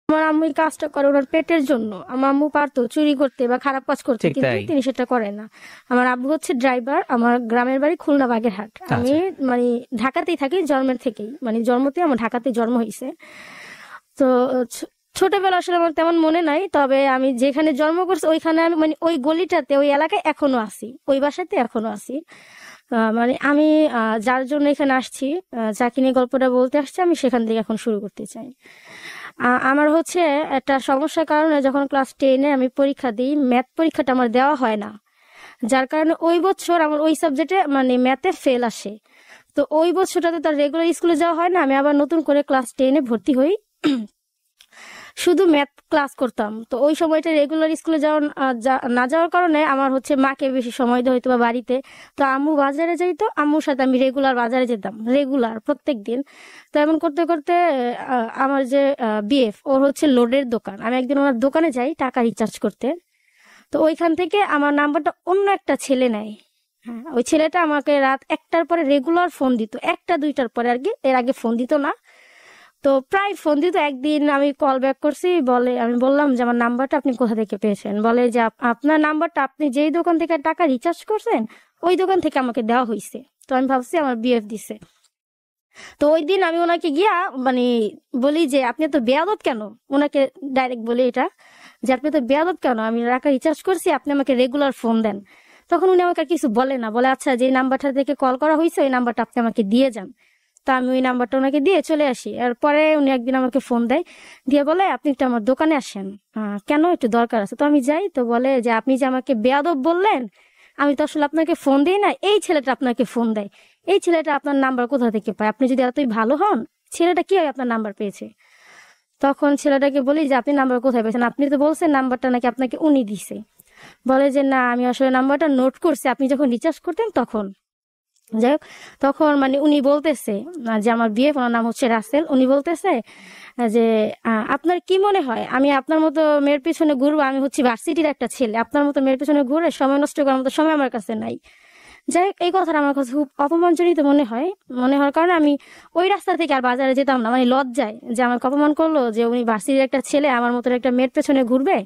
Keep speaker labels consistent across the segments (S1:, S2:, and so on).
S1: আমার আম্মু এই কাজটা করে ওনার পেটের জন্য। আমার আম্মু পারতো চুরি করতে বা খারাপ কাজ করতে,
S2: ঠিক
S1: কিন্তু
S2: তাই।
S1: তিনি সেটা করে না। আমার আব্বু হচ্ছে ড্রাইভার। আমার গ্রামের বাড়ি খুলনা বাগেরহাট। আমি
S2: আচ্ছা।
S1: মানে ঢাকাতেই থাকি জন্মের থেকেই, মানে জন্মতে আমার ঢাকাতেই জন্ম হয়েছে। তো ছ- ছোটবেলা আসলে আমার তেমন মনে নাই, তবে আমি যেখানে জন্ম করছি ওইখানে আমি মানে ওই গলিটাতে ওই এলাকায় এখনো আছি, ওই বাসাতে এখনো আছি। মানে আমি যার জন্য এখানে আসছি, যাকে নিয়ে গল্পটা বলতে আসছি, আমি সেখান থেকে এখন শুরু করতে চাই। আমার হচ্ছে একটা সমস্যার কারণে যখন ক্লাস 10-এ আমি পরীক্ষা দিই, ম্যাথ পরীক্ষাটা আমার দেওয়া হয় না। যার কারণে ওই বছর আমার ওই সাবজেক্টে মানে ম্যাথে ফেল আসে। তো ওই বছরটাতে তার রেগুলার স্কুলে যাওয়া হয় না, আমি আবার নতুন করে ক্লাস 10-এ ভর্তি হই। শুধু ম্যাথ ক্লাস করতাম। তো ওই সময়টা রেগুলার স্কুলে না যাওয়ার কারণে আমার হচ্ছে মাকে বেশি সময় দিতে হইতো বা বাড়িতে। তো আম্মু বাজারে যাইতো, আম্মুর সাথে আমি রেগুলার বাজারে যেতাম, রেগুলার প্রত্যেক দিন। তো এমন করতে করতে আমার যে বিএফ, ওর হচ্ছে লোডের দোকান, আমি একদিন ওনার দোকানে যাই টাকা রিচার্জ করতে। তো ওইখান থেকে আমার নাম্বারটা অন্য একটা ছেলে নেয়। হ্যাঁ, ওই ছেলেটা আমাকে রাত 1টার পরে রেগুলার ফোন দিত, 1টা 2টার পরে আর কি, এর আগে ফোন দিত না। তো প্রায় ফোন দিত। একদিন আমি কল ব্যাক করছি, বলে, আমি বললাম যে আমার নাম্বারটা আপনি কোথা থেকে পেয়েছেন? বলে যে আপনার নাম্বারটা আপনি যেই দোকান থেকে টাকা রিচার্জ করছেন ওই দোকান থেকে আমাকে দেওয়া হয়েছে। তো আমি ভাবছি আমার বিএফ দিছে। তো ওই দিন আমি ওনাকে গিয়া মানে বলি যে আপনি তো বেয়াদব কেন, ওনাকে ডাইরেক্ট বলি এটা, যে আপনি তো বেয়াদব কেন, আমি টাকা রিচার্জ করছি, আপনি আমাকে রেগুলার ফোন দেন। তখন উনি আমাকে আর কিছু বলে না, বলে আচ্ছা যে নাম্বারটা থেকে কল করা হয়েছে ওই নাম্বারটা আপনি আমাকে দিয়ে যান। তা আমি ওই নাম্বারটা ওনাকে দিয়ে চলে আসি। এরপরে উনি একদিন আমাকে ফোন দেয়, দিয়ে বলে আপনি একটু আমার দোকানে আসেন। কেন, একটু দরকার আছে। তো আমি যাই। তো বলে যে আপনি যে আমাকে বেয়াদব বললেন, আমি তো আসলে আপনাকে ফোন দিই না, এই ছেলেটা আপনাকে ফোন দেয়। এই ছেলেটা আপনার নাম্বার কোথা থেকে পায়? আপনি যদি এতই ভালো হন, ছেলেটা কিভাবে আপনার নাম্বার পেয়েছে? তখন ছেলেটাকে বলি যে আপনি নাম্বার কোথায় পেয়েছেন? আপনি তো বলছেন নাম্বারটা নাকি আপনাকে উনি দিছে। বলে যে না, আমি আসলে নাম্বারটা নোট করছি আপনি যখন রিচার্জ করতেন তখন। যাই হোক, তখন মানে উনি বলতেছে যে আমার বিয়ে, ওনার নাম হচ্ছে রাসেল, উনি বলতেছে যে আপনার কি মনে হয় আমি আপনার মতো মেয়ের পিছনে ঘুরবো? আমি হচ্ছি ভার্সিটির একটা ছেলে, আপনার মতো মেয়ের পিছনে ঘুরে সময় নষ্ট করার মতো সময় আমার কাছে নাই। যাই হোক, এই কথাটা আমার কাছে খুব অপমানজনিত মনে হয়। মনে হওয়ার কারণে আমি ওই রাস্তা থেকে আর বাজারে যেতাম না, মানে লজ্জায় যে আমাকে অপমান করলো, যে উনি ভার্সিটির একটা ছেলে আমার মতো একটা মেয়ের পেছনে ঘুরবে।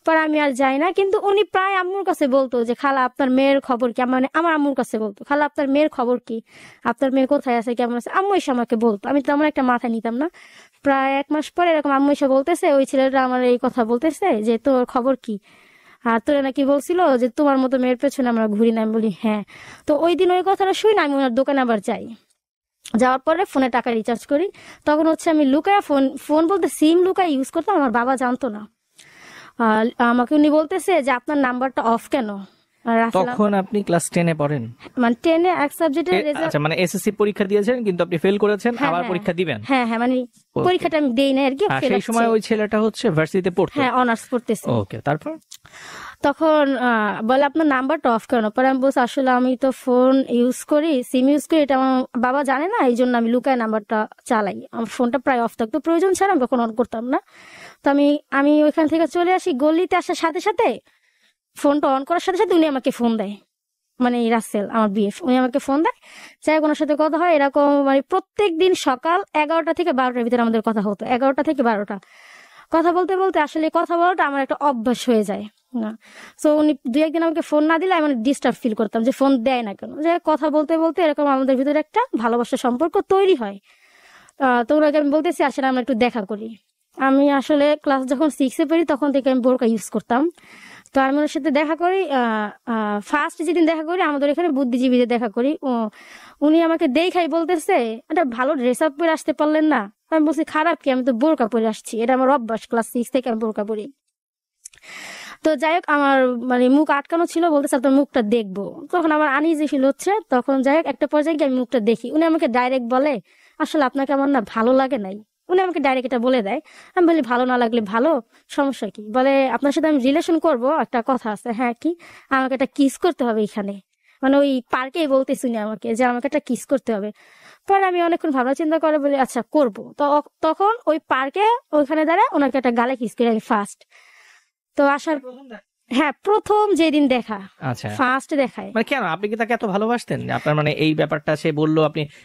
S1: পরে আমি আর যাই না। কিন্তু উনি প্রায় আম্মুর কাছে বলতো যে খালা আপনার মেয়ের খবর কি, মানে আমার আম্মুর কাছে বলতো খালা আপনার মেয়ের খবর কি, আপনার মেয়ে কোথায় আছে, কেমন আছে। আম্মু এসে আমাকে বলতো, আমি তেমন একটা মাথায় নিতাম না। প্রায় 1 মাস পরে এরকম আম্মু এসে বলতেছে, ওই ছেলেটা আমার এই কথা বলতেছে যে তোর খবর কি, আর তোরা নাকি বলছিল যে তোমার মতো মেয়ের পেছনে আমরা ঘুরি না। আমি বলি হ্যাঁ। তো ওই দিন ওই কথাটা শুই না, আমি ওনার দোকানে আবার যাই। যাওয়ার পরে ফোনে টাকা রিচার্জ করি। তখন হচ্ছে আমি লুকায় ফোন ফোন বলতে সিম লুকায় ইউজ করতাম, আমার বাবা জানতো না। আর আমাকে উনি বলতেছে যে আপনার নাম্বারটা অফ কেন? আর রাসেল
S2: তখন আপনি ক্লাস 10-এ পড়েন?
S1: মানে 10-এ এক সাবজেক্টের রেজাল্ট।
S2: আচ্ছা, মানে এসএসসি পরীক্ষা দিয়েছেন কিন্তু আপনি ফেল করেছেন,
S1: হ্যাঁ
S2: আবার
S1: হ্যাঁ
S2: পরীক্ষা দিবেন?
S1: হ্যাঁ হ্যাঁ, মানে
S2: ওকে।
S1: পরীক্ষাটা আমি দেই না আর কি,
S2: আর
S1: ফেল
S2: সেই
S1: আসছে।
S2: সময় ওই ছেলেটা হচ্ছে ভার্সিটিতে পড়তো?
S1: হ্যাঁ, অনার্স পড়তেছে।
S2: ওকে, তারপর?
S1: তখন বলে আপনার নাম্বারটা অফ কেন? পরে আমি বলছি আসলে আমি তো ফোন ইউজ করি, সিম ইউজ করি, এটা আমার বাবা জানে না, এই জন্য আমি লুকায় নাম্বারটা চালাই। আমার ফোনটা প্রায় অফ থাকতো, প্রয়োজন ছাড়া আমি কখন অন করতাম না। তো আমি আমি ওইখান থেকে চলে আসি, গলিতে আসার সাথে সাথে ফোনটা অন করার সাথে সাথে উনি আমাকে ফোন দেয়, মানে এই রাসেল আমার বিএফ, উনি আমাকে ফোন দেয়। যাই হোক, ওনার সাথে কথা হয় এরকম, মানে প্রত্যেক দিন সকাল 11টা থেকে 12টার ভিতরে আমাদের কথা হতো, 11টা থেকে 12টা। কথা বলতে বলতে আসলে কথা বলাটা আমার একটা অভ্যাস হয়ে যায় না। তো উনি 2-1 দিন আমাকে ফোন না দিলে আমি ডিস্টার্ব ফিল করতাম যে ফোন দেয় না কেন। যে কথা বলতে বলতে এরকম আমাদের ভিতরে একটা ভালোবাসার সম্পর্ক তৈরি হয়। তো ওনাকে আমি বলতেছি আসলে আমরা একটু দেখা করি। আমি আসলে ক্লাস যখন 6-এ পড়ি তখন থেকে আমি বোরকা ইউজ করতাম। তো আমি ওনার সাথে দেখা করি। ফার্স্ট যেদিন দেখা করি আমাদের এখানে বুদ্ধিজীবীদের দেখা করি, উনি আমাকে দেখাই বলতেছে একটা ভালো ড্রেস আপ পরে আসতে পারলেন না? আমি বলছি খারাপ কি, আমি তো বোরকা পরে আসছি, এটা আমার অভ্যাস, ক্লাস 6 থেকে আমি বোরকা পরি। তো যাই হোক, আমার মানে মুখ আটকানো ছিল, বলতেছে আপনার মুখটা দেখবো। তখন আমার আনইজি ফিল হচ্ছে। তখন যাই হোক, একটা পর্যায়ে গিয়ে আমি মুখটা দেখি, উনি আমাকে ডাইরেক্ট বলে আসলে আপনাকে আমার না ভালো লাগে নাই। উনি আমাকে ডাইরেক্ট এটা বলে দেয়। আমি বলি ভালো না লাগলে ভালো, সমস্যা কি? বলে আপনার সাথে আমি রিলেশন করব, একটা কথা আছে। হ্যাঁ কি? আমাকে একটা কিস করতে হবে এখানে, মানে ওই পার্কেই বলতেছি উনি আমাকে যে আমাকে একটা কিস করতে হবে। পরে আমি অনেকক্ষণ ভাবনা চিন্তা করে বলি আচ্ছা করবো। তো তখন ওই পার্কে ওইখানে দাঁড়ায় ওনাকে একটা গালে কিস করি আমি ফার্স্ট। তো আসার হ্যাঁ, প্রথম যেদিন দেখা,
S2: আচ্ছা,
S1: ফার্স্ট দেখায়।
S2: মানে কেন আপনি কি তাকে এত ভালোবাসতেন? আপনার মানে এই ব্যাপারটা সে বললো,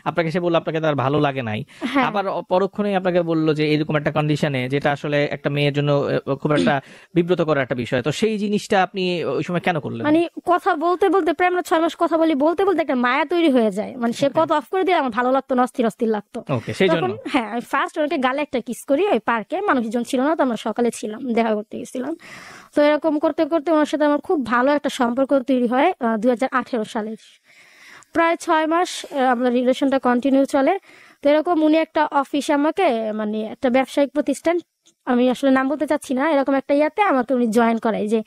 S2: আপনাকে সে বললো আপনাকে তার ভালো লাগে নাই,
S1: হ্যাঁ,
S2: আবার পরক্ষণেই আপনাকে বললো যে এরকম একটা কন্ডিশনে, যেটা আসলে একটা মেয়ের জন্য খুব একটা বিব্রত করার একটা বিষয়, তো সেই জিনিসটা আপনি ওই সময় কেন করলেন?
S1: মানে কথা বলতে বলতে প্রায় আমরা 6 মাস কথা বলি, বলতে বলতে একটা মায়া তৈরি হয়ে যায়। মানে সে কত অফ করে দিয়ে আমার ভালো লাগতো না, অস্থির অস্থির লাগতো।
S2: ওকে, সেই জন্য
S1: তখন হ্যাঁ, আমি ফার্স্ট ওনাকে গালে একটা কিস করি ওই পার্কে, মানুষজন ছিল না তো, আমরা সকালে ছিলাম, দেখা করতে গেছিলাম। তো এরকম করতে করতে ওনার সাথে আমার খুব ভালো একটা সম্পর্ক তৈরি হয় 2018 সালে। প্রায় 6 মাস আমাদের রিলেশনটা কন্টিনিউ চলে। তো এরকম উনি একটা অফিসে আমাকে, মানে একটা ব্যবসায়িক প্রতিষ্ঠান, আমি আসলে নাম বলতে চাচ্ছি না, এরকম একটা ইয়াতে আমাকে উনি জয়েন করায় যে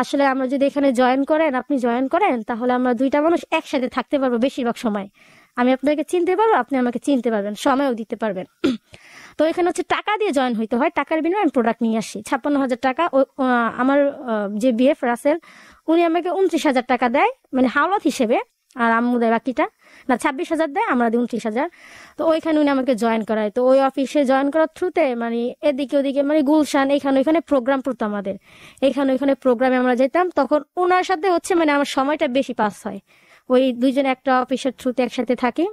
S1: আসলে আমরা যদি এখানে জয়েন করেন, আপনি জয়েন করেন, তাহলে আমরা দুইটা মানুষ একসাথে থাকতে পারবো বেশিরভাগ সময়। আমি আপনাকে চিনতে পারবো, আপনি আমাকে চিনতে পারবেন, সময়ও দিতে পারবেন। তো এখানে হচ্ছে টাকা দিয়ে জয়েন হইতে হয়, টাকার বিনিময়ে আমি প্রোডাক্ট নিয়ে আসি 56,000 টাকা। আমার যে বিএফ রাসেল, উনি আমাকে 29,000 টাকা দেয়, মানে হাওলাত হিসেবে, আর আম্মু দেয় বাকিটা, না 26,000 দেয়, আমরা দিই 29,000। তো ওইখানে উনি আমাকে জয়েন করায়। তো ওই অফিসে জয়েন করার থ্রুতে মানে এদিকে ওদিকে মানে গুলশান এখানে ওইখানে প্রোগ্রাম পড়তো আমাদের, এখানে ওইখানে প্রোগ্রামে আমরা যেতাম। তখন ওনার সাথে হচ্ছে মানে আমার সময়টা বেশি পাস হয়, ওই দুইজন একটা অফিসের থ্রুতে একসাথে থাকি।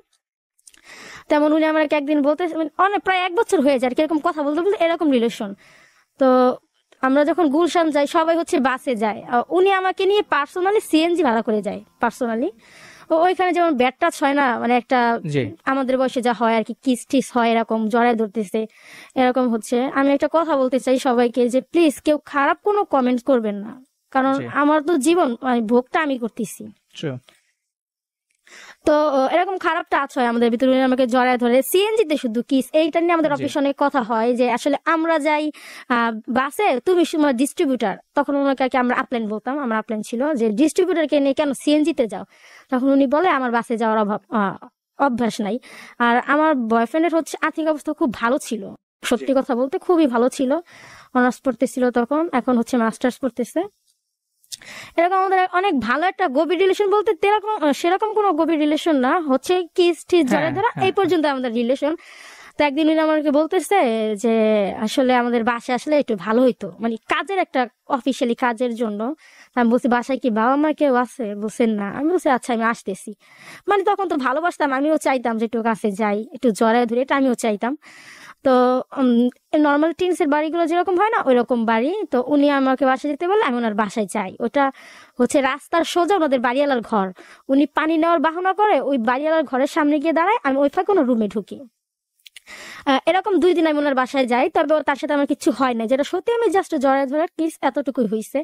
S1: তেমন উনি আমাকে একদিন বলতে, মানে অনেক প্রায় 1 বছর হয়ে যায় কিরকম কথা বলতে বলতে এরকম রিলেশন। তো আমরা যখন গুলশান যাই সবাই হচ্ছে বাসে যায়, উনি আমাকে নিয়ে পার্সোনালি সিএনজি ভাড়া করে যায় পার্সোনালি। ওইখানে যেমন ব্যাড টাচ হয় না, মানে একটা
S2: জি,
S1: আমাদের বয়সে যা হয় আর কি, কিস টিস হয়, এরকম জড়ায় ধরতেছে, এরকম হচ্ছে। আমি একটা কথা বলতে চাই সবাইকে যে প্লিজ কেউ খারাপ কোনো কমেন্ট করবেন না, কারণ
S2: জি,
S1: আমার তো জীবন, মানে ভোগটা আমি করতেছি।
S2: true,
S1: তো এরকম খারাপ টাচ হয় আমাদের ভিতরে, উনি আমাকে জড়ায় ধরে সিএনজিতে শুধু কিস, এইটা নিয়ে আমাদের
S2: জি,
S1: অফিসে অনেক কথা হয় যে আসলে আমরা যাই বাসে, তুমি সময় ডিস্ট্রিবিউটার, তখন ওনাকে আর কি আমরা আপলাইন বলতাম, আমার আপলাইন ছিল যে ডিস্ট্রিবিউটারকে নিয়ে কেন সিএনজিতে যাও। তখন উনি বলে আমার বাসে যাওয়ার অভ্যাস নাই। আর আমার বয়ফ্রেন্ডের হচ্ছে আর্থিক অবস্থা খুব ভালো ছিল, সত্যি কথা বলতে খুবই ভালো ছিল। অনার্স পড়তেছিল তখন, এখন হচ্ছে মাস্টার্স পড়তেছে। এরকম আমাদের অনেক ভালো একটা গভীর রিলেশন, বলতে সেরকম কোনো গভীর রিলেশন না, হচ্ছে কিস টিস
S2: হ্যাঁ,
S1: জড়ায় ধরা,
S2: হ্যাঁ,
S1: এই পর্যন্ত আমাদের রিলেশন। তো একদিন উনি আমাকে বলতেছে যে আসলে আমাদের বাসায় আসলে একটু ভালো হইতো, মানে কাজের একটা অফিসিয়ালি কাজের জন্য। আমি বলছি বাসায় কি বাবা মা কেউ আছে? বলছেন না। আমি বলছি আচ্ছা আমি আসতেছি। মানে তখন তো ভালোবাসতাম, আমিও চাইতাম যে একটু কাছে যাই, একটু জড়ায় ধরে, এটা আমিও চাইতাম। তো নর্মাল টিনসের বাড়িগুলো যেরকম হয় না, ওইরকম বাড়ি। তো উনি আমাকে বাসায় যেতে বললে আমি ওনার বাসায় যাই। ওটা হচ্ছে রাস্তার সোজা ওনাদের বাড়িওয়ালার ঘর। উনি পানি নেওয়ার বাহানা করে ওই বাড়িওয়ালার ঘরের সামনে গিয়ে দাঁড়ায়, আমি ওই ফাঁকে ওনার রুমে ঢুকি। এরকম 2 দিন আমি ওনার বাসায় যাই, তবে তার সাথে আমার কিছু হয় না, যেটা সত্যি আমি জাস্ট জড়ায় ধরে কিস এতটুকুই হয়েছে।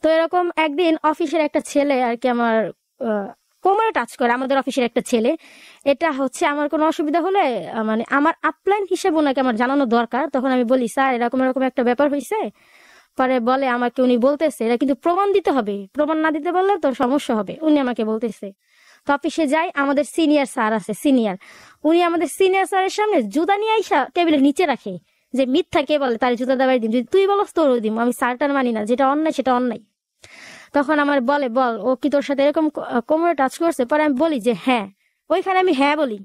S1: তো এরকম একদিন অফিসের একটা ছেলে আর কি আমার কোমরে টাচ করে, আমাদের অফিসের একটা ছেলে। এটা হচ্ছে আমার কোনো অসুবিধা হলে মানে আমার আপলাইন হিসেবে ওনাকে আমার জানানো দরকার। তখন আমি বলি স্যার এরকম এরকম একটা ব্যাপার হয়েছে। পরে বলে আমাকে, উনি বলতেছে এটা কিন্তু প্রমাণ দিতে হবে, প্রমাণ না দিতে পারলে তোর সমস্যা হবে, উনি আমাকে বলতেছে। তো অফিসে যাই, আমাদের সিনিয়র স্যার আছে, সিনিয়র, উনি আমাদের সিনিয়র স্যারের সামনে জুতা নিয়ে আইসা টেবিলের নিচে রাখে, যে মিথ্যা কে বলে তার জুতা দেওয়াই দিন, যদি তুই বলস তোর দিম, আমি স্যারটার মানি না, যেটা অন্যায় সেটা অন্যায়। তখন আমার বলে বল ও কি তোর সাথে এরকম কোমরে টাচ করছে? পরে আমি বলি যে হ্যাঁ। ওইখানে আমি হ্যাঁ বলি,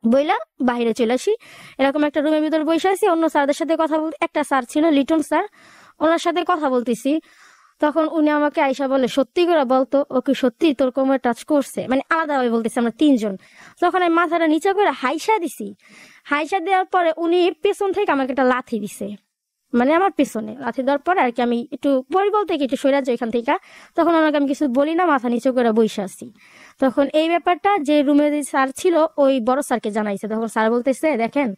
S1: বইলা বাইরে চলে আসি। এরকম একটা রুমের ভিতর বসে আছি, অন্য স্যারদের সাথে কথা বলতে, একটা স্যার ছিল লিটন স্যার, ওনার সাথে কথা বলতেছি। তখন উনি আমাকে আইসা বলে সত্যি করে বলতো ও কি সত্যি তোর কোমরে টাচ করছে, মানে আলাদাভাবে বলতেছে আমরা 3 জন। তখন আমি মাথাটা নিচে করে হাইসা দিছি। হাইসা দেওয়ার পরে উনি পেছন থেকে আমাকে একটা লাথি দিছে, মানে আমার পেছনে লাথি দেওয়ার পরে আর কি আমি একটু পরি বলতে কি একটু সরে যাই এখান থেকে। তখন ওনাকে আমি কিছু বলি না, মাথা নিচে করে বসে আছি। তখন এই ব্যাপারটা যে রুমে স্যার ছিল ওই বড় স্যারকে জানাইছে। তখন স্যার বলতেছে দেখেন,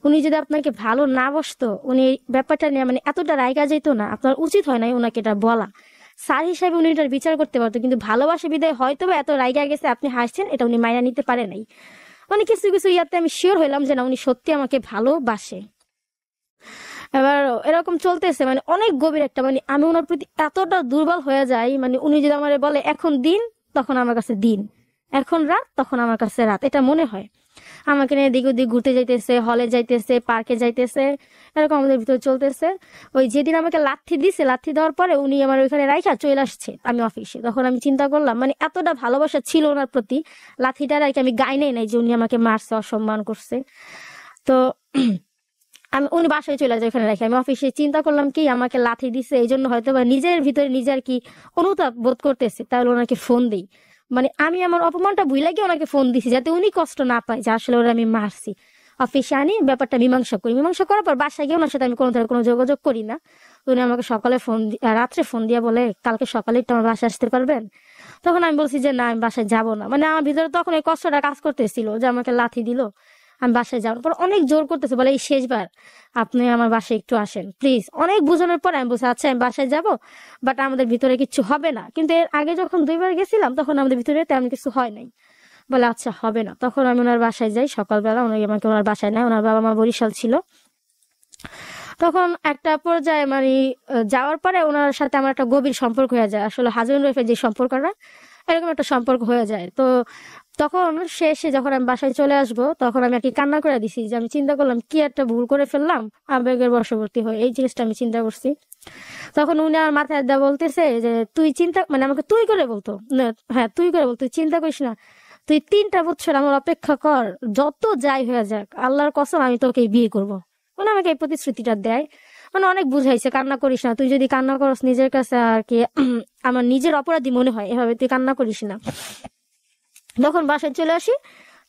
S1: উনি যদি আপনাকে ভালো না বসতো, উনি এই ব্যাপারটা নিয়ে মানে এতটা রাইগা যেত না, আপনার উচিত হয় নাই ওনাকে এটা বলা। স্যার হিসাবে উনি এটার বিচার করতে পারতো, কিন্তু ভালোবাসে বিদায় হয়তো বা এত রাইগা গেছে, আপনি হাসছেন, এটা উনি মাইনা নিতে পারে নাই। মানে কিছু কিছু ইয়াতে আমি শিওর হইলাম যে না, উনি সত্যি আমাকে ভালোবাসে। এবার এরকম চলতেছে, মানে অনেক গভীর একটা, মানে আমি ওনার প্রতি এতটা দুর্বল হয়ে যাই, মানে উনি যদি আমার বলে এখন দিন, তখন আমার কাছে দিন, এখন রাত, তখন আমার কাছে রাত, এটা মনে হয়। আমাকে নিয়ে দিক ওদিক ঘুরতে যাইতেছে, হলে যাইতেছে, পার্কে যাইতেছে, এরকম আমাদের ভিতরে চলতেছে। ওই যেদিন আমাকে লাথি দিছে, লাথি দেওয়ার পরে উনি আমার ওইখানে রাইখা চলে আসছে আমি অফিসে। তখন আমি চিন্তা করলাম মানে এতটা ভালোবাসা ছিল ওনার প্রতি, লাথিটার আর কি আমি গাইনে নাই যে উনি আমাকে মারছে, অসম্মান করছে। তো উনি বাসায় চলে যায় ওখানে রেখে। আমি অফিসে চিন্তা করলাম কি আমাকে লাথি দিছে, এই জন্য হয়তো বা নিজের ভিতরে নিজের কি অনুতাপ বোধ করতেছে, তাহলে ওনাকে ফোন দিই। মানে আমি আমার অপমানটা ভুলে গিয়ে ওনাকে ফোন দিছি যাতে উনি কষ্ট না পায় যে আসলে ওরা আমি মারছি। অফিসে আনি ব্যাপারটা মীমাংসা করি, মীমাংসা করার পর বাসায় গিয়ে ওনার সাথে আমি কোনো ধরনের কোনো যোগাযোগ করি না। উনি আমাকে সকালে রাত্রে ফোন দিয়ে বলে কালকে সকালে একটু আমার বাসায় আসতে পারবেন? তখন আমি বলছি যে না, আমি বাসায় যাব না। মানে আমার ভিতরে তখন এই কষ্টটা কাজ করতেছিল যে আমাকে লাথি দিল, আমি বাসায় যাওয়ার পর অনেক জোর করতেছে, বলে এই শেষবার আপনি আমার বাসায় একটু আসেন প্লিজ। অনেক বোঝানোর পরে আমি বলছি আচ্ছা আমি বাসায় যাব, বাট আমাদের ভিতরে কিছু হবে না। কিন্তু এর আগে যখন 2বার গেছিলাম তখন আমাদের ভিতরে তেমন কিছু হয় নাই। বলে আচ্ছা হবে না। তখন আমি ওনার বাসায় যাই সকালবেলা, উনি আমাকে ওনার বাসায় নেয়। ওনার বাবা মা বরিশাল ছিল। তখন একটা পর্যায়ে মানে যাওয়ার পরে ওনার সাথে আমার একটা গভীর সম্পর্ক হয়ে যায়, আসলে হাজবেন্ড ওয়াইফের যে সম্পর্কটা এরকম একটা সম্পর্ক হয়ে যায়। তো তখন শেষে যখন আমি বাসায় চলে আসবো তখন আমি আর কি কান্না করে দিছি যে আমি চিন্তা করলাম কি একটা ভুল করে ফেললাম, আবেগের বশবর্তী হয়ে এই জিনিসটা আমি চিন্তা করছি। তখন উনি আমার মাথায় দেওয়া বলতেছে যে তুই চিন্তা, মানে আমাকে তুই করে বলতো না, হ্যাঁ তুই করে বলতো, তুই চিন্তা করিস না, তুই 3টা বছর আমার অপেক্ষা কর, যত যাই হয়ে যাক আল্লাহর কসম আমি তোকে বিয়ে করব। মানে আমাকে এই প্রতিশ্রুতিটা দেয়। মানে অনেক বুঝাইছে কান্না করিস না, তুই যদি কান্না করস নিজের কাছে আর কি আমার নিজের অপরাধী মনে হয়, এভাবে তুই কান্না করিস না। যখন বাসায় চলে আসি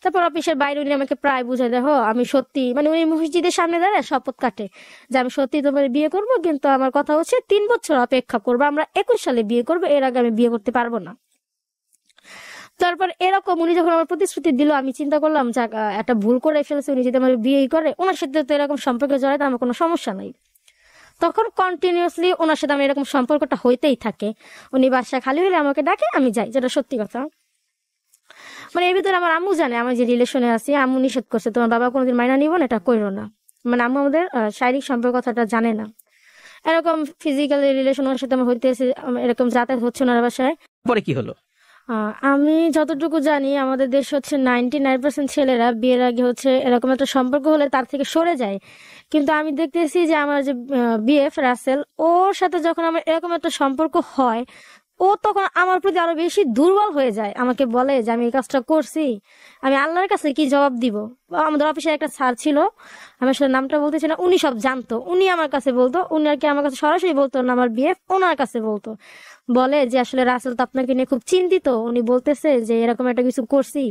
S1: তারপর অফিসের বাইরে উনি আমাকে প্রায় বুঝাই দেখো আমি সত্যি, মানে উনি মসজিদের সামনে দাঁড়ায় শপথ কাটে যে আমি সত্যি তোমার বিয়ে করব, কিন্তু আমার কথা হচ্ছে 3 বছর অপেক্ষা করবো, আমরা 21 সালে বিয়ে করবো, এর আগে আমি বিয়ে করতে পারবো না। তারপর এরকম উনি যখন আমার প্রতিশ্রুতি দিল আমি চিন্তা করলাম যাক একটা ভুল করে ফেলছে, উনি যদি আমার বিয়ে করে ওনার সাথে তো এরকম সম্পর্কে জড়াইতে আমার কোনো সমস্যা নাই। তখন কন্টিনিউয়াসলি ওনার সাথে আমার এরকম সম্পর্কটা হইতেই থাকে। উনি বাসা খালি হলে আমাকে ডাকে, আমি যাই, যেটা সত্যি কথা। মানে এর ভিতরে আমার আম্মু জানে আমি যে রিলেশনে আছি, আম্মু নিষেধ করছে তোমার বাবা কোনোদিন মাইনা নিব না, এটা কইরো না। মানে আম্মু আমাদের শারীরিক সম্পর্ক কথাটা জানে না। এরকম ফিজিক্যাল রিলেশন ওর সাথে আমার হইতেছে, এরকম যাতায়াত হচ্ছে ওনার বাসায়।
S2: পরে কি হলো?
S1: আমি যতটুকু জানি আমাদের দেশ হচ্ছে 99% ছেলেরা বিয়ের আগে হচ্ছে এরকম একটা সম্পর্ক হলে তার থেকে সরে যায়। কিন্তু আমি দেখতেছি যে আমার যে বিএফ রাসেল, ওর সাথে যখন আমার এরকম একটা সম্পর্ক হয় ও তখন আমার প্রতি আরো বেশি দুর্বল হয়ে যায়। আমাকে বলে যে আমি এই কাজটা করছি, আমি আল্লাহর কাছে কি জবাব দিব। আমাদের অফিসে একটা স্যার ছিল, আমি আসলে নামটা বলতেছি না, উনি সব জানতো, উনি আমার কাছে বলতো, উনি আর কি আমার কাছে সরাসরি বলতো না, আমার বিএফ ওনার কাছে বলতো, বলে যে আসলে রাসেল তো আপনাকে নিয়ে খুব চিন্তিত, উনি বলতেছে যে এরকম একটা কিছু করছি,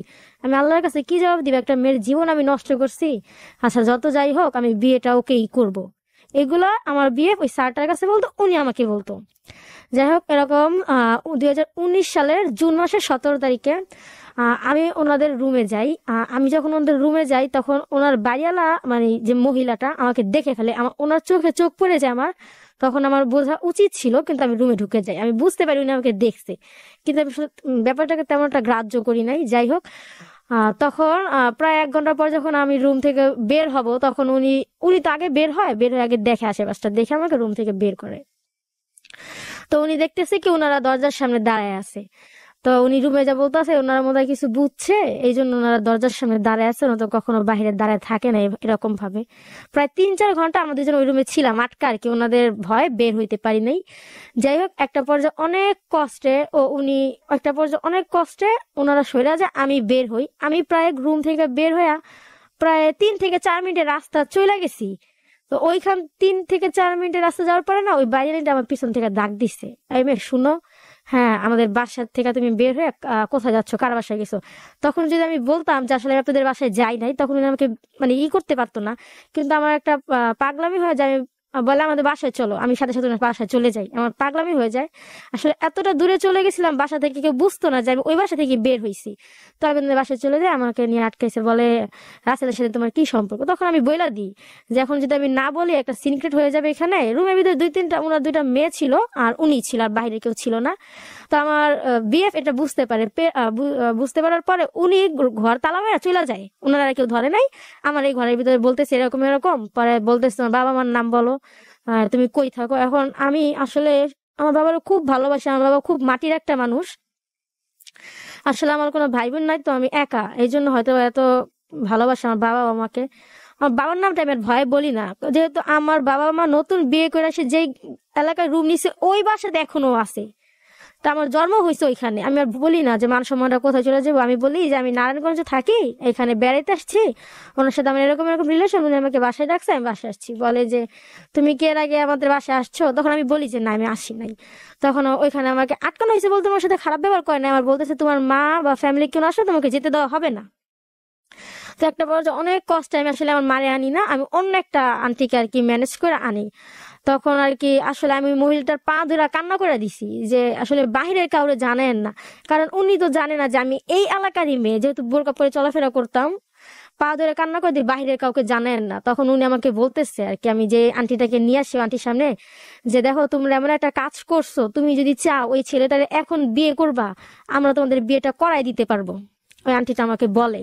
S1: আমি আল্লাহর কাছে কি জবাব দিব, একটা মেয়ের জীবন আমি নষ্ট করছি, আচ্ছা যত যাই হোক আমি বিয়েটা ওকেই করব। এগুলা আমার বিয়ে ওই স্যারটার কাছে বলতো, উনি আমাকে বলতো। যাই হোক এরকম 2019 সালের জুন মাসের 17 তারিখে আমি ওনাদের রুমে যাই। আমি যখন ওনাদের রুমে যাই তখন ওনার বাড়িওয়ালা মানে যে মহিলাটা আমাকে দেখে ফেলে, আমার ওনার চোখে চোখ পড়ে যায় আমার। তখন আমার বোঝা উচিত ছিল, কিন্তু আমি রুমে ঢুকে যাই, আমি বুঝতে পারি উনি আমাকে দেখছে, কিন্তু আমি ব্যাপারটাকে তেমন একটা গ্রাহ্য করি নাই। যাই হোক তখন প্রায় 1 ঘন্টা পর যখন আমি রুম থেকে বের হব তখন উনি উনি তো আগে বের হয়, বের হয়ে আগে দেখে আশেপাশটা, দেখে আমাকে রুম থেকে বের করে। তো উনি দেখতেছে কি ওনারা দরজার সামনে দাঁড়ায় আছে। তো উনি রুমে যা বলতেছে ওনারা মনে হয় কিছু বুঝছে, এই জন্য ওনারা দরজার সামনে দাঁড়ায় আছে, ওনারা তো কখনো বাইরে দাঁড়ায় থাকে না এরকম ভাবে। প্রায় 3-4 ঘন্টা আমাদের জন্য ওই রুমে ছিলাম আটকা আর কি, ওনাদের ভয় বের হইতে পারি নাই। যাই হোক একটা পর্যায়ে অনেক কষ্টে অনেক কষ্টে ওনারা সরে যায়, আমি বের হই। আমি প্রায় রুম থেকে বের হইয়া প্রায় 3 থেকে 4 মিনিটের রাস্তা চলে গেছি। তো ওইখান 3 থেকে 4 মিনিটের রাস্তা যাওয়ার পরে না ওই বাইরে আমার পিছন থেকে ডাক দিচ্ছে, এই মেয়ে শুনো, হ্যাঁ আমাদের বাসার থেকে তুমি বের হয়ে কোথায় যাচ্ছ, কার বাসায় গেছো। তখন যদি আমি বলতাম যে আসলে আপনাদের বাসায় যাই নাই, তখন উনি আমাকে মানে করতে পারতো না। কিন্তু আমার একটা পাগলামি হয়ে যায়, বলে আমাদের বাসায় চলো, আমি সাথে সাথে ওনার বাসায় চলে যাই, আমার পাগলামি হয়ে যায়। আসলে এতটা দূরে চলে গেছিলাম বাসা থেকে, কেউ বুঝতো না যে আমি ওই বাসা থেকে বের হইছি। তো আমি ওনাদের বাসায় চলে যাই, আমাকে নিয়ে আটকাইছে, বলে রাসেলের সাথে তোমার কি সম্পর্ক। তখন আমি বইলা দিই যে এখন যদি আমি না বলি একটা সিক্রেট হয়ে যাবে এখানে। রুমের ভিতরে 2-3টা ওনার 2টা মেয়ে ছিল আর উনি ছিল, আর বাইরে কেউ ছিল না। তো আমার বিএফ এটা বুঝতে পারে, বুঝতে পারার পরে উনি ঘর তালা মেরা চলে যায়, ওনারা কেউ ধরে নাই। আমার এই ঘরের ভিতরে বলতেছে এরকম এরকম, পরে বলতেছে তোমার বাবা মার নাম বলো, তুমি কই থাকো। এখন আমি আসলে আমার বাবার খুব ভালোবাসি, আমার বাবা খুব মাটির একটা মানুষ, আসলে আমার কোনো ভাই বোন নাই, তো আমি একা, এই জন্য হয়তো এত ভালোবাসে আমার বাবা আমাকে। আমার বাবার নামটা আমি আর ভয়ে বলি না, যেহেতু আমার বাবা মা নতুন বিয়ে করে আসে যেই এলাকায় রুম নিছে ওই বাসাতে এখনো আছে। তা আমার জন্ম হয়েছে ওইখানে, আমি আর বলি না যে মান সম্মানটা কোথায় চলে যাবো, আমি বলি যে আমি নারায়ণগঞ্জে থাকি, এখানে বেড়াইতে আসছি, ওনার সাথে আমার এরকম এরকম রিলেশন, উনি আমাকে বাসায় ডাকছে, আমি বাসায় আসছি। বলে যে তুমি কি এর আগে আমাদের বাসায় আসছো? তখন আমি বলি যে না আমি আসি নাই। তখন ওইখানে আমাকে আটকানো হয়েছে বলতে আমার সাথে খারাপ ব্যবহার করে না, আমার বলতেছে তোমার মা বা ফ্যামিলি কেউ আসলে তোমাকে যেতে দেওয়া হবে না। তো একটা পর্যায়ে অনেক কষ্ট, আমি আসলে আমার মারে আনি না, আমি অন্য একটা আন্টিকে আর কি ম্যানেজ করে আনি। তখন আর কি আসলে আমি মহিলাটার পা ধরে কান্না করে দিছি যে আসলে বাহিরের কাউরে জানেন না, কারণ উনি তো জানে না যে আমি এই এলাকারই মেয়ে, যেহেতু বোরকা পরে চলাফেরা করতাম, পা ধরে কান্না করে দিই, বাহিরের কাউকে জানেন না। তখন উনি আমাকে বলতেছে আর কি, আমি যে আন্টিটাকে নিয়ে আসি আন্টির সামনে, যে দেখো তোমরা এমন একটা কাজ করছো, তুমি যদি চাও ওই ছেলেটারে এখন বিয়ে করবা, আমরা তোমাদের বিয়েটা করাই দিতে পারবো। ওই আন্টিটা আমাকে বলে,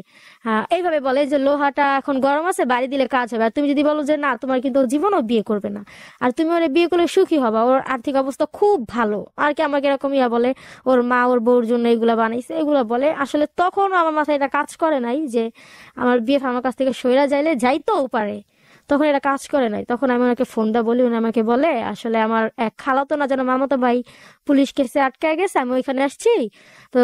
S1: এইভাবে বলে যে লোহাটা এখন গরম আছে, বাড়ি দিলে কাজ হবে, আর তুমি যদি বলো যে না তোমার কিন্তু ওর জীবনও বিয়ে করবে না, আর তুমি ওর বিয়ে করলে সুখী হবা, ওর আর্থিক অবস্থা খুব ভালো আর কি, আমাকে এরকম বলে ওর মা ওর বউর জন্য এগুলা বানাইছে, এগুলা বলে। আসলে তখন আমার মাথায় এটা কাজ করে নাই যে আমার বিয়ে আমার কাছ থেকে সইরা যাইলে যাইতেও পারে, তখন এটা কাজ করে নাই। তখন আমি ওনাকে ফোনটা বলি, উনি আমাকে বলে আসলে আমার এক খালাতো না যেন মামাতো ভাই পুলিশ কেসে আটকায় গেছে, আমি ওইখানে আসছি, তো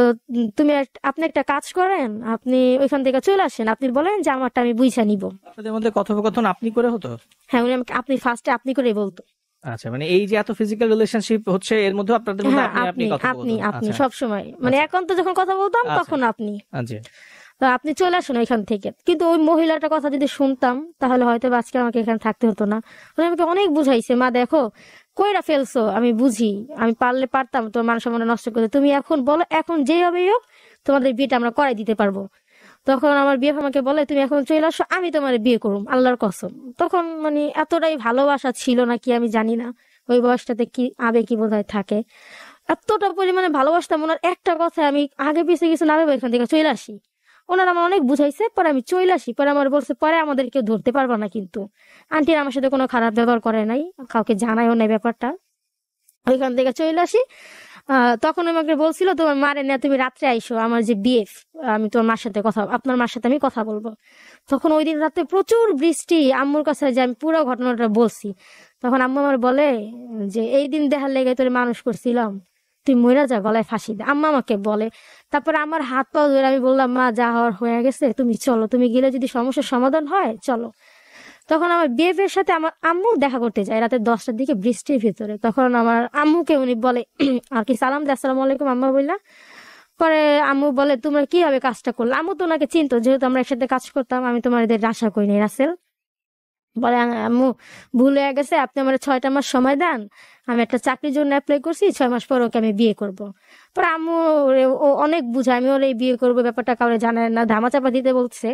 S1: আপনি একটা কাজ করেন, আপনি ওইখান থেকে চলে আসেন, আপনি বলেন যে আমারটা আমি বুঝা নিব।
S2: আপনাদের মধ্যে কথোপকথন আপনি করে হতো?
S1: হ্যাঁ, উনি আমাকে আপনি ফার্স্টে আপনি করে বলতো।
S2: আচ্ছা, মানে এই যে এত ফিজিক্যাল রিলেশনশিপ হচ্ছে এর মধ্যে আপনাদের মধ্যে
S1: হ্যাঁ,
S2: আপনি আপনি
S1: আপনি
S2: কথা
S1: আপনি
S2: বলতেন?
S1: আপনি
S2: আচ্ছা
S1: সবসময়, মানে
S2: আচ্ছা
S1: এখন তো যখন কথা বলতাম
S2: আচ্ছা
S1: তখন আপনি,
S2: জি।
S1: তো আপনি চলে আসুন এখান থেকে। কিন্তু ওই মহিলাটার কথা যদি শুনতাম তাহলে হয়তো বা আজকে আমাকে এখানে থাকতে হতো না। উনি আমাকে অনেক বুঝাইছে, মা দেখো কইরা ফেলছো, আমি বুঝি, আমি পারলে পারতাম তোমার মান সম্মান নষ্ট করতে, তুমি এখন বলো, এখন যেভাবেই হোক তোমাদের বিয়েটা আমরা করাই দিতে পারবো। তখন আমার বিয়ে আমাকে বলে তুমি এখন চলে আসো, আমি তোমার বিয়ে করুম, আল্লাহর কসম। তখন মানে এতটাই ভালোবাসা ছিল না কি আমি জানি না, ওই বয়সটাতে কি আবেগ কি বোধহয় থাকে, এতটা পরিমাণে ভালোবাসতাম ওনার একটা কথা, আমি আগে পিছিয়ে কিছু না ভেবে এখান থেকে চলে আসি। ওনারা আমার অনেক বুঝাইছে, পরে আমি চলে আসি, পরে আমার বলছে পরে আমাদের কেউ ধরতে পারবা না, কিন্তু আন্টির আমার সাথে কোনো খারাপ ব্যবহার করে নাই, কাউকে জানায়ও নাই ব্যাপারটা, ওইখান থেকে চলে আসি। তখন আমাকে বলছিল তোমার মারে না তুমি রাত্রে আইসো, আমার যে বিএফ, আমি তোমার মার সাথে কথা, আপনার মার সাথে আমি কথা বলবো। তখন ওই দিন রাতে প্রচুর বৃষ্টি, আম্মুর কাছে যে আমি পুরো ঘটনাটা বলছি, তখন আম্মু আমার বলে যে এই দিন দেখার লেগে তোর মানুষ করছিলাম, তুই মইরা যা, গলায় ফাঁসি দে, আম্মা আমাকে বলে। তারপরে আমার হাত পা ধরে আমি বললাম মা যা হওয়ার হয়ে গেছে, তুমি চলো, তুমি গেলে যদি সমস্যার সমাধান হয় চলো। তখন আমার বিএফ এর সাথে আমার আম্মু দেখা করতে যায় রাতে 10টার দিকে বৃষ্টির ভিতরে। তখন আমার আম্মুকে উনি বলে আর কি সালাম দিয়ে আসসালামু আলাইকুম আম্মা বললা। পরে আম্মু বলে তোমরা কিভাবে কাজটা করলে, আম্মু তো ওনাকে চিনতো যেহেতু আমরা একসাথে কাজ করতাম, আমি তোমার এদের আশা করিনি রাসেল। বলে আম্মু ভুল হয়ে গেছে, আপনি আমার 6টা মাস সময় দেন, আমি একটা চাকরির জন্য অ্যাপ্লাই করছি, 6 মাস পর ওকে আমি বিয়ে করব। পরে আম্মু ও অনেক বুঝায়, আমি ওর এই বিয়ে করবো ব্যাপারটা কাউরে জানে না, ধামাচাপা দিতে বলছে।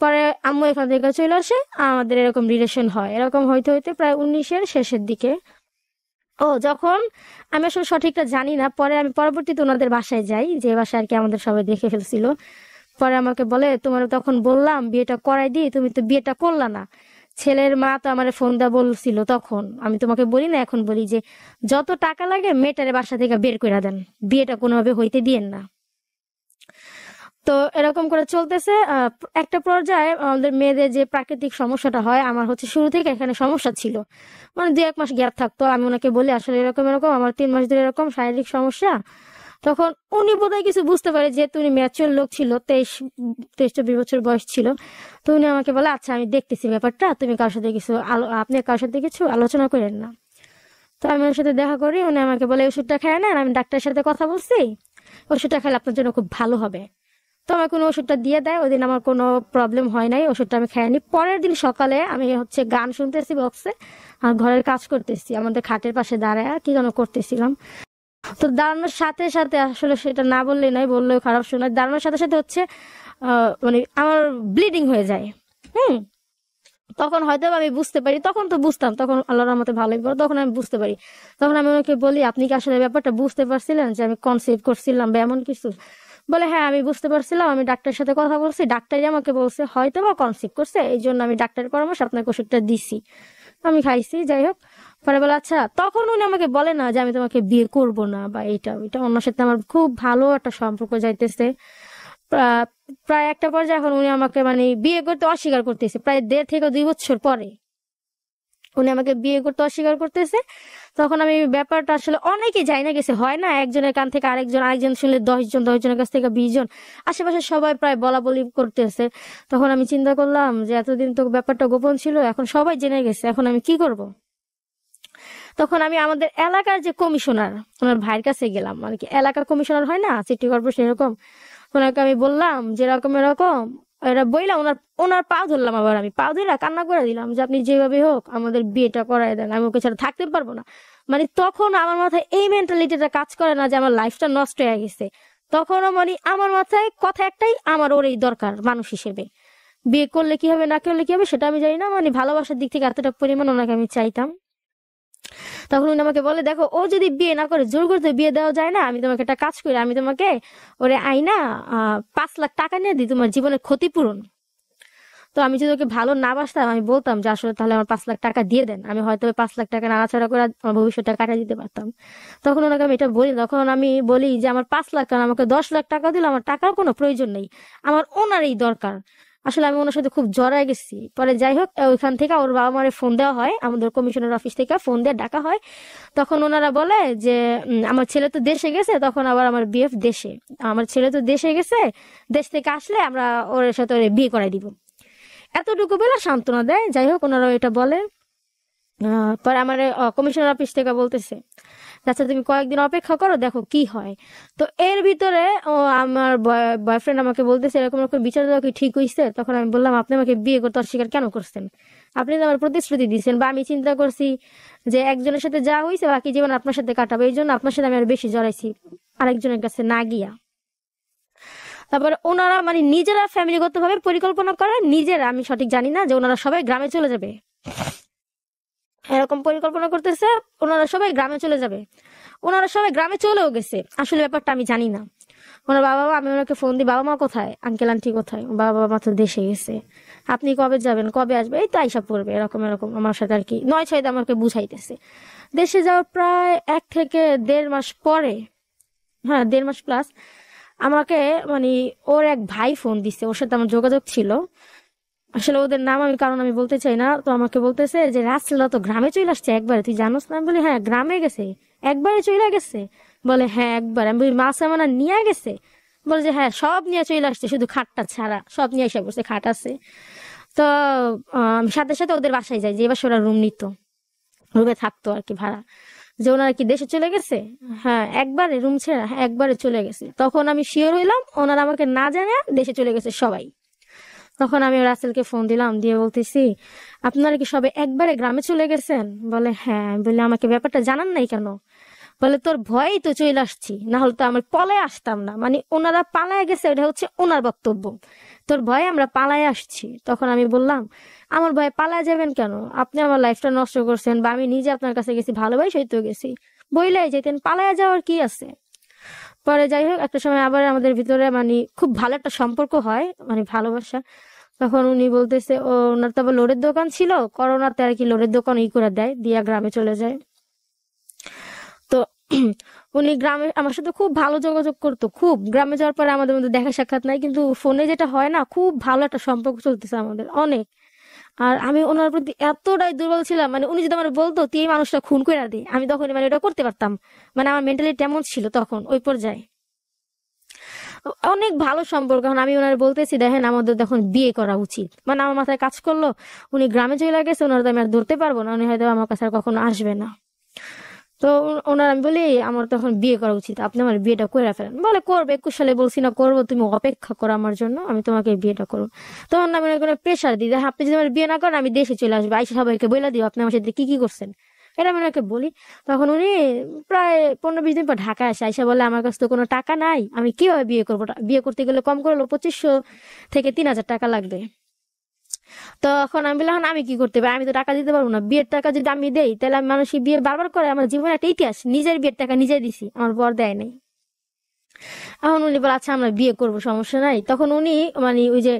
S1: পরে আম্মু এখান থেকে চলে আসে, আমাদের এরকম রিলেশন হয়, এরকম হইতে হইতে প্রায় 19-এর শেষের দিকে। যখন আমি আসলে সঠিকটা জানি না, পরে আমি পরবর্তীতে ওনাদের বাসায় যাই, যে বাসায় আর কি আমাদের সবাই দেখে ফেলছিল। পরে আমাকে বলে তোমার তখন বললাম বিয়েটা করাই দিই, তুমি তো বিয়েটা করলা না। ছেলের মা তো আমার ফোন দা বলছিল, তখন আমি তোমাকে বলি না এখন বলি যে যত টাকা লাগে মেয়েটারে বাসা থেকে বের করে দেন, বিয়েটা কোনোভাবে হইতে দিয়েন না। তো এরকম করে চলতেছে। একটা পর্যায়ে আমাদের মেয়েদের যে প্রাকৃতিক সমস্যাটা হয়, আমার হচ্ছে শুরু থেকে এখানে সমস্যা ছিল, মানে 2-1 মাস গ্যাপ থাকতো। আমি ওনাকে বলি আসলে এরকম এরকম আমার 3 মাস ধরে এরকম শারীরিক সমস্যা। তখন উনি বোধহয় কিছু বুঝতে পারে, যেহেতু উনি ম্যাচুর লোক ছিল, 23-24 বছর বয়স ছিল। তো উনি আমাকে বলে আচ্ছা আমি দেখতেছি ব্যাপারটা, তুমি কারোর সাথে কিছু আপনি কারোর সাথে কিছু আলোচনা করেন না। তো আমি ওর সাথে দেখা করি, উনি আমাকে বলে ওষুধটা খায় না, আমি ডাক্তারের সাথে কথা বলছি, ওষুধটা খেলে আপনার জন্য খুব ভালো হবে। তো আমার কোনো ওষুধটা দিয়ে দেয়, ওই দিন আমার কোনো প্রবলেম হয় নাই, ওষুধটা আমি খাইনি। পরের দিন সকালে আমি হচ্ছে গান শুনতেছি বক্সে, আর ঘরের কাজ করতেছি, আমাদের খাটের পাশে দাঁড়ায় কি যেন করতেছিলাম। তো দাঁড়ানোর সাথে সাথে, আসলে সেটা না বললেই নয়, বললেও খারাপ শোনায়, দাঁড়ানোর সাথে সাথে হচ্ছে মানে আমার ব্লিডিং হয়ে যায়। তখন হয়তো আমি বুঝতে পারি, তখন তো বুঝতাম, তখন আল্লাহর রহমতে ভালোই পড়ে, তখন আমি বুঝতে পারি। তখন আমি ওনাকে বলি আপনি কি আসলে ব্যাপারটা বুঝতে পারছিলেন যে আমি কনসিভ করছিলাম বা এমন কিছু? বলে হ্যাঁ আমি বুঝতে পারছিলাম, আমি ডাক্তারের সাথে কথা বলছি, ডাক্তারই আমাকে বলছে হয়তো বা কনসিভ করছে, এই জন্য আমি ডাক্তারের পরামর্শ আপনাকে ওষুধটা দিছি, আমি খাইছি, যাই হোক। পরে বলে আচ্ছা, তখন উনি আমাকে বলে না যে আমি তোমাকে বিয়ে করব না বা এইটা ওইটা, ওনার সাথে আমার খুব ভালো একটা সম্পর্ক যাইতেছে। প্রায় একটা পর্যায়ে এখন উনি আমাকে মানে বিয়ে করতে অস্বীকার করতেছে, প্রায় 1.5 থেকে 2 বছর পরে। উনি আমাকে বিয়ে করতে অস্বীকার করতেছে। তখন আমি ব্যাপারটা আসলে অনেকে যাই না গেছে, হয় না একজনের কান থেকে আরেকজন শুনলে 10 জন, 10 জনের কাছ থেকে 20 জন, আশেপাশে সবাই প্রায় বলা বলি করতেছে। তখন আমি চিন্তা করলাম যে এতদিন তো ব্যাপারটা গোপন ছিল, এখন সবাই জেনে গেছে, এখন আমি কি করব। তখন আমি আমাদের এলাকার যে কমিশনার, ওনার ভাইয়ের কাছে গেলাম, মানে কি এলাকার কমিশনার হয় না সিটি কর্পোরেশন এরকম, ওনাকে আমি বললাম যে এরকম এরকম, এরা বইলাম, ওনার ওনার পা ধরলাম, আবার আমি পা ধরে কান্না করে দিলাম যে আপনি যেভাবে হোক আমাদের বিয়েটা করায় দেন, আমি ওকে ছাড়া থাকতে পারবো না। মানে তখন আমার মাথায় এই মেন্টালিটিটা কাজ করে না যে আমার লাইফটা নষ্ট হয়ে গেছে। তখনও মানে আমার মাথায় কথা একটাই, আমার ওর এই দরকার মানুষ হিসেবে। বিয়ে করলে কি হবে না করলে কি হবে সেটা আমি জানি না, মানে ভালোবাসার দিক থেকে এতটা পরিমাণ ওনাকে আমি চাইতাম। তখন উনি আমাকে বলে, দেখো ও যদি বিয়ে না করে, জোর করতে বিয়ে দেওয়া যায় না, আমি তোমাকে একটা কাজ করি, আমি তোমাকে ওরে আইনা 5 লাখ টাকা নিয়ে দিই তোমার জীবনের ক্ষতিপূরণ। তো আমি যদি ওকে ভালো না বাসতাম, আমি বলতাম যে আসলে তাহলে আমার 5 লাখ টাকা দিয়ে দেন, আমি হয়তো ওই 5 লাখ টাকা নাড়াচাড়া করে আমার ভবিষ্যৎটা কাটিয়ে দিতে পারতাম। তখন ওনাকে আমি এটা বলি, তখন আমি বলি যে আমার 5 লাখ কেন, আমাকে 10 লাখ টাকা দিলে আমার টাকার কোনো প্রয়োজন নেই, আমার ওনারই দরকার। আসলে আমি ওনার সাথে খুব জড়ায় গেছি। পরে যাই হোক, ওইখান থেকে ওর বাবা মারে ফোন দেওয়া হয়, আমাদের কমিশনের অফিস থেকে ফোন দিয়ে ডাকা হয়। তখন ওনারা বলে যে আমার ছেলে তো দেশে গেছে, তখন আবার আমার বিএফ দেশে, আমার ছেলে তো দেশে গেছে, দেশ থেকে আসলে আমরা ওর সাথে ওরে বিয়ে করাই দিব, এতটুকু বলে সান্ত্বনা দেয়। যাই হোক, ওনারা এটা বলে। পরে আমার কমিশনার অফিস থেকে বলতেছে, আচ্ছা তুমি কয়েকদিন অপেক্ষা করো, দেখো কি হয়। তো এর ভিতরে আমার বয়ফ্রেন্ড আমাকে বলতেছে এরকম এরকম বিচার দেওয়া কি ঠিক হইছে। তখন আমি বললাম, আপনি আমাকে বিয়ে করতে অস্বীকার কেন করছেন? আপনি তো আমার প্রতিশ্রুতি দিয়েছেন, বা আমি চিন্তা করছি যে একজনের সাথে যা হয়েছে বাকি জীবন আপনার সাথে কাটাবো, এই জন্য আপনার সাথে আমি আরো বেশি জড়াইছি, আরেকজনের কাছে না গিয়া। তারপরে ওনারা মানে নিজেরা ফ্যামিলিগত ভাবে পরিকল্পনা করে, নিজেরা, আমি সঠিক জানি না, যে ওনারা সবাই গ্রামে চলে যাবে, এরকম পরিকল্পনা করতেছে, ওনারা সবাই গ্রামে চলে যাবে। ওনারা সবাই গ্রামে চলেও গেছে, আসলে ব্যাপারটা আমি জানি না। ওনার বাবা মা, আমি ওনাকে ফোন দিই, বাবা মা কোথায়, আঙ্কেল আন্টি কোথায়, বাবা মা তো দেশে গেছে, আপনি কবে যাবেন, কবে আসবে, এই তো আইসা পড়বে, এরকম এরকম আমার সাথে আর কি 9-6 আমাকে বুঝাইতেছে। দেশে যাওয়ার প্রায় 1 থেকে 1.5 মাস পরে, হ্যাঁ 1.5 মাস প্লাস, আমাকে মানে ওর এক ভাই ফোন দিছে, ওর সাথে আমার যোগাযোগ ছিল, আসলে ওদের নাম আমি কারণ আমি বলতে চাই না। তো আমাকে বলতেছে যে রাসেলরা তো গ্রামে চলে আসছে একবারে, তুই জানোস না? আমি বলি হ্যাঁ, গ্রামে গেছে একবারে চলে গেছে। বলে হ্যাঁ একবার। আমি বলি মাছ আমানা নিয়ে গেছে? বলে যে হ্যাঁ সব নিয়ে চলে আসছে, শুধু খাটটা ছাড়া সব নিয়ে এসে বসে, খাট আছে। তো সাথে সাথে ওদের বাসায় যাই, যে এবার ওরা রুম নিত, রুমে থাকতো আর কি ভাড়া। যে ওনারা কি দেশে চলে গেছে? হ্যাঁ একবারে রুম ছেড়ে, হ্যাঁ একবারে চলে গেছে। তখন আমি শিওর হইলাম ওনারা আমাকে না জানে দেশে চলে গেছে সবাই। তখন আমি রাসেলকে ফোন দিলাম, দিয়ে বলতেছি আপনারা কি সবে একবারে গ্রামে চলে গেছেন? বলে হ্যাঁ। বলে আমাকে ব্যাপারটা জানান নাই কেন? বলে তোর ভয়েই তো চলে আসছি, না হলে তো আমরা পলায় আসতাম না। মানে ওনারা পালায় গেছে, এটা হচ্ছে ওনার বক্তব্য, তোর ভয়ে আমরা পালায় আসছি। তখন আমি বললাম আমার ভয়ে পালায় যাবেন কেন? আপনি আমার লাইফটা নষ্ট করছেন, বা আমি নিজে আপনার কাছে গেছি ভালোবাসেই তো গেছি, বইলাই যেতেন, পালায় যাওয়ার কি আছে? পরে যাই হোক, একটা সময় আবার আমাদের ভিতরে মানে খুব ভালো একটা সম্পর্ক হয়, মানে ভালোবাসা। তখন উনি বলতেছে ওনার তো আবার লোডের দোকান ছিল, করোনাতে আর কি লোডের দোকান করে দেয়, দিয়া গ্রামে চলে যায়। তো উনি গ্রামে আমার সাথে খুব ভালো যোগাযোগ করতো, খুব। গ্রামে যাওয়ার পরে আমাদের মধ্যে দেখা সাক্ষাৎ নাই, কিন্তু ফোনে যেটা হয় না, খুব ভালো একটা সম্পর্ক চলতেছে আমাদের অনেক। আর আমি ওনার প্রতি এতটাই দুর্বল ছিলাম, মানে উনি যদি আমার বলতো তুই এই মানুষটা খুন করে দে, আমি তখন মানে এটা করতে পারতাম। মানে আমার মেন্টালিটি এমন ছিল তখন ওই পর্যায়ে, অনেক ভালো সম্পর্ক। এখন আমি ওনার বলতেছি দেখেন আমাদের তখন বিয়ে করা উচিত, মানে আমার মাথায় কাজ করলো উনি গ্রামে চলে গেছে, ওনার তো আমি আর ধরতে পারবো না, উনি হয়তো আমার কাছে আর কখনো আসবে না। তো ওনার আমি বলি আমার তখন বিয়ে করা উচিত, আপনি আমার বিয়েটা করে ফেলেন। বলে করবে, 21 সালে বলছি না করবো, তুমি অপেক্ষা করো আমার জন্য, আমি তোমাকে বিয়েটা করবো। তখন আমি কোনো প্রেশার দিই, দেখেন আপনি যদি আমার বিয়ে না করেন আমি দেশে চলে আসবো, আইসা সবাইকে বলে দিও আপনি আমার সাথে কি কি করছেন, এটা আমি ওনাকে বলি। তখন উনি প্রায় 15-20 দিন পর ঢাকা আসে, আইসা বলে আমার কাছে তো কোনো টাকা নাই, আমি কিভাবে বিয়ে করবো, বিয়ে করতে গেলে কম করে 2500 থেকে 3000 টাকা লাগবে। তখন আমি বললাম আমি কি করতে পারি, আমি তো টাকা দিতে পারবো না, বিয়ের টাকা যদি আমি দেই তাহলে আমি মানুষের বিয়ে বারবার করে, আমার জীবনে একটা ইতিহাস, নিজের বিয়ের টাকা নিজে দিছি, আমার বর দেয় নাই। এখন উনি বলে আচ্ছা আমরা বিয়ে করবো, সমস্যা নাই। তখন উনি মানে ওই যে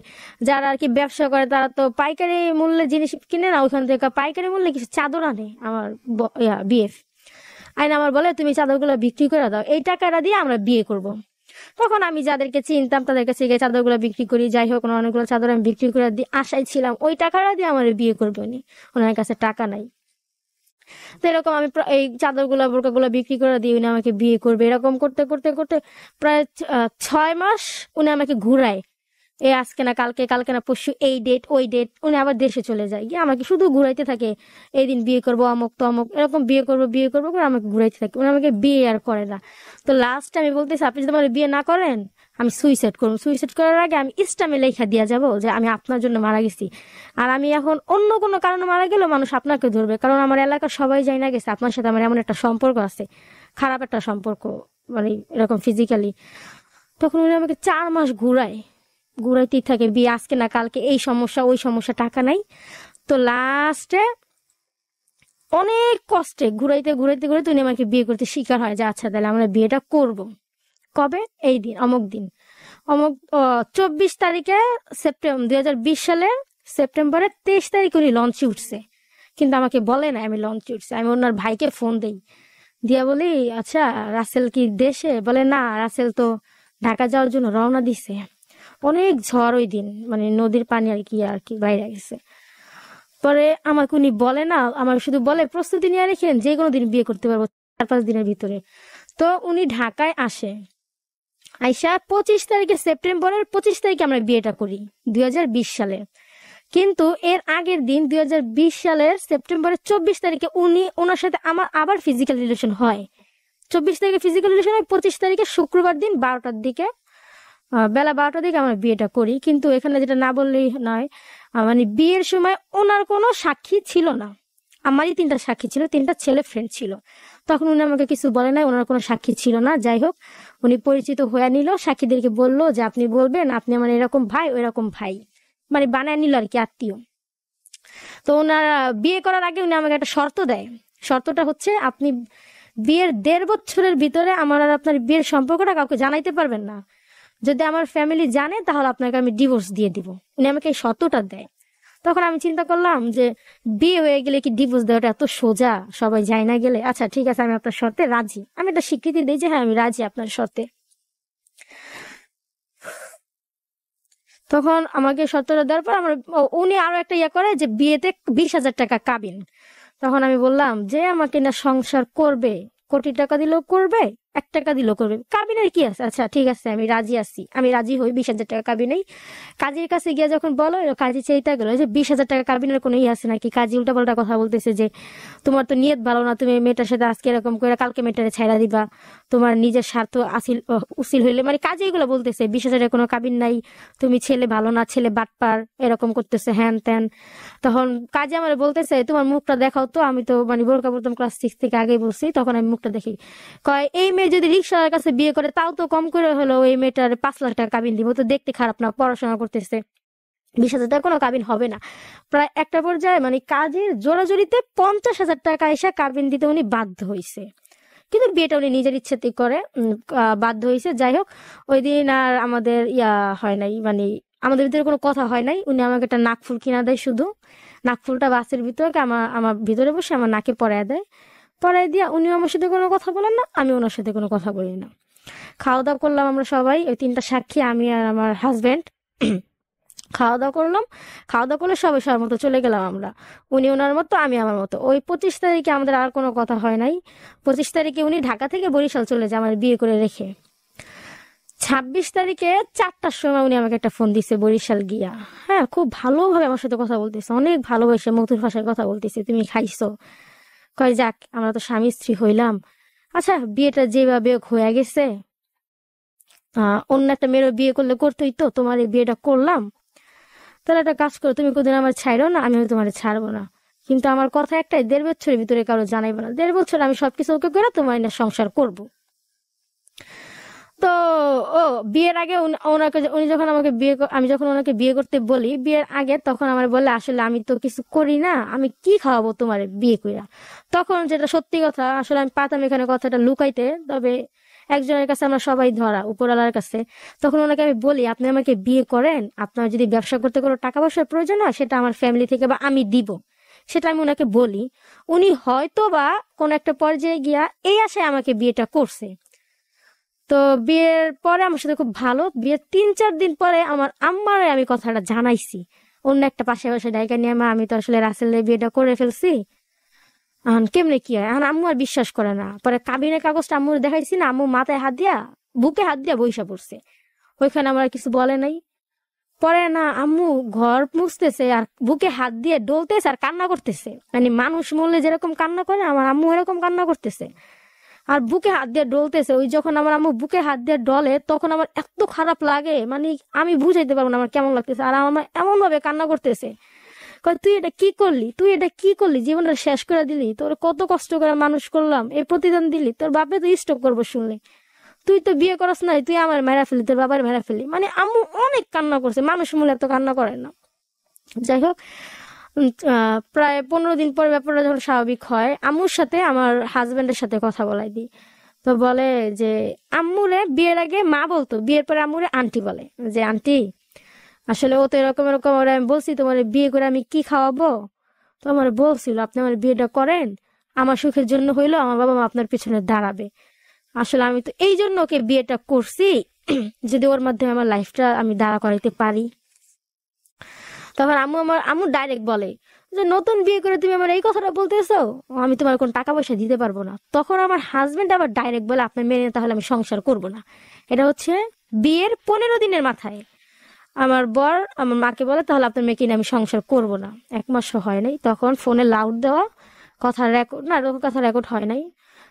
S1: যারা আর কি ব্যবসা করে তারা তো পাইকারি মূল্যে জিনিস কিনে না, ওইখান থেকে পাইকারি মূল্যে কিছু চাদর আনে আমার বিএফ আইন, আমার বলে তুমি চাদরগুলো বিক্রি করে দাও, এই টাকাটা দিয়ে আমরা বিয়ে করব। তখন আমি যাদেরকে চিনতাম তাদের কাছে গিয়ে চাদরগুলো বিক্রি করি, যাই হোক অনেকগুলো চাদর আমি বিক্রি করে দিই, আশায় ছিলাম ওই টাকাটা দিয়ে আমার বিয়ে করবে উনি, ওনার কাছে টাকা নাই। তো এরকম আমি এই চাদরগুলা বোরকাগুলা বিক্রি করে দিয়ে উনি আমাকে বিয়ে করবে, এরকম করতে করতে করতে প্রায় 6 মাস উনি আমাকে ঘুরায়। আজকে না কালকে, কালকে না পরশু, এই ডেট ওই ডেট, উনি আবার দেশে চলে যায়, গিয়ে আমাকে শুধু ঘুরাইতে থাকে। এই দিন বিয়ে করবো, অমুক তো অমুক, এরকম বিয়ে করবো বিয়ে করবো করে আমাকে ঘুরাইতে থাকে। উনি আমাকে বিয়ে আর করে না। তো লাস্ট আমি বলতেছি, আপনি যদি আমার বিয়ে না করেন আমি সুইসাইড করবো। সুইসাইড করার আগে আমি ইস্টামে লেখা দিয়া যাব যে আমি আপনার জন্য মারা গেছি, আর আমি এখন অন্য কোনো কারণে মারা গেলেও মানুষ আপনাকে ধরবে, কারণ আমার এলাকার সবাই যাই না গেছে আপনার সাথে আমার এমন একটা সম্পর্ক আছে, খারাপ একটা সম্পর্ক, মানে এরকম ফিজিক্যালি। তখন উনি আমাকে 4 মাস ঘুরাইতেই থাকে, বিয়ে আজকে না কালকে, এই সমস্যা ওই সমস্যা, টাকা নাই। তো লাস্টে অনেক কষ্টে ঘুরাইতে ঘুরাইতে ঘুরাইতে উনি আমাকে বিয়ে করতে শিকার হয়, যে আচ্ছা তাহলে আমরা বিয়েটা করব। কবে? এই দিন, অমুক দিন, অমুক 24 তারিখে সেপ্টেম্বর 2020 সালে সেপ্টেম্বরের 23 তারিখে উনি লঞ্চে উঠছে, কিন্তু আমাকে বলে না আমি লঞ্চে উঠছে। আমি ওনার ভাইকে ফোন দেই, দিয়া বলি আচ্ছা রাসেল কি দেশে? বলে না, রাসেল তো ঢাকা যাওয়ার জন্য রওনা দিছে। অনেক ঝড় ওই দিন, মানে নদীর পানি আর কি বাইরে গেছে। পরে আমাকে উনি বলে না, আমার শুধু বলে প্রস্তুতি নিয়ে রেখেন, যে কোনো দিন বিয়ে করতে পারবো 4-5 দিনের ভিতরে। তো উনি ঢাকায় আসে, আইসা 25 তারিখে, সেপ্টেম্বরের 25 তারিখে আমরা বিয়েটা করি 2020 সালে। কিন্তু এর আগের দিন 2020 সালের সেপ্টেম্বরের 24 তারিখে ওনার সাথে আমার আবার ফিজিক্যাল রিলেশন হয়। 24 তারিখে ফিজিক্যাল রিলেশন হয়, 25 তারিখে শুক্রবার দিন 12টার দিকে, বেলা 12টার দিকে আমরা বিয়েটা করি। কিন্তু এখানে যেটা না বললেই নয়, মানে বিয়ের সময় ওনার কোনো সাক্ষী ছিল না, আমারই 3টা সাক্ষী ছিল, 3টা ছেলে ফ্রেন্ড ছিল। তখন উনি আমাকে কিছু বলে নাই, ওনার কোনো সাক্ষী ছিল না। যাই হোক, উনি পরিচিত হয়ে নিল, সাক্ষীদেরকে বললো যে আপনি বলবেন আপনি আমার এরকম ভাই, ওইরকম ভাই, মানে বানায় নিল আর কি, আত্মীয়। তো ওনার বিয়ে করার আগে উনি আমাকে একটা শর্ত দেয়। শর্তটা হচ্ছে, আপনি বিয়ের 1.5 বছরের ভিতরে আমার আর আপনার বিয়ের সম্পর্কটা কাউকে জানাইতে পারবেন না। যদি আমার ফ্যামিলি জানে তাহলে আপনাকে আমি ডিভোর্স দিয়ে দিব। উনি আমাকে এই শর্তটা দেয়। তখন আমি চিন্তা করলাম যে বিয়ে হয়ে গেলে কি ডিভোর্স দেওয়াটা এত সোজা, সবাই যায় না গেলে? আচ্ছা ঠিক আছে, আমি আপনার শর্তে রাজি। আমি একটা স্বীকৃতি দিই যে হ্যাঁ আমি রাজি আপনার শর্তে। তখন আমাকে শর্তটা দেওয়ার পর উনি আরো একটা ইয়ে করে যে বিয়েতে 20,000 টাকা কাবিন। তখন আমি বললাম যে আমাকে না সংসার করবে, কোটি টাকা দিলেও করবে, 1 টাকা দিলেও করবে, কাবিনের কি আছে? আচ্ছা ঠিক আছে আমি রাজি আছি, আমি রাজি হই 20,000 টাকা কাবিনেই। কাজীর কাছে গিয়ে যখন বলো, কাজী চাইতে গেলো যে 20,000 টাকা কাবিনের কোনো ইয়ে আছে নাকি? কাজী উল্টাপাল্টা কথা বলতেছে যে তোমার তো নিয়ত ভালো না, তুমি মেয়েটার সাথে আজকে এরকম করে কালকে মেয়েটারে ছাইড়া দিবা, তোমার নিজের স্বার্থ উসিল হইলে, মানে কাজী এগুলো বলতেছে 20,000 কোনো কাবিন নাই, তুমি ছেলে ভালো না, ছেলে বাটপার, এরকম করতেছে হ্যান ত্যান। তখন কাজী আমার বলতেছে তোমার মুখটা দেখাও তো, আমি তো মানে বোরকা পড়তাম ক্লাস 6 থেকে, আগেই বলছি। তখন আমি মুখটা দেখি, কয় এই মেয়ে যদি রিক্সার কাছে বিয়ে করে তাও তো কম করে হলো এই মেয়েটার 5 লাখ টাকা কাবিন দিব, তো দেখতে খারাপ না, পড়াশোনা করতেছে, 20,000 টাকা কোনো কাবিন হবে না। প্রায় একটা পর্যায়ে মানে কাজের জোরাজোরিতে 50,000 টাকা এসে কাবিন দিতে উনি বাধ্য হয়েছে, কিন্তু বিয়েটা উনি নিজের ইচ্ছেতেই করে বাধ্য হয়েছে। যাই হোক, ওই দিন আর আমাদের হয় নাই, মানে আমাদের ভিতরে কোনো কথা হয় নাই। উনি আমাকে একটা নাকফুল কিনা দেয়, শুধু নাকফুলটা বাসের ভিতরে আমার ভিতরে বসে আমার নাকে পরায় দেয়। পরায় দিয়া উনি আমার সাথে কোনো কথা বলেন না, আমি ওনার সাথে কোনো কথা বলি না। খাওয়া দাওয়া করলাম আমরা সবাই, ওই 3টা সাক্ষী, আমি আর আমার হাজবেন্ড খাওয়া দাওয়া করলাম। খাওয়া দাওয়া করলে সবাই সবার মতো চলে গেলাম আমরা, উনি ওনার মতো আমি আমার মতো। ওই 25 তারিখে আমাদের আর কোনো কথা হয় নাই। 25 তারিখে উনি ঢাকা থেকে বরিশাল চলে যায় আমার বিয়ে করে রেখে। 26 তারিখে 4টার সময় উনি আমাকে একটা ফোন দিছে বরিশাল গিয়া। হ্যাঁ, খুব ভালোভাবে আমার সাথে কথা বলতেছে, অনেক ভালোবাসে, মধুর ভাষায় কথা বলতেছে, তুমি খাইছো? কয় যাক আমরা তো স্বামী স্ত্রী হইলাম, আচ্ছা বিয়েটা যেভাবে হয়ে গেছে, অন্য একটা মেয়েরও বিয়ে করলে করতেই তো, তোমার এই বিয়েটা করলাম, তাহলে একটা কাজ করো, তুমি কোনদিন আমার ছাড়ো না, আমিও তোমার ছাড়বো না, কিন্তু আমার কথা একটাই, 1.5 বছরের ভিতরে কারো জানাইবো না, 1.5 বছর আমি সবকিছু ওকে করে তোমার না সংসার করব। তো বিয়ের আগে উনি যখন আমাকে আমি যখন ওনাকে বিয়ে করতে বলি বিয়ের আগে, তখন আমার বলে আসলে আমি তো কিছু করি না, আমি কি খাওয়াবো তোমার বিয়ে কইরা। তখন যেটা সত্যি কথা, আসলে আমি পাতাম এখানে কথাটা লুকাইতে, তবে একজনের কাছে আমরা সবাই ধরা, উপরওয়ালার কাছে। তখন ওনাকে আমি বলি আপনি আমাকে বিয়ে করেন, আপনার যদি ব্যবসা করতে কোনো টাকা পয়সার প্রয়োজন হয় সেটা আমার ফ্যামিলি থেকে বা আমি দিব, সেটা আমি ওনাকে বলি। উনি হয়তো বা কোন একটা পর্যায়ে গিয়া এই আশায় আমাকে বিয়েটা করছে। তো বিয়ের পরে আমার সাথে খুব ভালো, বিয়ের 3-4 দিন পরে আমার আম্মারে আমি কথাটা জানাইছি, অন্য একটা পাশে ডাইকা নিয়ে, আমি তো আসলে রাসেলের বিয়েটা করে ফেলছি, এখন কেমনে কি হয়, এখন আম্মু আর বিশ্বাস করে না। পরে কাবিনের কাগজটা আম্মুর দেখাইছি না, আম্মু মাথায় হাত দিয়া বুকে হাত দিয়া বইসা পড়ছে, ওইখানে আমার আর কিছু বলে নাই। পরে না আম্মু ঘর মুছতেছে আর বুকে হাত দিয়ে ডলতেছে আর কান্না করতেছে, মানে মানুষ মরলে যেরকম কান্না করে আমার আম্মু এরকম কান্না করতেছে আর বুকে হাত দিয়ে ডলতেছে। ওই যখন আমার আম্মু বুকে হাত দিয়ে ডলে তখন আমার এত খারাপ লাগে, মানে আমি বুঝাইতে পারবো না আমার কেমন লাগতেছে। আর আমার এমন ভাবে কান্না করতেছে, কয় তুই এটা কি করলি, তুই এটা কি করলি, জীবনটা শেষ করে দিলি, তোর কত কষ্ট করে মানুষ করলাম, এই প্রতিদান দিলি, তোর বাপে তো স্টক করবো শুনলে, তুই তো বিয়ে করাস নাই, তুই আমার মেরা ফেলি, তোর বাবার মেরা ফেলি। মানে আম্মু অনেক কান্না করছে, মানুষ মূলে এত কান্না করে না। যাই হোক, প্রায় 15 দিন পর ব্যাপারটা যখন স্বাভাবিক হয়, আম্মুর সাথে আমার হাজবেন্ডের সাথে কথা বলাই দিই। তো বলে যে আম্মুরে বিয়ের আগে মা বলতো, বিয়ের পরে আম্মুরে আন্টি বলে, যে আন্টি আসলে ও তো এরকম এরকম, ওরা আমি বলছি তোমার বিয়ে করে আমি কি খাওয়াবো, তো আমার বলছিল আপনি আমার বিয়েটা করেন, আমার সুখের জন্য হইলো, আমার বাবা মা আপনার পিছনে দাঁড়াবে। আসলে আমি তো এই জন্য ওকে বিয়েটা করছি, যদি ওর মাধ্যমে আমার লাইফটা আমি দাঁড়া করাইতে পারি। তখন আম্মু ডাইরেক্ট বলে যে নতুন বিয়ে করে তুমি আমার এই কথাটা বলতেছো, আমি তোমার কোন টাকা পয়সা দিতে পারবো না। তখন আমার হাজবেন্ড আবার ডাইরেক্ট বলে আপনার মেনে তাহলে আমি সংসার করব না। এটা হচ্ছে বিয়ের 15 দিনের মাথায় আমার বর আমার মাকে বলে তাহলে আপনার মেয়েকে নিয়ে আমি সংসার করব না। 1 মাসও হয় নাই, তখন ফোনে লাউড দেওয়া, কথা রেকর্ড না, কথা রেকর্ড হয় নাই,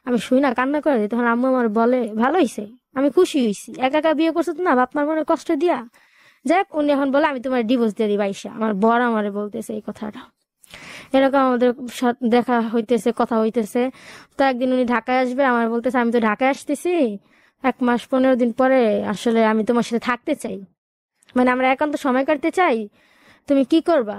S1: আমি শুই না কান্না করে দিই। তখন আম্মু আমার বলে ভালো হয়েছে, আমি খুশি হয়েছি, একা একা বিয়ে করছো না বাপ মার মনে কষ্ট দিয়া। যাক, উনি এখন বলে আমি তোমার ডিভোর্স দিয়ে দিই বাইশা, আমার বর আমারে বলতেছে এই কথাটা। এরকম আমাদের দেখা হইতেছে, কথা হইতেছে। তো একদিন উনি ঢাকায় আসবে, আমার বলতেছে আমি তো ঢাকায় আসতেছি 1 মাস 15 দিন পরে, আসলে আমি তোমার সাথে থাকতে চাই, মানে আমরা একান্ত সময় কাটতে চাই, তুমি কি করবা।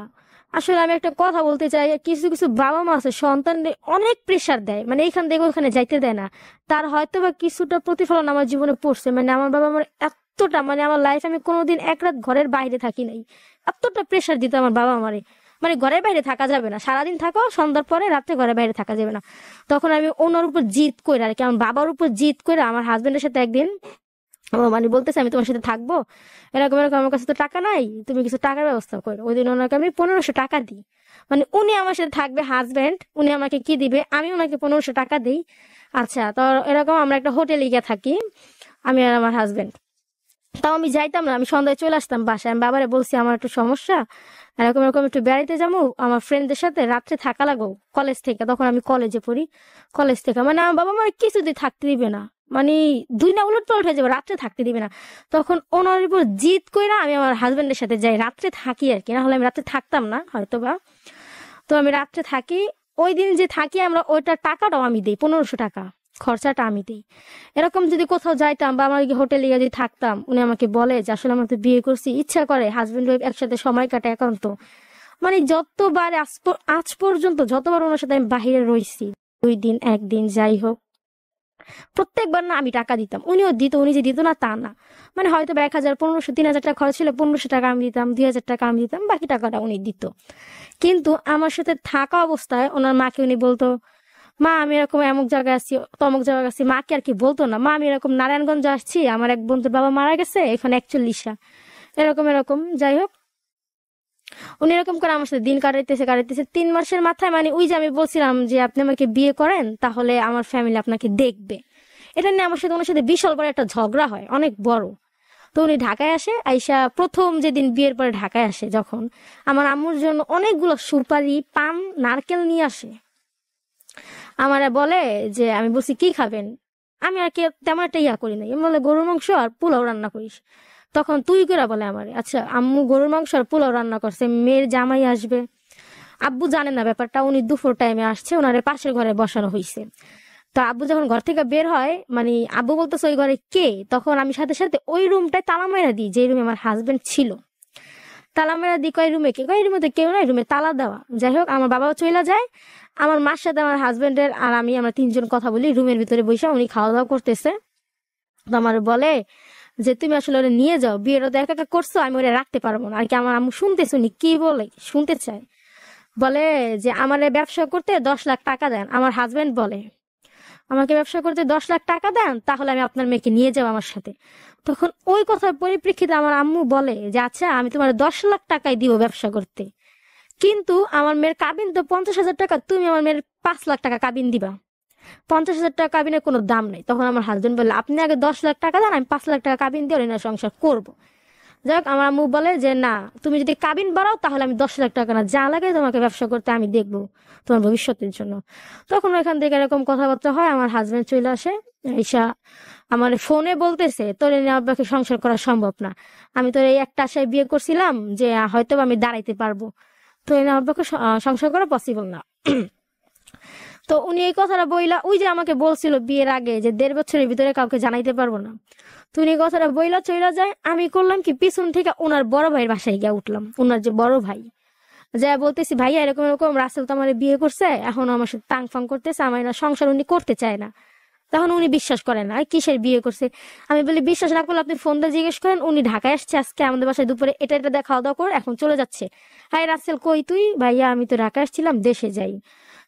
S1: আসলে আমি একটা কথা বলতে চাই, কিছু কিছু বাবা মা আছে সন্তানদের অনেক প্রেসার দেয়, মানে এইখান থেকে ওখানে যাইতে দেয় না। তার হয়তো বা কিছুটা প্রতিফলন আমার জীবনে পড়ছে, মানে আমার বাবা আমার এতটা, মানে আমার লাইফ আমি কোনোদিন 1 রাত ঘরের বাইরে থাকি নাই, এতটা প্রেসার দিত আমার বাবা আমারে, মানে ঘরের বাইরে থাকা যাবে না, সারাদিন থাকো, সন্ধ্যার পরে রাত্রে ঘরের বাইরে থাকা যাবে না। তখন আমি ওনার উপর জিদ করে আর কি, আমার বাবার উপর জিদ করে আমার হাজবেন্ডের সাথে একদিন, ও মানে বলতেছে আমি তোমার সাথে থাকবো, এরকম এরকম, আমার কাছে তো টাকা নাই, তুমি কিছু টাকার ব্যবস্থা করো। ওই দিন ওনাকে আমি 1500 টাকা দিই, মানে উনি আমার সাথে থাকবে হাজবেন্ড, উনি আমাকে কি দিবে, আমি ওনাকে 1500 টাকা দিই। আচ্ছা, তো এরকম আমরা একটা হোটেলে গিয়ে থাকি, আমি আর আমার হাজবেন্ড। তাও আমি যাইতাম না, আমি সন্ধ্যায় চলে আসতাম বাসায়। আমি বাবারে বলছি আমার একটু সমস্যা, এরকম এরকম একটু বেড়াইতে যাবো আমার ফ্রেন্ডদের সাথে, রাত্রে থাকা লাগো কলেজ থেকে, তখন আমি কলেজে পড়ি, কলেজ থেকে, মানে আমার বাবা আমার কিছুদিন থাকতে দিবে না, মানে 2 না উলট পালট হয়ে যাবে, রাত্রে থাকতে দিবে না। তখন ওনার উপর জিদ কইরা আমি আমার হাজবেন্ডের সাথে যাই, রাত্রে থাকি আর কি, না হলে আমি রাত্রে থাকতাম না হয়তো বা। তো আমি রাত্রে থাকি, ওই দিন যে থাকি আমরা, ওইটার টাকাটাও আমি দিই, 1500 টাকা খরচাটা আমি দিই। এরকম যদি কোথাও যাইতাম বা আমার হোটেলে গিয়ে যদি থাকতাম, উনি আমাকে বলে যে আসলে আমরা তো বিয়ে করছি, ইচ্ছা করে হাজবেন্ড ওয়াইফ একসাথে সময় কাটে একান্ত, মানে যতবার আজ পর্যন্ত যতবার ওনার সাথে আমি বাহিরে রয়েছি, 2 দিন 1 দিন যাই হোক, প্রত্যেকবার না আমি টাকা দিতাম, উনিও দিত, উনি যে দিত না তা না, মানে হয়তো 1000 1500 3000 টাকা খরচ ছিল, 1500 টাকা আমি দিতাম, 2000 টাকা আমি দিতাম, বাকি টাকাটা উনি দিত। কিন্তু আমার সাথে থাকা অবস্থায় ওনার মাকে উনি বলতো মা আমি এরকম অমুক জায়গায় আসছি, তমুক জায়গায় আসছি, মাকে আর কি বলতো না, মা আমি এরকম নারায়ণগঞ্জ আসছি, আমার এক বন্ধুর বাবা মারা গেছে, এখানে 41টা, এরকম এরকম। যাই হোক, উনি এরকম করে আমার সাথে দিন কাটাইতেছে 3 মাসের মাথায়, মানে ওই যে আমি বলছিলাম যে আপনি আমাকে বিয়ে করেন তাহলে আমার ফ্যামিলি আপনাকে দেখবে, এটা নিয়ে আমার সাথে ওনার সাথে বিশাল বড় একটা ঝগড়া হয়, অনেক বড়। তো উনি ঢাকায় আসে, আইসা প্রথম যেদিন বিয়ের পরে ঢাকায় আসে, যখন আমার আম্মুর জন্য অনেকগুলো সুপারি পান নারকেল নিয়ে আসে, আমারে বলে যে আমি বলছি কি খাবেন, আমি আর কি তেমন একটা ইয়া করি নাই, আমি বলে গরুর মাংস আর পোলাও রান্না করিস। তখন তুই করে বলে আমারে, আচ্ছা আম্মু গরুর মাংস আর পোলাও রান্না করছে, মেয়ের জামাই আসবে, আব্বু জানে না ব্যাপারটা, উনি দুপুর টাইমে আসছে, ওনারে পাশের ঘরে বসানো হয়েছে। তো আব্বু যখন ঘর থেকে বের হয়, মানে আব্বু বলতেছে ওই ঘরে কে, তখন আমি সাথে সাথে ওই রুমটায় তালা মেরা দিই যে রুমে আমার হাজবেন্ড ছিল, তালা মেরা দিই, কয় রুমে কে, কয় রুমে তো কেউ নাই, রুমে তালা দেওয়া। যাই হোক, আমার বাবাও চলে যায়, আমার মার সাথে আমার হাজবেন্ডের আর আমি, আমরা 3 জন কথা বলি রুমের ভিতরে বসে, উনি খাওয়া দাওয়া করতেছে। তো আমার বলে যে তুমি আসলে ওরা নিয়ে যাও, বিয়েটা তো একা একা করছো, আমি ওরা রাখতে পারবো না আর কি। আমার আম্মু শুনতে শুনি কি বলে, শুনতে চায়, বলে যে আমার ব্যবসা করতে 10 লাখ টাকা দেন। আমার হাজবেন্ড বলে আমাকে ব্যবসা করতে 10 লাখ টাকা দেন, তাহলে আমি আপনার মেয়েকে নিয়ে যাবো আমার সাথে। তখন ওই কথার পরিপ্রেক্ষিতে আমার আম্মু বলে যে আচ্ছা আমি তোমার 10 লাখ টাকাই দিব ব্যবসা করতে, কিন্তু আমার মেয়ের কাবিন তো 50,000 টাকা, তুমি আমার মেয়ের 5 লাখ টাকা কাবিন দিবা, 50,000 টাকা কাবিনের কোনো দাম নেই। তখন আমার হাজবেন্ড বললো আপনি আগে 10 লাখ টাকা দেন, আমি 5 লাখ টাকা কাবিন দিয়ে ওর সংসার করবো। যাই হোক, আমার আম্মু বলে যে না, তুমি যদি কাবিন বাড়াও তাহলে আমি 10 লাখ টাকা না, যা লাগে তোমাকে ব্যবসা করতে আমি দেখবো তোমার ভবিষ্যতের জন্য। তখন ওইখান থেকে এরকম কথাবার্তা হয়। আমার হাজবেন্ড চলে আসে, ঈশা আমার ফোনে বলতেছে তোর এনে আব্বাকে সংসার করা সম্ভব না, আমি তোর এই একটা আশায় বিয়ে করছিলাম যে হয়তো আমি দাঁড়াইতে পারবো, তো এনে আব্বাকে সংসার করা পসিবল না। তো উনি এই কথাটা বইলা, ওই যে আমাকে বলছিল বিয়ের আগে যে 1.5 বছরের ভিতরে কাউকে জানাইতে পারবো না, তো উনি এই কথাটা বইলা চইলা যায়। আমি করলাম কি, পিছন থেকে ওনার বড় ভাইয়ের বাসায় গিয়ে উঠলাম, ওনার যে বড় ভাই, যা বলতেছি ভাইয়া এরকম এরকম রাসেল তো আমার বিয়ে করছে, এখন আমার সাথে টাং ফাং করতেছে, আমার না সংসার উনি করতে চায় না। তখন উনি বিশ্বাস করেন না, কিসের বিয়ে করছে। আমি বলি বিশ্বাস না করলে আপনি ফোন দিয়ে জিজ্ঞেস করেন, উনি ঢাকায় আসছে আজকে আমাদের বাসায় দুপুরে এটা এটা দিয়ে খাওয়া দাওয়া করে এখন চলে যাচ্ছে। হাই রাসেল কই তুই? ভাইয়া আমি তো ঢাকায় আসছিলাম, দেশে যাই।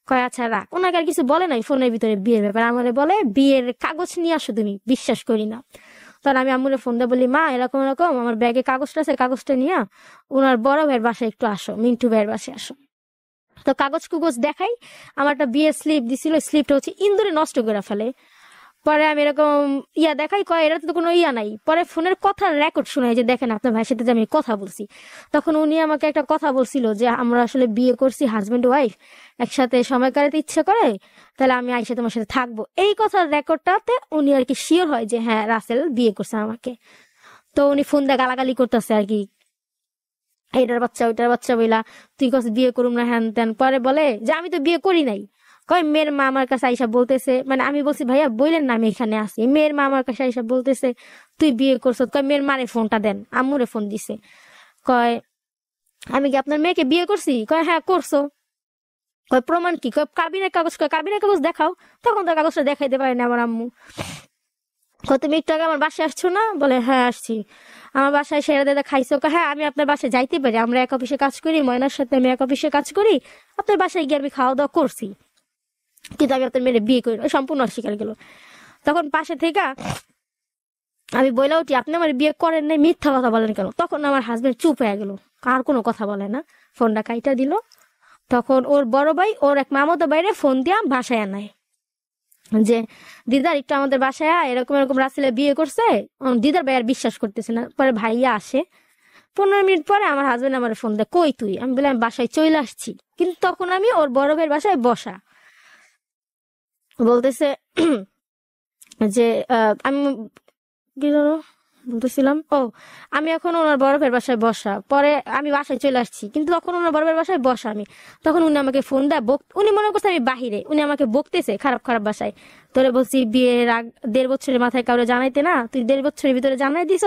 S1: কয় আচ্ছা রাখ। ওনাকে আর কিছু বলে নাই ফোনের ভিতরে বিয়ের ব্যাপার, আমারে বলে বিয়ের কাগজ নিয়ে আসো তুমি, বিশ্বাস করি না। তখন আমি আম্মুরে ফোন দিয়ে বলি মা এরকম এরকম আমার ব্যাগে কাগজটা আছে, কাগজটা নিয়ে ওনার বড় ভাইয়ের বাসায় একটু আসো, মিন্টু ভাইয়ের বাসায় আসো। তো কাগজ কুগজ দেখাই, আমার একটা বিয়ের স্লিপ দিছিল, স্লিপটা হচ্ছে ইন্দুরে নষ্ট করে ফেলে। পরে আমি এরকম দেখাই, কয় এটা তো কোনো নাই। পরে ফোনের কথার রেকর্ড শুনাই যে দেখেন আপনার ভাইয়ের সাথে যে আমি কথা বলছি। তখন উনি আমাকে একটা কথা বলছিল যে আমরা আসলে বিয়ে করছি হাজবেন্ড ওয়াইফ, একসাথে সময় কাটাতে ইচ্ছা করে, তাহলে আমি আইসা তোমার সাথে থাকবো। এই কথার রেকর্ডটাতে উনি আর কি শিওর হয় যে হ্যাঁ রাসেল বিয়ে করছে আমাকে। তো উনি ফোন দিয়ে গালাগালি করতেছে আর কি, এটার বাচ্চা ওইটার বাচ্চা বইলা, তুই কস বিয়ে করুম না হ্যান ত্যান। পরে বলে যে আমি তো বিয়ে করি নাই। কয় মেয়ের মা আমার কাছে আইসা বলতেছে, মানে আমি বলছি ভাইয়া বললেন না আমি এখানে আসি, মেয়ের মা আমার কাছে আইসা বলতেছে তুই বিয়ে করছ। কয় মেয়ের মারে ফোনটা দেন, আম্মুরে ফোন দিছে। কয় আমি কি আপনার মেয়েকে বিয়ে করছি? কয় হ্যাঁ করছো। কয় প্রমাণ কি? কয় কাবিনের কাগজ। কয় কাবিনের কাগজ দেখাও। তখন তো কাগজটা দেখাইতে পারেনি আমার আম্মু। কয় তুমি একটু আগে আমার বাসায় আসছো না? বলে হ্যাঁ আসছি। আমার বাসায় সেরা দাদা খাইছো? হ্যাঁ আমি আপনার বাসায় যাইতে পারি, আমরা এক অফিসে কাজ করি, ময়নার সাথে আমি এক অফিসে কাজ করি, আপনার বাসায় গিয়ে আমি খাওয়া দাওয়া করছি, কিন্তু আমি আপনার মেয়ের বিয়ে করি। সম্পূর্ণ অস্বীকার গেল। তখন পাশে থেকে আমি বইলা উঠি আপনি আমার বিয়ে করেন নাই, মিথ্যা কথা বলেন কেন? তখন আমার হাজবেন্ড চুপ হয়ে গেল, আর কোনো কথা বলে না, ফোনটা কাইটা দিল। তখন ওর বড় ভাই ওর এক মামাতো বাইরে ফোন দিয়া বাসায় আনায় যে দিদার একটু আমাদের বাসায় এরকম এরকম রাসেলে বিয়ে করছে। দিদার ভাই আর বিশ্বাস করতেছে না। পরে ভাইয়া আসে, 15 মিনিট পরে আমার হাজবেন্ড আমার ফোন দেয়, কই তুই? আমি বললাম আমি বাসায় চলে আসছি, কিন্তু তখন আমি ওর বড় ভাইয়ের বাসায় বসা। বলতেছে যে আমি কি যেন বলতেছিলাম, আমি এখন ওনার বড় ভাইয়ের বাসায় বসা। পরে আমি বাসায় চলে আসছি, কিন্তু তখন ওনার বড় ভাইয়ের বাসায় বসা আমি। তখন উনি আমাকে ফোন দেয়, উনি মনে করছে আমি বাহিরে, উনি আমাকে বকতেছে খারাপ খারাপ বাসায়। তোরে বলছি বিয়ের 1.5 বছরের মাথায় কাউরে জানাইতে না, তুই 1.5 বছরের ভিতরে জানাই দিস,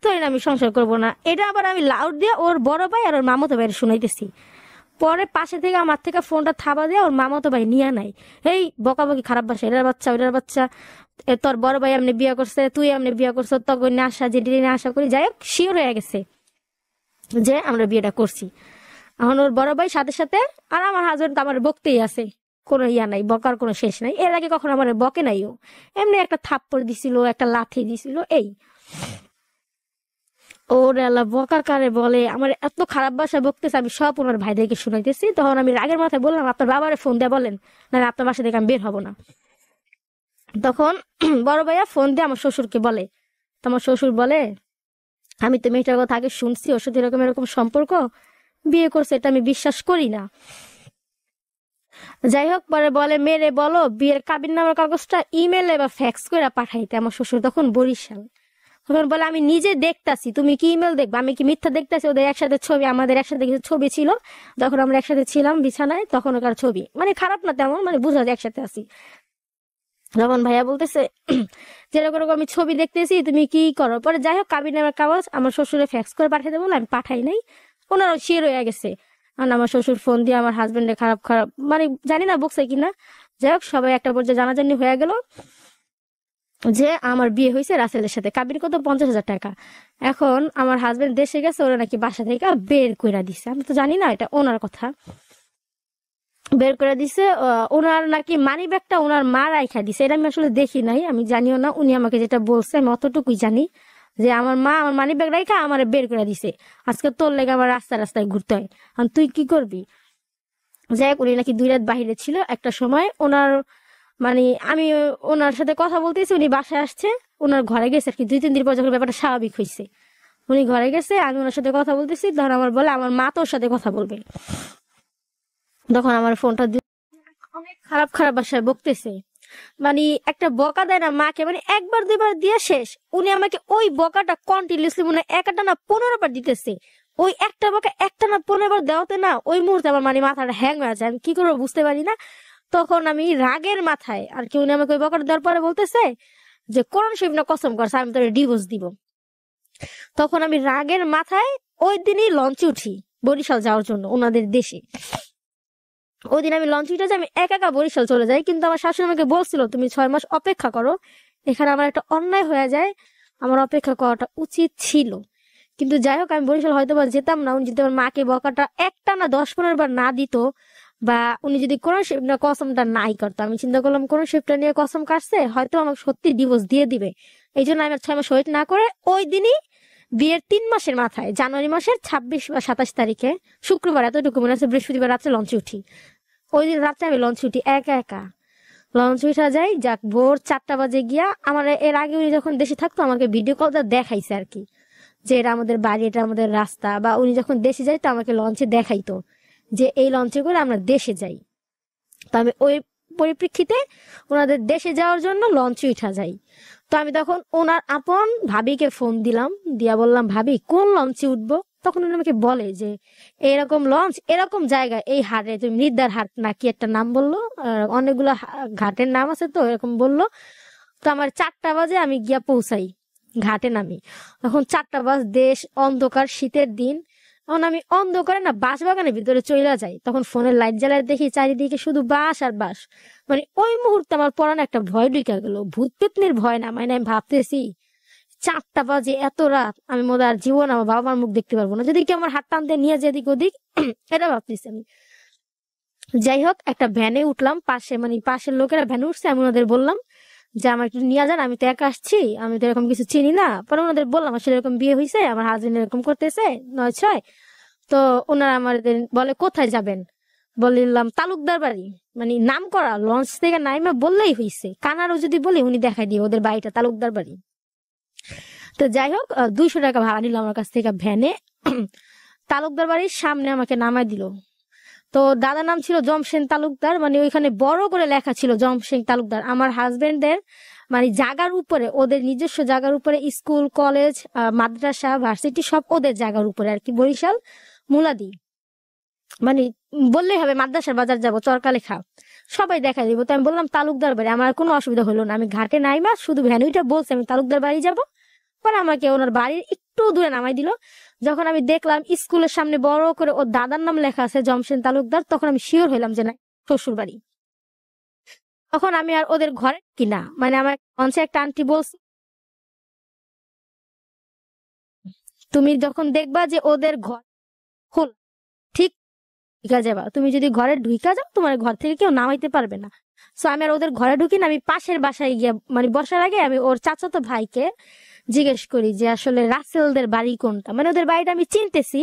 S1: তো আমি সংসার করবো না। এটা আবার আমি লাউড দিয়ে ওর বড় ভাই আর ওর মামাতো ভাইয়ের শুনাইতেছি। পরে পাশে থেকে আমার থেকে ফোনটা থাবা দিয়ে ওর মামাতো ভাই নিয়ে নাই, এই বকাবকি খারাপ বাসা, এটার বাচ্চা ওইটার বাচ্চা, তোর বড় ভাই এমনি বিয়ে করছে, তুই এমনি বিয়ে করছো, তখন আশা যেটি আশা করি। যাই হোক শিওর হয়ে গেছে যে আমরা বিয়েটা করছি। এখন ওর বড় ভাই সাথে সাথে, আর আমার হাজবেন্ড তো আমার বকতেই আছে, কোনো নাই, বকার কোনো শেষ নাই। এর আগে কখনো আমার বকে নাই, ও এমনি একটা থাপ্পড় দিছিল, একটা লাথি দিছিল, এই ওর আল্লাহ বকা কারে বলে। আমার এত খারাপ ভাষায় বকতেছে, আমি সব ওনার ভাইদেরকে শুনাইতেছি। তখন আমি রাগের মাথায় বললাম আপনার বাবারে ফোন দিয়ে বলেন, না আপনার বাসা থেকে আমি বের হবো না। তখন বড় ভাইয়া ফোন দিয়ে আমার শ্বশুরকে বলে, তোমার শ্বশুর বলে আমি তো মেয়েটার কথা আগে শুনছি, ওর সাথে এরকম এরকম সম্পর্ক, বিয়ে করছে, এটা আমি বিশ্বাস করি না। যাই হোক, পরে বলে মেরে বলো বিয়ের কাবিন নামার কাগজটা ইমেলে বা ফ্যাক্স করে পাঠাইতে। আমার শ্বশুর তখন বরিশাল। তখন বলে আমি নিজে দেখতাছি, তুমি কি ইমেল দেখবা? আমি কি মিথ্যা দেখতাছি? ওদের একসাথে ছবি, আমাদের একসাথে কিছু ছবি ছিল, যখন আমরা একসাথে ছিলাম বিছানায়, তখন ওকার ছবি, মানে খারাপ না তেমন, মানে বুঝা যায় একসাথে আছি। তখন ভাইয়া বলতেছে যেরকম আমি ছবি দেখতেছি, তুমি কি করো? পরে যাই হোক কাবিন নামার কাগজ আমার শ্বশুরে ফ্যাক্স করে পাঠাইতে বলে, আমি পাঠাই নাই, ওনারও শির হয়ে গেছে। আর আমার শ্বশুর ফোন দিয়ে আমার হাজবেন্ডে খারাপ খারাপ, মানে জানি না বকছে কিনা। যাই হোক সবাই একটা পর্যায়ে জানাজানি হয়ে গেল যে আমার বিয়ে হয়েছে রাসেলের সাথে। কাবিন কত? 50,000 টাকা। এখন আমার হাজবেন্ড দেশে গেছে, ওরা নাকি বাসা থেকে বের করে দিছে, আমি তো জানি না, এটা ওনার কথা, বের করে দিছে। ওনার নাকি মানি ব্যাগটা ওনার মা রাইখা দিছে, এটা আমি আসলে দেখি নাই, আমি জানিও না। উনি আমাকে যেটা বলছে আমি অতটুকুই জানি যে আমার মা আমার মানি ব্যাগ রাইখা আমার বের করে দিছে, আজকে তোর লেগে আমার রাস্তায় রাস্তায় ঘুরতে হয়, আর তুই কি করবি? যাই হোক, উনি নাকি 2 রাত বাহিরে ছিল একটা সময়। ওনার মানে আমি ওনার সাথে কথা বলতেছি, উনি বাসায় আসছে, ওনার ঘরে গেছে আর কি। 2-3 দিন পর যখন ব্যাপারটা স্বাভাবিক হয়েছে, উনি ঘরে গেছে, আমি ওনার সাথে কথা বলতেছি, তখন আমার বলে আমার মা তোর সাথে কথা বলবে। তখন আমার ফোনটা অনেক খারাপ খারাপ ভাষায় বকতেছে, মানে একটা বকা দেয় না মাকে, মানে 1-2 বার দিয়ে শেষ। উনি আমাকে ওই বকাটা কন্টিনিউসলি মনে হয় একটা না 15 বার দিতেছে। ওই একটা বকা একটা না 15 বার দেওয়াতে না ওই মুহূর্তে আমার মানে মাথাটা হ্যাং হয়ে যায়, আমি কি করবো বুঝতে পারি না। তখন আমি রাগের মাথায় আর কি, উনি আমাকে ওই বকাটা দেওয়ার পরে বলতেছে যে কোরআন শরীফ না কসম করছে আমি তোর ডিভোর্স দিব। তখন আমি রাগের মাথায় ওই দিনই লঞ্চে উঠি বরিশাল যাওয়ার জন্য ওনাদের দেশে। ওই দিন আমি লঞ্চ উঠে যাই, আমি একা একা বরিশাল চলে যাই। কিন্তু আমার শাশুড়ি আমাকে বলছিল তুমি 6 মাস অপেক্ষা করো, এখানে আমার একটা অন্যায় হয়ে যায়, আমার অপেক্ষা করাটা উচিত ছিল। কিন্তু যাই হোক, আমি বরিশাল হয়তো বা যেতাম না, উনি যদি আমার মাকে বকাটা একটা না 10-15 বার না দিত, বা উনি যদি কোরআন শরীফ না কসমটা নাই করতো। আমি চিন্তা করলাম কোরআন শরীফটা নিয়ে কসম কাটছে, হয়তো আমাকে সত্যি ডিভোর্স দিয়ে দিবে। এই জন্য আমি আর 6 মাস ওয়েট না করে ওই দিনই বিয়ের 3 মাসের মাথায় জানুয়ারি মাসের 26 বা 27 তারিখে, শুক্রবার এতটুকু মনে আছে, বৃহস্পতিবার রাত্রে লঞ্চে উঠি। ওই দিন রাত্রে আমি লঞ্চ উঠি একা একা, লঞ্চ উঠা যাই। যাক, ভোর 4টা বাজে গিয়া আমার এর আগে উনি যখন দেশে থাকতো আমাকে ভিডিও কলটা দেখাইছে আর কি, যে এটা আমাদের বাড়ি, এটা আমাদের রাস্তা। বা উনি যখন দেশে যাইতো আমাকে লঞ্চে দেখাইতো যে এই লঞ্চে করে আমরা দেশে যাই। তো আমি ওই পরিপ্রেক্ষিতে ওনাদের দেশে যাওয়ার জন্য লঞ্চে উঠা যাই। তো আমি তখন ওনার আপন ভাবিকে ফোন দিলাম, দিয়া বললাম ভাবি কোন লঞ্চে উঠবো। তখন উনি আমাকে বলে যে এরকম লঞ্চ এরকম জায়গায়, এই হাটে, তুমি মৃদার হাট নাকি একটা নাম বললো, অনেকগুলো ঘাটের নাম আছে তো এরকম বললো। তো আমার 4টা বাজে আমি গিয়া পৌঁছাই, ঘাটে নামি। তখন 4টা বাজ, দেশ অন্ধকার, শীতের দিন। তখন আমি অন্ধকারে না বাঁশবাগানের ভিতরে চলে যাই। তখন ফোনের লাইট জ্বালায় দেখি চারিদিকে শুধু বাঁশ আর বাঁশ। মানে ওই মুহূর্তে আমার পরানো একটা ভয় ঢুকে গেল, ভূত পেতনির ভয় না, মানে আমি ভাবতেছি 4টা বাজে, এত রাত, আমি মনে হয় আর জীবন আমার বাবা মার মুখ দেখতে পারবো না, যদি কি আমার হাত টানতে নিয়ে যায় এদিক ওদিক। এটা ভাবতেছি আমি। যাই হোক, একটা ভ্যানে উঠলাম, পাশে মানে পাশের লোকেরা ভ্যানে উঠছে, আমি ওনাদের বললাম যে আমার একটু নিয়ে যান, আমি তো একা আসছি, আমি তো এরকম কিছু চিনি না। পরে ওনাদের বললাম আসলে এরকম বিয়ে হয়েছে, আমার হাজবেন্ড এরকম করতেছে 9-6। তো ওনারা আমাদের বলে কোথায় যাবেন, বললাম তালুকদার বাড়ি, মানে নাম করা লঞ্চ থেকে নাইমা বললেই হয়েছে, কানারও যদি বলি উনি দেখাই দিয়ে ওদের বাড়িটা তালুকদার বাড়ি। তো যাই হোক, 200 টাকা ভাড়া নিল আমার কাছ থেকে ভ্যানে। তালুকদার বাড়ির সামনে আমাকে নামাই দিল। তো দাদার নাম ছিল জমশেন তালুকদার, মানে ওইখানে বড় করে লেখা ছিল জমশেন তালুকদার। আমার হাজবেন্ডের মানে জায়গার উপরে, ওদের নিজস্ব জায়গার উপরে স্কুল, কলেজ, মাদ্রাসা, ভার্সিটি সব ওদের জায়গার উপরে আর কি, বরিশাল মুলাদি। মানে বললেই হবে মাদ্রাসার বাজার যাবো, চরকালেখা, সবাই দেখা দিব। তো আমি বললাম তালুকদার বাড়ি, আমার আর কোনো অসুবিধা হলো না। আমি ঘাটে নাইমা শুধু ভ্যানুইটা বলছি আমি তালুকদার বাড়ি যাব, পরে আমাকে ওনার বাড়ির একটু দূরে নামাই দিল। যখন আমি দেখলাম স্কুলের সামনে বড় করে ওর দাদার নাম লেখা আছে জমশেন তালুকদার, তখন আমি শিওর হইলাম যে না, শ্বশুর বাড়ি। তখন আমি আর ওদের ঘরে কিনা, মানে আমার মঞ্চে একটা আন্টি বলছে তুমি যখন দেখবা যে ওদের ঘর খোলা, ঠিক ঢুকা যাবা, তুমি যদি ঘরে ঢুকা যাও তোমার ঘর থেকে কেউ নামাইতে পারবে না। সো আমি আর ওদের ঘরে ঢুকি না, আমি পাশের বাসায় গিয়ে মানে বসার আগে আমি ওর চাচাতো ভাইকে জিজ্ঞেস করি যে আসলে রাসেলদের বাড়ি কোনটা। মানে ওদের বাড়িটা আমি চিনতেছি,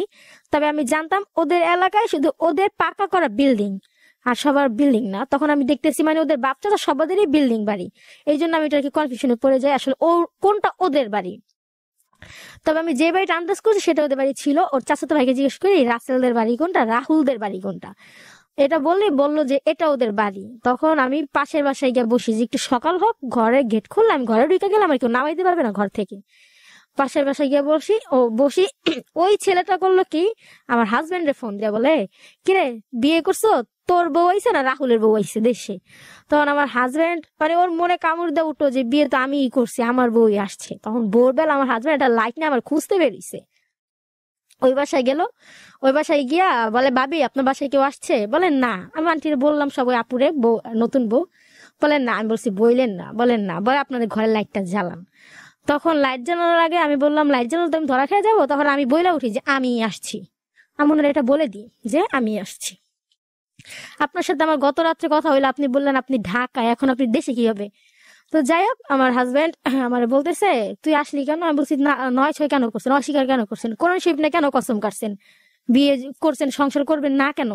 S1: তবে আমি জানতাম ওদের এলাকায় শুধু ওদের পাকা করা বিল্ডিং আর সবার বিল্ডিং না। তখন আমি দেখতেছি মানে ওদের বাপ চাচা সবাদেরই বিল্ডিং বাড়ি, এই জন্য আমি এটাকে কনফিউশনে পড়ে যাই আসলে ও কোনটা ওদের বাড়ি। তবে আমি যে বাড়িটা আন্দাজ করছি সেটা ওদের বাড়ি ছিল। ওর চাচাতো ভাইকে জিজ্ঞেস করি রাসেলদের বাড়ি কোনটা, রাহুলদের বাড়ি কোনটা। এটা বললেই বললো যে এটা ওদের বাড়ি। তখন আমি পাশের বাসায় গিয়ে বসি যে একটু সকাল হোক, ঘরে গেট খুললাম, ঘরে ঢুকে গেলাম, আর কেউ নামাইতে পারবে না ঘর থেকে। পাশের বাসায় গিয়ে বসি। ওই ছেলেটা করলো কি, আমার হাজবেন্ডের ফোন দিয়ে বলে কিরে বিয়ে করছো, তোর বউ আইছে না রাহুলের বউ আইছে দেশে। তখন আমার হাজবেন্ড মানে ওর মনে কামড় দেওয়া উঠলো যে বিয়ে তো আমিই করছি, আমার বউই আসছে। তখন ভোরবেলা আমার হাজবেন্ড একটা লাইট নিয়ে আমার খুঁজতে বেরিয়েছে। ওই বাসায় গেল, ওই বাসায় গিয়া বলে ভাবি আপনার বাসায় কেউ আসছে, বলেন না। আমি আন্টির বললাম সবাই আপুরে বউ, নতুন বউ। বলেন না। আমি বলছি বইলেন না, বলেন না, বলে আপনাদের ঘরের লাইটটা জ্বালান। তখন লাইট জ্বালানোর আগে আমি বললাম লাইট জ্বালানো তো আমি ধরা খেয়ে যাবো, তখন আমি বইলা উঠি যে আমি আসছি। আমি ওনারা এটা বলে দিই যে আমি আসছি। আপনার সাথে আমার গত রাত্রে কথা হইলো, আপনি বললেন আপনি ঢাকায়, এখন আপনি দেশে কি হবে। তো যাই হোক, আমার হাজবেন্ড আমার বলতেছে তুই আসলি কেন। আমি বলছি না, 9-6 কেন করছেন, অস্বীকার কেন করছেন, কোরআন শরীফ না কেন কসম কাটছেন, বিয়ে করছেন সংসার করবেন না কেন।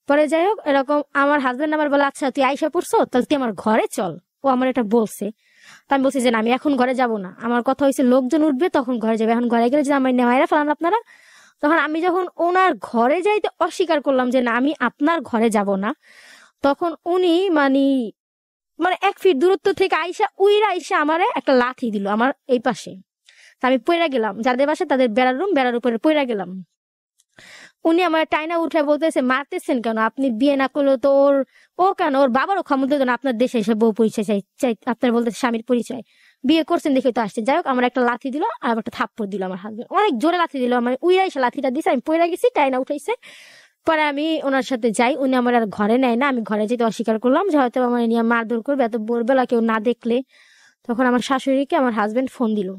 S1: পরে যাই হোক এরকম আমার হাজবেন্ড আমার বলে আচ্ছা তুই আইসা পড়ছো তাহলে তুই আমার ঘরে চল। ও আমার এটা বলছে। তো আমি বলছি যে না আমি এখন ঘরে যাব না, আমার কথা হয়েছে লোকজন উঠবে তখন ঘরে যাবে, এখন ঘরে গেলে যে আমার নেওয়াইরা ফেলান আপনারা। তখন আমি যখন ওনার ঘরে যাইতে অস্বীকার করলাম যে না আমি আপনার ঘরে যাব না, তখন উনি মানে মানে 1 ফিট দূরত্ব থেকে আইসা আমারে একটা লাথি দিল আমার এই পাশে। তা আমি পইরা গেলাম, যাদের বাসা তাদের বেড়ার উপরে পইরা গেলাম। উনি আমার টাইনা উঠে বলতেছে মারতেছেন কেন, আপনি বিয়ে না করলেও তো ও কেন ওর বাবারও ক্ষমতা দেন আপনার দেশে এসে বউ পরিচয় চাই আপনার বলতে স্বামীর পরিচয়, বিয়ে করছেন দেখে তো আসছে। যাই হোক আমার একটা লাথি দিল আর একটা থাপ্পড় দিল আমার হাজবেন্ড, অনেক জোরে লাথি দিল, আমার উইরা এসে লাথিটা দিছে, আমি পইরা গেছি, টাইনা উঠাইছে। পরে আমি ওনার সাথে যাই, উনি আমার আর ঘরে নেয় না, আমি ঘরে যেতে অস্বীকার করলাম যে হয়তো আমার নিয়ে মারধর করবে, এত ভোরবেলা কেউ না দেখলে। তখন আমার শাশুড়িকে আমার হাজবেন্ড ফোন দিল,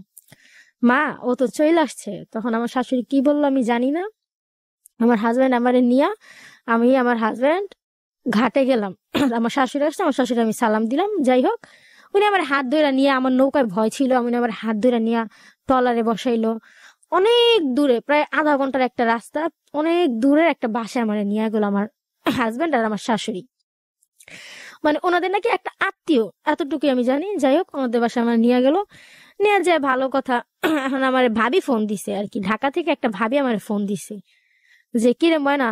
S1: মা ও তো চলে আসছে। তখন আমার শাশুড়ি কি বললো আমি জানি না, আমার হাজবেন্ড আমারে নিয়া আমি আমার হাজবেন্ড ঘাটে গেলাম। আমার শাশুড়ি আসছে, আমার শাশুড়ি আমি সালাম দিলাম। যাই হোক উনি আমার হাত ধরে নিয়ে, আমার নৌকায় ভয় ছিল, উনি আমার হাত ধরে নিয়ে ট্রলারে বসাইলো, অনেক দূরে প্রায় আধা ঘন্টার একটা রাস্তা, অনেক দূরের একটা বাসায় আমার নিয়ে গেল আমার হাজবেন্ড আর আমার শাশুড়ি। মানে ওনাদের নাকি একটা আত্মীয়, এতটুকু আমি জানি। যাই হোক ওনাদের বাসায় আমার নিয়ে গেল, নিয়ে যায় ভালো কথা। এখন আমার ভাবি ফোন দিছে আর কি, ঢাকা থেকে একটা ভাবি আমার ফোন দিছে যে কিরে ময়না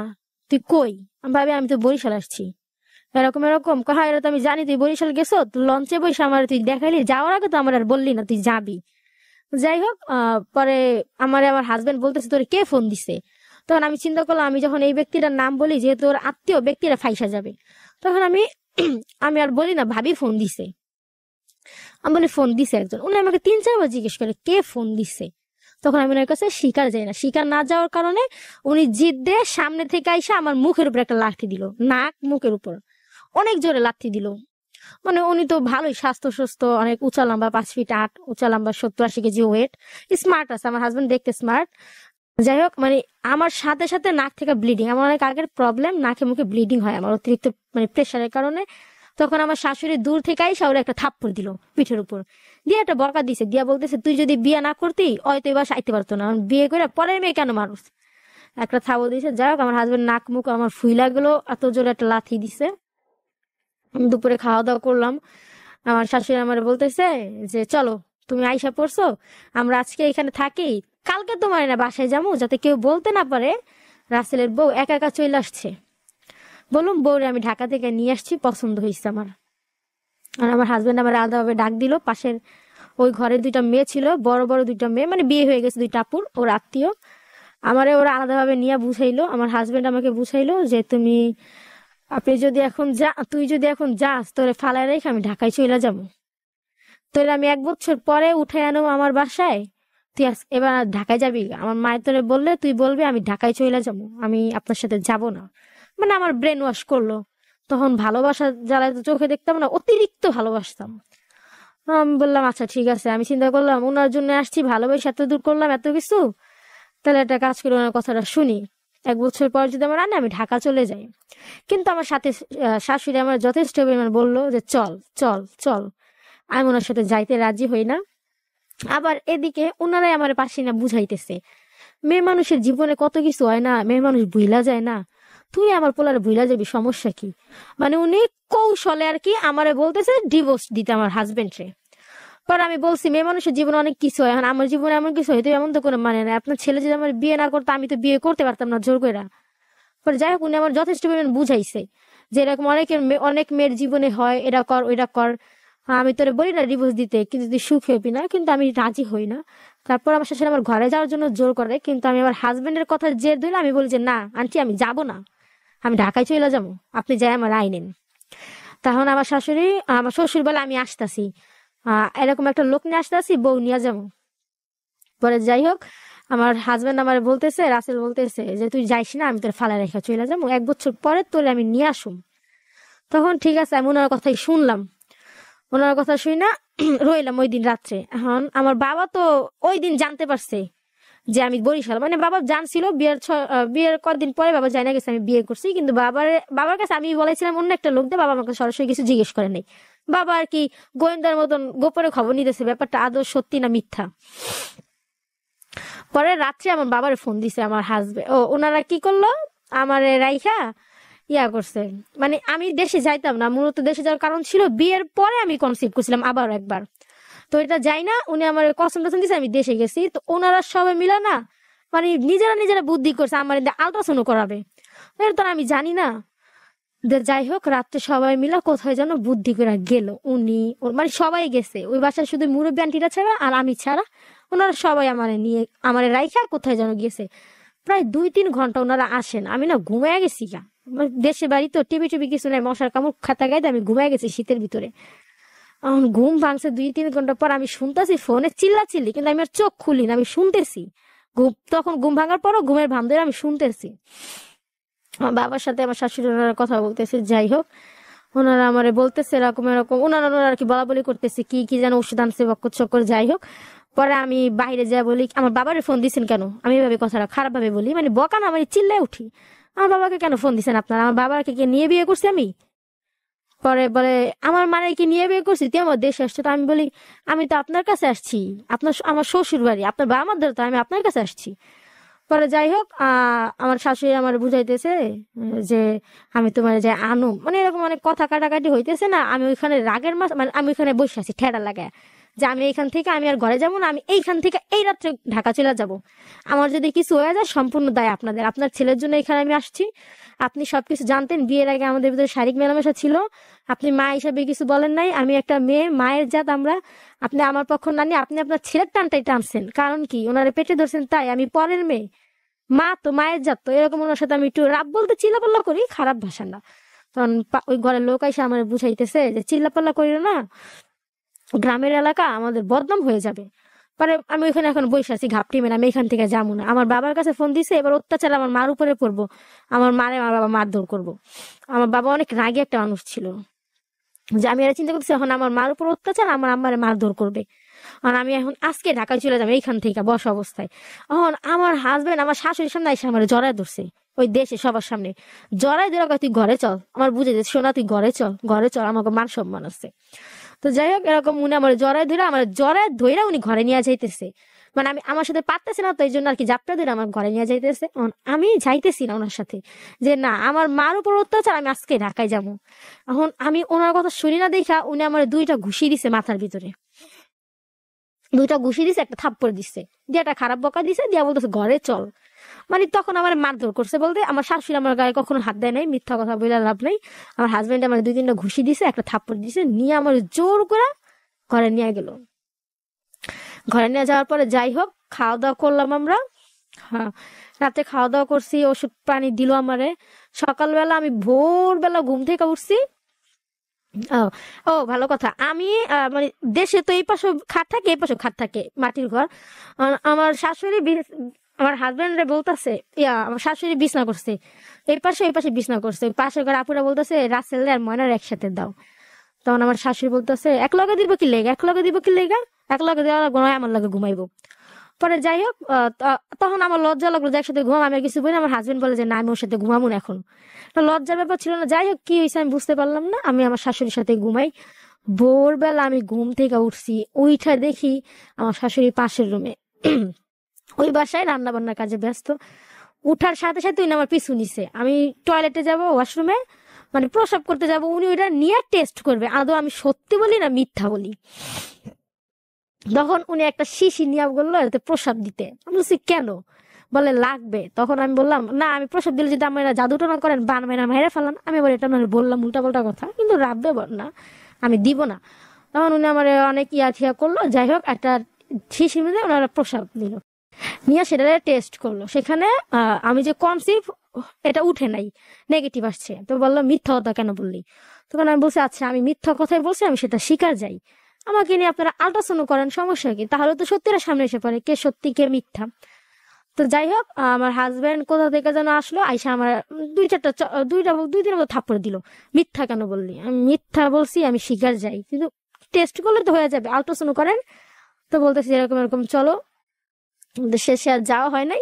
S1: তুই কই। আমি ভাবি আমি তো বরিশাল আসছি, এরকম এরকম কহা, এরা তো আমি জানি তুই বরিশাল গেছো, লঞ্চে বসে আমার তুই দেখাইলি, যাওয়ার আগে তো আমার আর বললি না তুই যাবি। যাই হোক পরে আমার হাজবেন্ড বলতেছে তোর কে ফোন দিছে। তখন আমি চিন্তা করলাম আমি যখন এই ব্যক্তিটার নাম বলি যেহেতু ওর আত্মীয়, ব্যক্তিরা ফাইসা যাবে। তখন আমি আমি আর বলি না ভাবি ফোন দিছে, আমি বলি ফোন দিছে একজন। উনি আমাকে 3-4 বার জিজ্ঞেস করে কে ফোন দিছে। তখন আমি ওনার কাছে স্বীকার যাই না, স্বীকার না যাওয়ার কারণে উনি জিদ দিয়ে সামনে থেকে আইসা আমার মুখের উপর একটা লাঠি দিল, নাক মুখের উপর অনেক জোরে লাথি দিল। মানে উনি তো ভালোই স্বাস্থ্য সুস্থ, অনেক উঁচা লম্বা, 5 ফিট 8, উঁচা লম্বা, 70-80 কেজি ওয়েট, স্মার্ট আছে, আমার হাজবেন্ড দেখতে স্মার্ট। যাই হোক মানে আমার সাথে সাথে নাক থেকে ব্লিডিং, আমার অনেক আগের প্রবলেম, নাকে মুখে ব্লিডিং হয় আমার অতিরিক্ত মানে প্রেশারের কারণে। তখন আমার শাশুড়ি দূর থেকে আইসা ওরা একটা থাপ্পড় দিল পিঠের উপর, দিয়ে একটা বকা দিছে, দিয়া বলতেছে তুই যদি বিয়ে না করতি হয়তো এবার আইতে পারতো না, বিয়ে করে পরের মেয়ে কেন মানুষ, একটা থাপ্পড় দিছে। যাই হোক আমার হাজবেন্ড নাক মুখ আমার ফুইলা গেলো, এত জোরে একটা লাথি দিছে। দুপুরে খাওয়া দাওয়া করলাম, আমার শাশুড়ি আমার বলতেছে যে চলো তুমি আইসা পড়ছো, আমরা আজকে এখানে থাকি, কালকে তোমার না বাসায় যাবো, যাতে কেউ বলতে না পারে রাসেলের বউ একা একা চলে আসছে। বলুন বউরে আমি ঢাকা থেকে নিয়ে আসছি, পছন্দ হয়েছে আমার। আর আমার হাজবেন্ড আমার আলাদাভাবে ডাক দিল, পাশের ওই ঘরে 2টা মেয়ে ছিল, বড় বড় 2টা মেয়ে, মানে বিয়ে হয়ে গেছে 2টা আপুর, ওর আত্মীয়। আমারে ওরা আলাদাভাবে নিয়ে বুঝাইলো, আমার হাজবেন্ড আমাকে বুঝাইলো যে তুই যদি এখন যাস তোরে ফালায় রেখে আমি ঢাকায় চলে যাবো, তোরে আমি 1 বছর পরে উঠে আনো আমার বাসায়, তুই এবার ঢাকায় যাবি। আমার মায়ের তোরে বললে তুই বলবি আমি ঢাকায় চলে যাবো, আমি আপনার সাথে যাব না। মানে আমার ব্রেন ওয়াশ করলো। তখন ভালোবাসা জ্বালায় তো চোখে দেখতাম না, অতিরিক্ত ভালোবাসতাম। আমি বললাম আচ্ছা ঠিক আছে, আমি চিন্তা করলাম ওনার জন্য আসছি, ভালোবেসে এত দূর করলাম এত কিছু, তাহলে একটা কাজ করে ওনার কথাটা শুনি, 1 বছর পর যদি আমার আনে আমি ঢাকা চলে যাই। কিন্তু আমার সাথে শাশুড়ি আমার যথেষ্ট পরিমাণ বললো যে চল চল চল, আমি ওনার সাথে যাইতে রাজি হই না। আবার এদিকে ওনারাই আমার পাশে না বুঝাইতেছে মেয়ে মানুষের জীবনে কত কিছু হয় না, মেয়ে মানুষ ভুইলা যায় না, তুই আমার পোলার ভুইলা যাবি, সমস্যা কি। মানে উনি কৌশলে আর কি আমারে বলতেছে ডিভোর্স দিতে আমার হাজবেন্ডে। পর আমি বলছি মেয়ে মানুষের জীবনে অনেক কিছু হয়, এখন আমার জীবনে এমন কিছু হয়তো এমন তো কোনো মানে না, আপনার ছেলে যদি আমার বিয়ে না করতো আমি তো বিয়ে করতে পারতাম না জোর করে। পরে যাই হোক উনি আমার যথেষ্ট পরিমাণ বুঝাইছে যে এরকম অনেক মেয়ের জীবনে হয়, এটা কর ওইটা কর, আমি তোরে বলি না ডিভোর্স দিতে, কিন্তু তুই সুখ হবি না, কিন্তু আমি রাজি হই না। তারপর আমার শাশুড়ি আমার ঘরে যাওয়ার জন্য জোর করে, কিন্তু আমি আমার হাজবেন্ডের কথা জের ধরে আমি বলি যে না আন্টি আমি যাব না, আমি ঢাকায় চলে যাবো, আপনি যাই আমার আই নেন। তখন আমার শ্বশুর বলে আমি আসতেছি, এরকম একটা লোক নিয়ে আসতেছি, বউ নিয়ে যাবো। পরে যাই হোক আমার হাজবেন্ড আমার বলতেছে, রাসেল বলতেছে যে তুই যাইস না, আমি তোর ফালা রেখা চলে যাবো, 1 বছর পরে তোরে আমি নিয়ে আসুম। তখন ঠিক আছে আমি ওনার কথাই শুনলাম, ওনার কথা শুই না রইলাম ওই দিন রাত্রে। এখন আমার বাবা তো ওই দিন জানতে পারছে যে আমি বরিশাল, মানে বাবা জানছিল বিয়ের কয়েকদিন পরে বাবা জানা গেছে আমি বিয়ে করছি, কিন্তু বাবার কাছে আমি বলেছিলাম অন্য একটা লোক দিয়ে, বাবা আমাকে সরাসরি কিছু জিজ্ঞেস করে নাই। বাবা আর কি গোয়েন্দার মতন গোপনে খবর নিতেছে ব্যাপারটা আদৌ সত্যি না মিথ্যা। পরে রাত্রে আমার বাবার ফোন দিছে আমার হাজবেন্ড, ওনারা কি করলো আমার রাইখা ইয়া করছে, মানে আমি দেশে যাইতাম না, মূলত দেশে যাওয়ার কারণ ছিল বিয়ের পরে আমি কনসিভ করছিলাম আবার একবার। তো এটা যাই না, উনি আমার কসম টসম দিছে, আমি দেশে গেছি। তো ওনারা সবাই মিলা না মানে নিজেরা নিজেরা বুদ্ধি করছে আমার আল্ট্রাসাউন্ড করাবে, এটা তো আমি জানি না। যাই হোক, রাত্রে সবাই মিলা কোথায় যেন বুদ্ধি করে গেল, উনি মানে সবাই গেছে ওই বাসায়, শুধু মুরব্বী আন্টিরা ছাড়া আর আমি ছাড়া, ওনারা সবাই আমারে নিয়ে আমারে রাইখা কোথায় যেন গেছে। প্রায় 2-3 ঘন্টা ওনারা আসেন, আমি না ঘুমায় গেছি গা, দেশে বাড়ি তো টিভি টিভি কিছু নাই, মশার কামড় খাতা গাইতে আমি ঘুমায় গেছি শীতের ভিতরে। এখন ঘুম ভাঙছে 2-3 ঘন্টা পর, আমি শুনতেছি ফোনে চিল্লাচিল্লি, কিন্তু আমি আর চোখ খুলি না, আমি শুনতেছি। তখন ঘুম ভাঙার পরও ঘুমের ভান ধরে আমি শুনতেছি আমার বাবার সাথে আমার শাশুড়ি ওনারা কথা বলতেছে। যাই হোক, ওনারা আমারে বলতেছে এরকম এরকম, ওনারা আর কি বলা বলি করতেছে কি কি যেন ওষুধ আনছে বক্কর চক্কর। যাই হোক, পরে আমি বাইরে যা বলি, আমার বাবারে ফোন দিছেন কেন, আমি এভাবে কথাটা খারাপ ভাবে বলি, মানে বকা না, মানে চিল্লায় উঠি, আমার বাবাকে কেন ফোন দিছেন আপনারা, আমার বাবাকে কে নিয়ে বিয়ে করছি আমি? পরে বলে আমার মানে কি নিয়ে বিয়ে করছি, তুই আমার দেশে আসছো? তো আমি বলি আমি তো আপনার কাছে আসছি, আপনার আমার শ্বশুর বাড়ি, আপনার বাবা মার তো আমি আপনার কাছে আসছি। পরে যাই হোক, আমার শাশুড়ি আমার বুঝাইতেছে যে আমি তোমার যে আনো, মানে এরকম অনেক কথা কাটাকাটি হইতেছে না, আমি ওইখানে রাগের মাস, মানে আমি ওইখানে বসে আছি ঠেড়া লাগায়, যে আমি এইখান থেকে আমি আর ঘরে যাবো না, আমি এইখান থেকে এই রাত্রে ঢাকা চলে যাব, আমার যদি কিছু হয়ে যায় সম্পূর্ণ দায় আপনাদের, আপনার ছেলের জন্য এখানে আমি আসছি, আপনি সবকিছু জানতেন, বিয়ের আগে আমাদের ভিতরে শারীরিক মেলামেশা ছিল, আপনি মা হিসাবে কিছু বলেন নাই, আমি একটা মেয়ে, মায়ের জাত আমরা, আপনি আমার পক্ষ না নিয়ে আপনি আপনার ছেলের টানটাই টানছেন, কারণ কি ওনারে পেটে ধরছেন তাই, আমি পরের মেয়ে, মা তো মায়ের জাত তো, এরকম ওনার সাথে আমি একটু রাব বলতে চিল্লাপাল্লা করি, খারাপ ভাষা না। তখন ওই ঘরের লোক এসে আমার বুঝাইতেছে যে চিল্লাপাল্লা করি না, গ্রামের এলাকা আমাদের বদনাম হয়ে যাবে। পরে আমি ওইখানে এখন বসে আছি ঘাপটি মেনে, আমি এখান থেকে যাবো না, আমার বাবার কাছে ফোন দিছে, এবার অত্যাচার আমার মার উপরে পড়বো, আমার মারে আমার বাবা মারধর করবো। আমার বাবা অনেক রাগী একটা মানুষ ছিল, যে আমি এটা চিন্তা করতেছি এখন আমার মার উপর অত্যাচার, আমার আম্মারে মারধর করবে, আর আমি এখন আজকে ঢাকায় চলে যাবো এইখান থেকে বসা অবস্থায়। এখন আমার হাজবেন্ড আমার শাশুড়ির সামনে এসে আমার জড়ায় ধরছে, ওই দেশে সবার সামনে জড়াই ধরে তুই ঘরে চল, আমার বুঝে যাচ্ছে শোনা তুই ঘরে চল, ঘরে চল, আমাকে মান সম্মান আছে। তো যাই হোক, এরকম উনি আমার জড়ায় ধরে উনি ঘরে নিয়ে যাইতেছে, মানে আমি আমার সাথে পারতেছি না, তো এই জন্য আর কি জাপটা ধরে আমার ঘরে নিয়ে যাইতেছে। আমি যাইতেছি না ওনার সাথে, যে না আমার মার উপর অত্যাচার, আমি আজকে ঢাকায় যাবো। এখন আমি ওনার কথা শুনি না দেখা উনি আমার 2টা ঘুষি দিছে মাথার ভিতরে, 2টা ঘুষি দিছে, একটা থাপ্পড় দিচ্ছে, দিয়ে একটা খারাপ বকা দিছে, দিয়া বলতেছে ঘরে চল। মানে তখন আমার মারধর করছে, বলতে আমার শাশুড়ি আমার গায়ে কখনো হাত দেয় নাই, মিথ্যা কথা বলে লাভ নাই, আমার হাজবেন্ড আমার 2-3টা ঘুষি দিছে, একটা থাপ্পড় দিছে, নিয়ে আমার জোর করে ঘরে নিয়ে গেল। ঘরে নিয়ে যাওয়ার পরে যাই হোক খাওয়া দাওয়া করলাম আমরা, হ্যাঁ রাতে খাওয়া দাওয়া করছি, ওষুধ পানি দিল আমারে। সকালবেলা আমি ভোরবেলা ঘুম থেকে উঠছি। ও ও ভালো কথা, আমি মানে দেশে তো এই পাশে খাট থাকে, এই পাশে খাট থাকে, মাটির ঘর। আমার শাশুড়ি আমার হাজবেন্ড বলতেছে, আমার শাশুড়ি বিছনা করছে এই পাশে বিছনা করছে, পাশের ঘর আপুরা বলতেছে রাসেল আর ময়নার একসাথে দাও। তখন আমার শাশুড়ি বলতেছে এক লগে দিব কি লেগা, এক লগে দিব কি লেগা, এক লগে দেওয়া নয় আমার লগে ঘুমাইবো। পরে যাই হোক, তখন আমার লজ্জা লাগলো যে একসাথে ঘুমাম, আমি আর কিছু বলি না। আমার হাজবেন্ড বলে যে না আমি ওর সাথে ঘুমাবো না এখন, লজ্জার ব্যাপার ছিল না। যাই হোক কি হয়েছে আমি বুঝতে পারলাম না, আমি আমার শাশুড়ির সাথে ঘুমাই। ভোরবেলা আমি ঘুম থেকে উঠছি, উইঠা দেখি আমার শাশুড়ি পাশের রুমে ওই বাসায় রান্না বান্নার কাজে ব্যস্ত। উঠার সাথে সাথে উনি আমার পিছু নিছে, আমি টয়লেটে যাব ওয়াশরুমে, মানে প্রসাব করতে যাব, উনি ওইটা নিয়ে টেস্ট করবে আদৌ আমি সত্যি বলি না মিথ্যা বলি। তখন উনি একটা শিশি নিয়ে বললো এতে প্রসাব দিতে, আমি বলছি কেন, বলে লাগবে। তখন আমি বললাম না আমি প্রসাব দিলে যদি আমার জাদুটনা করেন বান মেরা মেরে ফেলান, আমি আবার এটা বললাম উল্টা পাল্টা কথা, কিন্তু রাখবে না, আমি দিব না। তখন উনি আমার অনেক ঠিয়া করলো। যাই হোক একটা শিশির মধ্যে ওনারা প্রসাব দিল, নিয়ে সেটা টেস্ট করলো, সেখানে আমি যে কনসিভ এটা উঠে নাই, নেগেটিভ আসছে। তো বললো মিথ্যা কথা কেন বললি? তখন আমি বলছি আচ্ছা আমি মিথ্যা কথাই বলছি, আমি সেটা স্বীকার যাই, আমাকে নিয়ে আপনারা আল্ট্রাসাউন্ড করেন, সমস্যা কি? তাহলে তো সত্যিটা সামনে এসে পড়ে কে সত্যি কে মিথ্যা। তো যাই হোক আমার হাজবেন্ড কোথা থেকে যেন আসলো, আইসা আমার 2-3 মতো থাপ্পড় দিল, মিথ্যা কেন বললি? আমি মিথ্যা বলছি, আমি স্বীকার যাই, কিন্তু টেস্ট করলে তো হয়ে যাবে, আল্ট্রাসাউন্ড করেন। তো বলতেছি এরকম এরকম চলো, শেষে আর যাওয়া হয় নাই।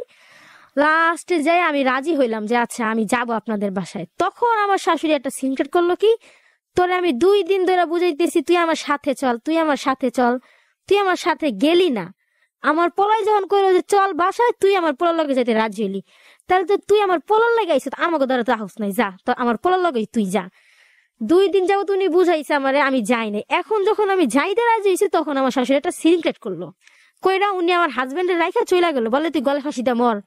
S1: লাস্টে যাই আমি রাজি হইলাম যে আচ্ছা আমি যাব আপনাদের বাসায়। তখন আমার শাশুড়ি একটা সিনক্রেট করলো কি, তোরে আমি 2 দিন ধরে বুঝাইতেছি তুই আমার সাথে চল, তুই আমার সাথে চল, তুই আমার সাথে গেলি না। আমার পোলাই যখন কইলো যে চল বাসায়, তুই আমার পোলার লগে যেতে রাজি হইলি, তাহলে তো তুই আমার পোলার লাগাইছ, আমাকে ধরে তো হাউস নাই, যা তো আমার পোলার লাগাই তুই যা। 2 দিন যাবত উনি বুঝাইছে আমারে, আমি যাই নাই। এখন যখন আমি যাইতে রাজি হয়েছি তখন আমার শাশুড়ি একটা সিনক্রেট করলো। কইরা উনি আমার হাজবেন্ডের রাইখা চইলা গেল, বলে তুই গলা ফাঁসিটা মর,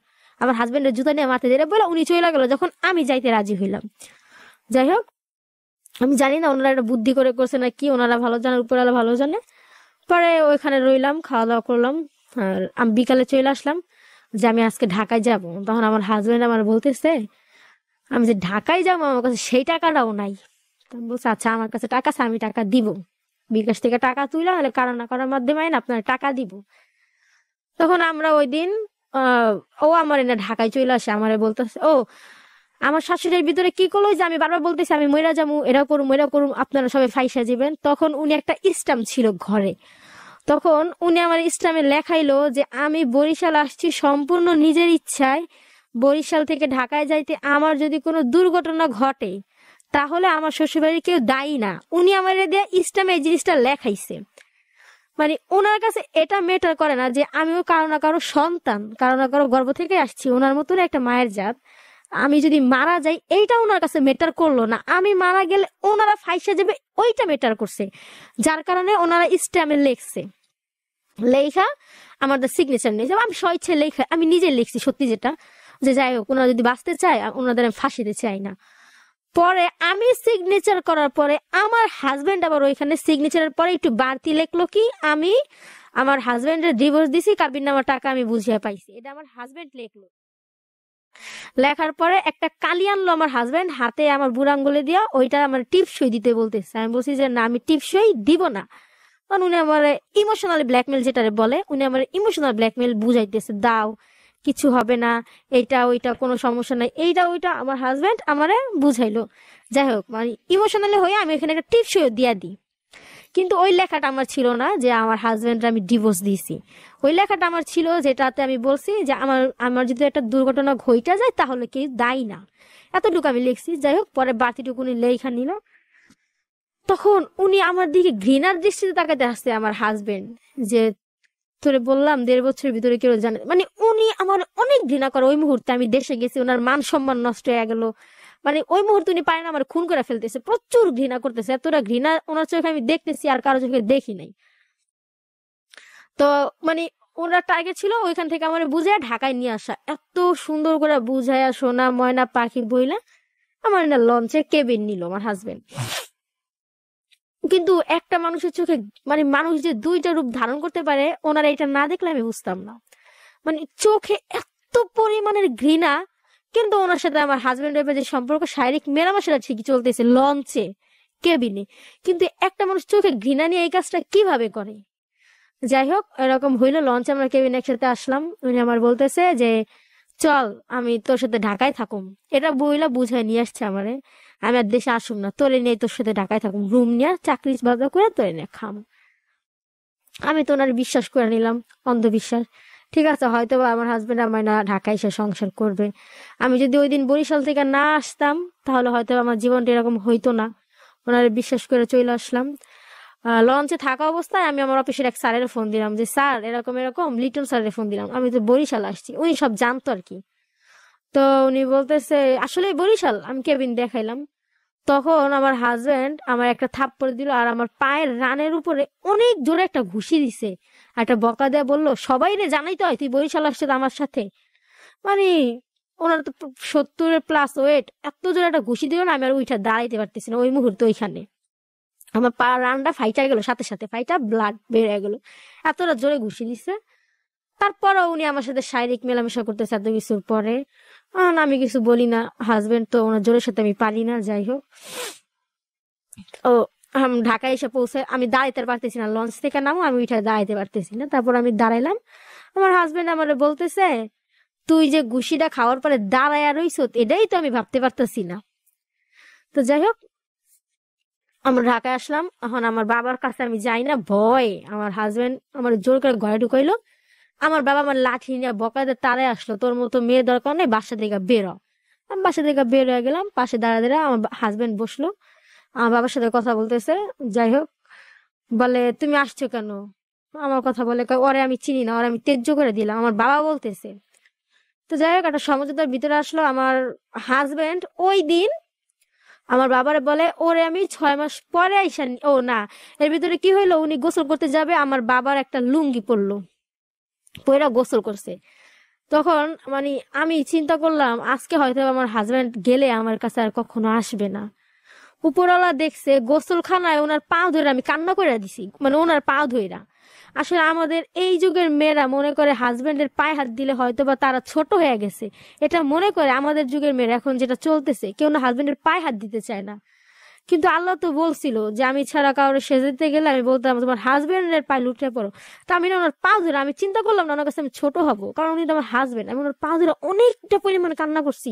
S1: আমার হাজবেন্ডের জুতা নিয়ে মারতে দিলে বলে উনি চইলা গেল যখন আমি যাইতে রাজি হইলাম। যাই হোক, আমি জানি না ওনারা একটা বুদ্ধি করে করছে না কি, ওনারা ভালো জানে, উপরওয়ালা ভালো জানে। পরে ওইখানে রইলাম, খাওয়া দাওয়া করলাম, আর আমি বিকালে চলে আসলাম যে আমি আজকে ঢাকায় যাব। তখন আমার হাজবেন্ড আমার বলতেছে আমি যে ঢাকায় যাবো, আমার কাছে সেই টাকাটাও নাই। তো আমি বলছি আচ্ছা আমার কাছে টাকা আছে, আমি টাকা দিব, বিকাশ থেকে টাকা তুইলা হলে কারো না কারোর মাধ্যমে আইন আপনার টাকা দিব। তখন আমরা ওই দিন ও আমার এনে ঢাকায় চলে আসে, আমারে বলতেছে ও আমার শাশুড়ির ভিতরে কি করলো যে আমি বারবার বলতেছি আমি মইরা যাবো, এরা করুম আপনারা সবাই ফাইসা যাবেন। তখন উনি একটা স্ট্যাম্প ছিল ঘরে, তখন উনি আমার স্ট্যাম্পে লেখাইলো যে আমি বরিশাল আসছি সম্পূর্ণ নিজের ইচ্ছায়, বরিশাল থেকে ঢাকায় যাইতে আমার যদি কোনো দুর্ঘটনা ঘটে তাহলে আমার শ্বশুরবাড়ির কেউ দায়ী না। উনি আমার দিয়ে স্ট্যাম্পে এই জিনিসটা লেখাইছে। মানে ওনার কাছে এটা ম্যাটার করে না যে আমিও কারো না কারো সন্তান, কারো না কারো গর্ভ থেকে আসছি, ওনার মতন একটা মায়ের জাত। আমি যদি মারা যাই এইটা ওনার কাছে ম্যাটার করলো না, আমি মারা গেলে ওনারা ফাইসা যাবে ওইটা ম্যাটার করছে। যার কারণে ওনারা স্ট্যাম্পে লেখছে, লেখা আমাদের সিগনেচার নিয়েছে। আমি স্বইচ্ছে লেখা আমি নিজে লিখছি সত্যি যেটা, যে যাই হোক ওনারা যদি বাঁচতে চায় ওনাদের আমি ফাঁসিতে চাই না। পরে আমি সিগনেচার করার পরে আমার হাজবেন্ড আবার ওইখানে সিগনেচারের পরে একটু বাড়তি লেখলো কি আমি আমার হাজবেন্ডের ডিভোর্স দিছি, কাবিন নামার টাকা আমি বুঝিয়ে পাইছি, এটা আমার হাজবেন্ড লেখলো। লেখার পরে একটা কালি আনলো আমার হাজবেন্ড হাতে, আমার বুড়ো আঙ্গুলে দিয়া ওইটা আমার টিপসই দিতে বলতেছে। আমি বলছি যে না আমি টিপসই দিব না, কারণ উনি আমার ইমোশনাল ব্ল্যাকমেল যেটারে বলে, উনি আমার ইমোশনাল ব্ল্যাকমেল বুঝাইতেছে, দাও কিছু হবে না, এইটা ওইটা কোনো সমস্যা নাই, এইটা ওইটা আমার হাজবেন্ড আমারে বুঝাইলো। যাই হোক মানে ইমোশনালি হয়ে আমি এখানে একটা টিপসই দিয়া দিই, কিন্তু ওই লেখাটা আমার ছিল না যে আমার হাজবেন্ড আমি ডিভোর্স দিয়েছি। ওই লেখাটা আমার ছিল যেটাতে আমি বলছি যে আমার আমার যদি একটা দুর্ঘটনা ঘইটা যায় তাহলে কেউ দায়ী না, এতটুকু আমি লিখছি। যাই হোক পরে বাড়তিটুকু উনি লেখা নিল। তখন উনি আমার দিকে ঘৃণার দৃষ্টিতে তাকাতে আসছে আমার হাজবেন্ড, যে তোরে বললাম 1.5 বছরের ভিতরে কেউ জানে, মানে উনি আমার অনেক ঘৃণা করে। ওই মুহূর্তে আমি দেশে গেছি, ওনার মান সম্মান নষ্ট হয়ে গেল, মানে ওই মুহূর্তে উনি পারে না আমার খুন করে ফেলতেছে, প্রচুর ঘৃণা করতেছে। এতটা ঘৃণা ওনার চোখে আমি দেখতেছি আর কারো চোখে দেখি নাই। তো মানে ওনার টার্গেট ছিল ওইখান থেকে আমার বুঝায় ঢাকায় নিয়ে আসা, এত সুন্দর করে বুঝাইয়া সোনা ময়না পাখি বইলা আমার না লঞ্চে কেবিন নিল আমার হাজবেন্ড। কিন্তু একটা মানুষের চোখে মানে মানুষ যে 2টা রূপ ধারণ করতে পারে ওনারা এটা না দেখলে আমি বুঝতাম না। মানে চোখে এত পরিমাণের ঘৃণা, কিন্তু ওনার সাথে আমার হাজবেন্ড ওয়াইফের যে সম্পর্ক শারীরিক মেলামেশাটা ঠিকই চলতেছে লঞ্চে কেবিনে, কিন্তু একটা মানুষ চোখে ঘৃণা নিয়ে এই কাজটা কিভাবে করে। যাই হোক এরকম হইলো, লঞ্চে আমরা কেবিন একসাথে আসলাম। উনি আমার বলতেছে যে চল আমি তোর সাথে ঢাকায় থাকুম, এটা বইলা বুঝাই নিয়ে আসছে আমারে, আমি আর দেশে আসুম না, তোরে নিয়ে তোর সাথে ঢাকায় থাকুম, রুম নিয়ে চাকরি বাজা করে তোরে নিয়ে খাম। আমি তো ওনার বিশ্বাস করে নিলাম, অন্ধবিশ্বাস। ঠিক আছে হয়তো বা আমার হাজবেন্ড আমার না ঢাকায় এসে সংসার করবে, আমি যদি ওই দিন বরিশাল থেকে না আসতাম তাহলে হয়তো আমার জীবনটা এরকম হইতো না। ওনার বিশ্বাস করে চলে আসলাম। লঞ্চে থাকা অবস্থায় আমি আমার অফিসের এক স্যারের ফোন দিলাম যে স্যার এরকম এরকম, লিটন স্যারের ফোন দিলাম, আমি তো বরিশাল আসছি। উনি সব জানতো আর কি। তো উনি বলতেছে আসলে বরিশাল, আমি কেবিন দেখাইলাম। তখন আমার হাজবেন্ড আমার একটা থাপ্পড় দিল আর আমার পায়ের রানের উপরে অনেক জোরে একটা ঘুষি দিছে, একটা বকা দেয়া বললো সবাই রে জানাইতে হয় তুই বরিশাল আসছে আমার সাথে। মানে ওনার তো 70+ ওয়েট, এত জোরে একটা ঘুষি দিল না আমি আর উইঠা দাঁড়াইতে পারতেছি না ওই মুহূর্তে। ওইখানে আমার পা রানটা ফাইটা গেল, সাথে সাথে ফাইটা ব্লাড বেড়ে গেল, এতটা জোরে ঘুষি দিছে। তারপরও উনি আমার সাথে শারীরিক মেলামেশা করতেছে এত কিছুর পরে, আমি কিছু বলি না, হাজবেন্ড তো ওনার জোরের সাথে আমি পারি না। যাই হোক ও ঢাকায় এসে পৌঁছে আমি দাঁড়াইতে পারতেছি না, লঞ্চ থেকে নামো আমি উঠে দাঁড়াইতে পারতেছি না। তারপর আমি দাঁড়াইলাম, আমার হাজবেন্ড আমার বলতেছে তুই যে ঘুষিটা খাওয়ার পরে দাঁড়ায় রইছ এটাই তো আমি ভাবতে পারতেছি না। তো যাই হোক আমরা ঢাকায় আসলাম। এখন আমার বাবার কাছে আমি যাই না, ভয়। আমার হাজবেন্ড আমার জোর করে ঘরে ঢুকাইলো, আমার বাবা আমার লাঠি নিয়ে বকাতে তারে আসলো, তোর মতো মেয়ে দরকার নেই, বাসা থেকে বেরো। আমি বাসা থেকে বের হয়ে গেলাম, পাশে দাঁড়া দাঁড়া আমার হাজবেন্ড বসলো, আমার বাবার সাথে কথা বলতেছে। যাই হোক বলে তুমি আসছো কেন, আমার কথা বলে ওরে আমি চিনি না, ওরে আমি তেজ্য করে দিলাম। আমার বাবা বলতেছে তো যাই হোক একটা সমঝোতার ভিতরে আসলো। আমার হাজবেন্ড ওই দিন আমার বাবারে বলে ওরে আমি 6 মাস পরে আইসা ও না, এর ভিতরে কি হইলো, উনি গোসল করতে যাবে, আমার বাবার একটা লুঙ্গি পরলো, পয়রা গোসল করছে। তখন মানে আমি চিন্তা করলাম আজকে হয়তো আমার হাজবেন্ড গেলে আমার কাছে আর কখনো আসবে না। উপরওয়ালা দেখছে গোসলখানায় ওনার পা ধরে আমি কান্না করে দিছি, মানে ওনার পা ধইরা। আসলে আমাদের এই যুগের মেয়েরা মনে করে হাজবেন্ডের পায়ে হাত দিলে হয়তো বা তারা ছোট হয়ে গেছে, এটা মনে করে আমাদের যুগের মেয়েরা এখন যেটা চলতেছে, কেউ না হাজবেন্ডের পায়ে হাত দিতে চায় না। কিন্তু আল্লাহ তো বলছিল যে আমি ছাড়া কাউরে সেজেতে গেলে আমি বলতাম তোমার হাজবেন্ডের পায়ে লুটে পড়ো। তা আমি না ওনার পা ধরে, আমি চিন্তা করলাম না ওনার কাছে আমি ছোট হবো, কারণ উনি তো আমার হাজবেন্ড। আমি ওনার পা ধরে অনেকটা পরিমাণে কান্না করছি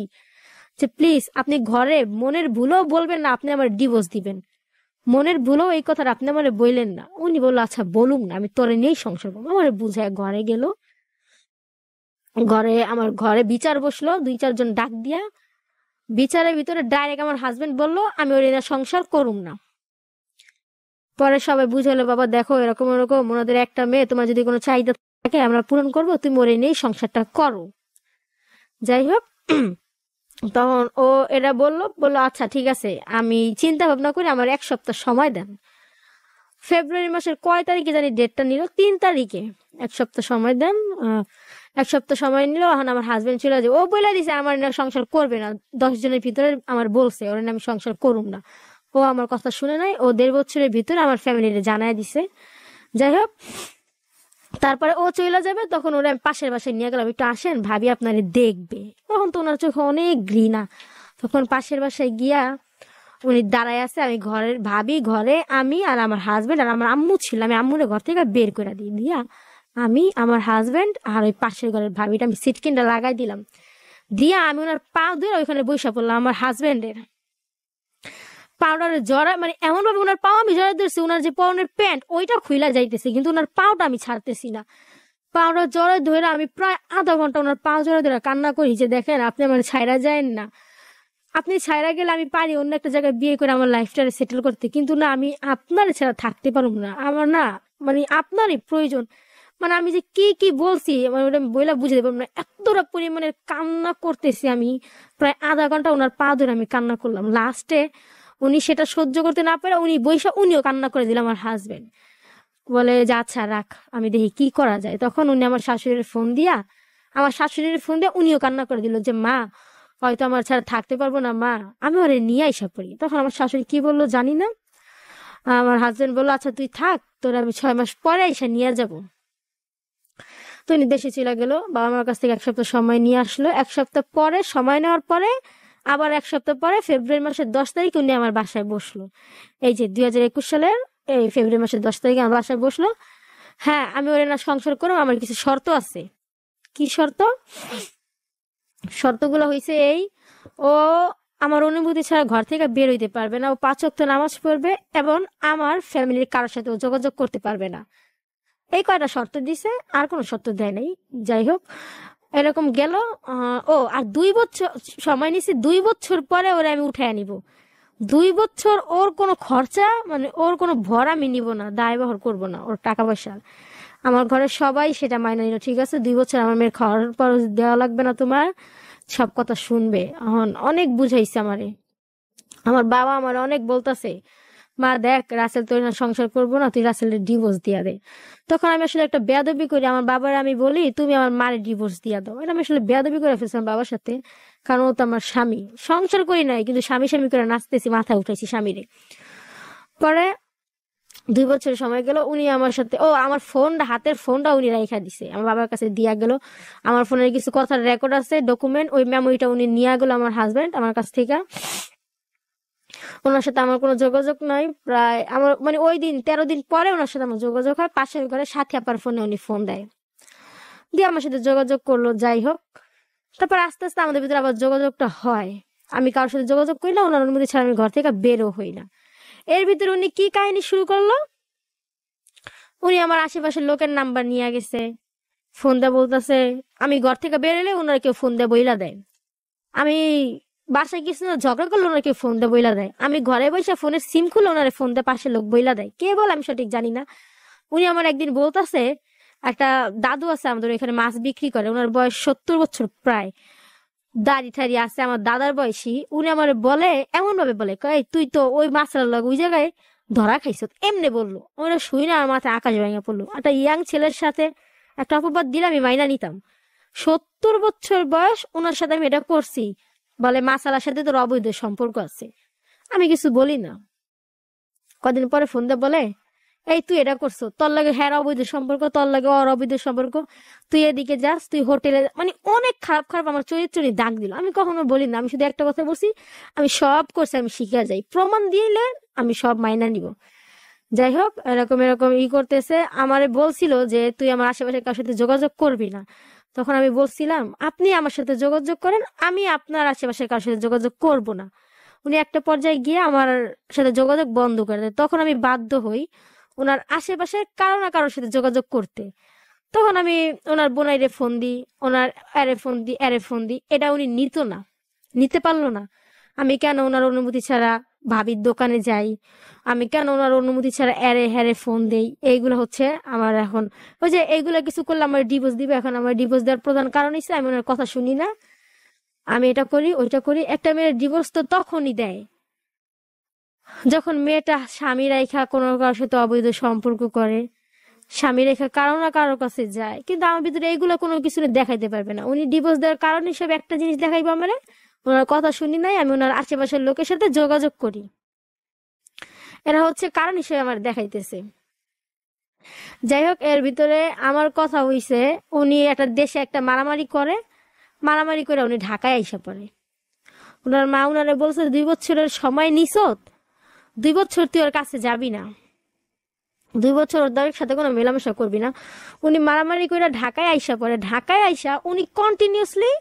S1: যে প্লিজ আপনি ঘরে মনের ভুলেও বলবেন না আপনি আমার ডিভোর্স দিবেন, মনের ভুলেও এই কথাটা আপনি আমার বললেন না। উনি বললো আচ্ছা বলুন না, আমি তোরে নিয়েই সংসার করবো। আমার বুঝায় ঘরে গেল, আমার ঘরে বিচার বসলো, 2-4 জন ডাক দিয়া বিচারের ভিতরে ডাইরেক্ট আমার হাজবেন্ড বললো আমি ওর এনে সংসার করুম না। পরে সবাই বুঝালো বাবা দেখো এরকম এরকম ওনাদের একটা মেয়ে, তোমার যদি কোনো চাহিদা থাকে আমরা পূরণ করবো, তুমি ওর এনেই সংসারটা করো। যাই হোক তখন ও এটা বললো আচ্ছা ঠিক আছে, আমি চিন্তা ভাবনা করে আমার 1 সপ্তাহ সময় দেন। ফেব্রুয়ারি মাসের কয় তারিখে জানি ডেটটা নিল, 3 তারিখে 1 সপ্তাহ সময় দেন। 1 সপ্তাহ সময় নিল। এখন আমার হাজবেন্ড ছিল যে ও বলে দিছে আমার না সংসার করবে না, 10 জনের ভিতরে আমার বলছে ওর আমি সংসার করুম না। ও আমার কথা শুনে নাই, ও 1.5 বছরের ভিতরে আমার ফ্যামিলিরে জানাই দিছে। যাই হোক তারপরে ও চলে যাবে, তখন ওরা আমি পাশের বাসায় নিয়ে গেলাম, একটু আসেন ভাবি আপনারে দেখবে। তখন তো ওনার চোখে অনেক ঘৃণা। তখন পাশের বাসায় গিয়া উনি দাঁড়ায় আছে, আমি ঘরের ভাবি ঘরে, আমি আর আমার হাজবেন্ড আর আমার আম্মু ছিল, আমি আম্মুরে ঘর থেকে বের করে দিই দিয়া আমি আমার হাজবেন্ড আর ওই পাশের ঘরের ভাবিটা আমি সিটকিনটা লাগাই দিলাম, দিয়া আমি ওনার পা ধরে ওইখানে বসে পড়লাম। আমার হাজবেন্ডের পাউডারের জড়া মানে এমন ভাবে ওনার পাও আমি জড়া ধরছি, ওনার যে পরনের প্যান্ট ওইটা খুইলা যাইতেছে, কিন্তু ওনার পাওটা আমি ছাড়তেছি না। পাউডার জড়া ধরে আমি প্রায় আধা ঘন্টা ওনার পাও জড়া ধরে কান্না করি যে দেখেন আপনি আমার ছাইরা যায়েন না, আপনি ছাইরা গেলে আমি পারি অন্য একটা জায়গায় বিয়ে করে আমার লাইফটা সেটেল করতে, কিন্তু না আমি আপনার ছাড়া থাকতে পারবো না, আমার না মানে আপনারই প্রয়োজন। মানে আমি যে কি কি বলছি মানে ওটা আমি বইলা বুঝে দেবো না, এতটা পরিমাণে কান্না করতেছি আমি, প্রায় আধা ঘন্টা ওনার পা ধরে আমি কান্না করলাম। লাস্টে উনি সেটা সহ্য করতে না পারে উনি বৈশা উনিও কান্না করে দিল। আমার হাজবেন্ড বলে যে আচ্ছা রাখ আমি দেখি কি করা যায়। তখন উনি আমার শাশুড়ির ফোন দিয়া উনিও কান্না করে দিল যে মা হয়তো আমার ছাড়া থাকতে পারবো না মা, আমি ওরে নিয়ে আইসা পড়ি। তখন আমার শাশুড়ি কি বললো জানি না, আমার হাজবেন্ড বললো আচ্ছা তুই থাক, তোর আমি 6 মাস পরে আইসা নিয়ে যাব। তো উনি দেশে চলে গেল, বাবা মার কাছ থেকে 1 সপ্তাহ সময় নিয়ে আসলো। 1 সপ্তাহ পরে সময় নেওয়ার পরে আবার 1 সপ্তাহ পরে ফেব্রুয়ারি মাসের 10 তারিখে উনি আমার বাসায় বসলো। এই যে 2021 সালের এই ফেব্রুয়ারি মাসের 10 তারিখে আমার বাসায় বসলো। হ্যাঁ আমি ওরে না সংসার করবো, আমার কিছু শর্ত আছে। কি শর্ত? শর্তগুলো হয়েছে এই, ও আমার অনুমতি ছাড়া ঘর থেকে বের হইতে পারবে না, ও 5 ওয়াক্ত নামাজ পড়বে এবং আমার ফ্যামিলির কারোর সাথে ও যোগাযোগ করতে পারবে না। এই কয়টা শর্ত দিছে, আর কোনো শর্ত দেয় নাই। যাই হোক এরকম গেল। ও আর 2 বছর সময় নিছি, 2 বছর পরে ওরে আমি উঠায় নিব। 2 বছর ওর কোনো খরচা মানে ওর কোনো ভর আমি নিব না, দায়বহর করব না ওর টাকা পয়সা। আমার ঘরের সবাই সেটা মাইনে নিল, ঠিক আছে 2 বছর আমার মেয়ের খাওয়ার পর দেওয়া লাগবে না, তোমার সব কথা শুনবে। এখন অনেক বুঝাইছে আমারে, আমার বাবা আমার অনেক বলতেছে মা দেখ রাসেল তোর সংসার করবো না, তুই রাসেলের ডিভোর্স দিয়া দে। তখন আমি আসলে একটা বেয়াদবি করি, আমার বাবার আমি বলি তুমি আমার মায়ের ডিভোর্স দিয়া দাও। এটা আমি আসলে বেয়াদবি করে ফেলছিলাম বাবার সাথে, কারণ ও তো আমার স্বামী, সংসার করি নাই কিন্তু স্বামী স্বামী করে নাচতেছি, মাথায় উঠাইছি স্বামীরে। পরে 2 বছরের সময় গেল, উনি আমার সাথে আমার ফোনটা হাতের ফোনটা উনি রাইখা দিছে, আমার বাবার কাছে দিয়া গেল। আমার ফোনের কিছু কথার রেকর্ড আছে, ডকুমেন্ট, ওই মেমোরিটা উনি নিয়ে গেল আমার হাজবেন্ড আমার কাছ থেকে। ওনার সাথে আমার কোনো যোগাযোগ নাই প্রায়, আমার মানে ওই দিন 13 দিন পরে ওনার সাথে আমার যোগাযোগ হয়। পাশের ঘরে সাথী আপার ফোনে উনি ফোন দেয়, দিয়ে আমার সাথে যোগাযোগ করলো। যাই হোক তারপর আস্তে আস্তে আমাদের ভিতরে আবার যোগাযোগটা হয়। আমি কারোর সাথে যোগাযোগ করি না, ওনার অনুমতি ছাড়া আমি ঘর থেকে বেরো হই না। এর ভিতরে উনি কি কাহিনী শুরু করলো, উনি আমার আশেপাশের লোকের নাম্বার নিয়ে গেছে, ফোন দেয় বলতেছে আমি ঘর থেকে বেরোলে ওনারা কেউ ফোন দেয় বইলা দেয়, আমি বাসায় কিছু না ঝগড়া করলে ওনাকে ফোন দিয়ে বইলা দেয়, আমি ঘরে বসে ফোনের সিম খুলে ওনারে ফোন দিয়ে পাশে লোক বইলা দেয়, কে বল আমি সঠিক জানি না। উনি আমার একদিন বলতেছে একটা দাদু আছে আমাদের এখানে, মাছ বিক্রি করে, ওনার বয়স 70 বছর প্রায়, দাড়ি ঠাড়ি আছে আমার দাদার বয়সী। উনি আমার বলে, এমন ভাবে বলে, কয় তুই তো ওই মাছের লগ ওই জায়গায় ধরা খাইছ, এমনি বললো। ওরা শুই না আমার মাথায় আকাশ ভেঙে পড়লো। একটা ইয়াং ছেলের সাথে একটা অপবাদ দিলে আমি মাইনা নিতাম। 70 বছর বয়স, ওনার সাথে আমি এটা করছি, বলে মাছালার সাথে তোর অবৈধ সম্পর্ক আছে। আমি কিছু বলি না। কদিন পরে ফোন দিয়ে বলে, এই তুই এটা করছো, তোর লাগে হ্যাঁ অবৈধ সম্পর্ক, তোর লাগে ওর অবৈধ সম্পর্ক, তুই এদিকে যাস, তুই হোটেলে, মানে অনেক খারাপ খারাপ আমার চরিত্র নিয়ে দাগ দিল। আমি কখনো বলি না, আমি শুধু একটা কথা বলছি, আমি সব করছি, আমি শিখে যাই, প্রমাণ দিলে আমি সব মাইনা নিব। যাই হোক, এরকম এরকম করতেছে। আমারে বলছিল যে তুই আমার আশেপাশে কারোর সাথে যোগাযোগ করবি না। তখন আমি বলছিলাম, আপনি আমার সাথে যোগাযোগ করেন, আমি আপনার আশেপাশের কারোর সাথে যোগাযোগ করব না। উনি একটা পর্যায়ে গিয়ে আমার সাথে যোগাযোগ বন্ধ করে দেয়। তখন আমি বাধ্য হই ওনার আশেপাশে কারো না কারোর সাথে যোগাযোগ করতে। তখন আমি ওনার বোনাইরে ফোন দিই, ওনার এরে ফোন দিই, এটা উনি নিতে পারলো না। আমি কেন ওনার অনুমতি ছাড়া ভাবির দোকানে যাই, আমি কেন ওনার অনুমতি ছাড়া এরে হ্যারে ফোন দেই, এইগুলো হচ্ছে আমার এখন, ওই যে এইগুলো কিছু করলে আমার ডিভোর্স দিবে। এখন আমার ডিভোর্স দেওয়ার প্রধান কারণ হচ্ছে আমি ওনার কথা শুনি না, আমি এটা করি ওইটা করি। একটা মেয়ের ডিভোর্স তো তখনই দেয় যখন মেয়েটা স্বামী রেখা কোনো কারোর সাথে অবৈধ সম্পর্ক করে, স্বামী রেখা কারো না কারোর কাছে যায়। কিন্তু আমার ভিতরে এইগুলো কোনো কিছু দেখাইতে পারবে না। উনি ডিভোর্স দেওয়ার কারণ হিসেবে একটা জিনিস দেখাইবো, আমার ওনার কথা শুনি নাই, আমি ওনার আশেপাশের লোকের সাথে যোগাযোগ করি, এরা হচ্ছে কারণ হিসেবে আমার দেখাইতেছে। যাই হোক, এর ভিতরে আমার কথা হইছে, উনি একটা দেশে একটা মারামারি করে উনি ঢাকায় আইসা পড়ে। ওনার মা উনারে বলছে 2 বছরের সময় নিছত, 2 বছর তুই ওর কাছে যাবি না, 2 বছর ওর দাঁড়ের সাথে কোনো মেলামেশা করবি না। উনি মারামারি করে ঢাকায় আইসা পড়ে। ঢাকায় আইসা উনি কন্টিনিউসলি,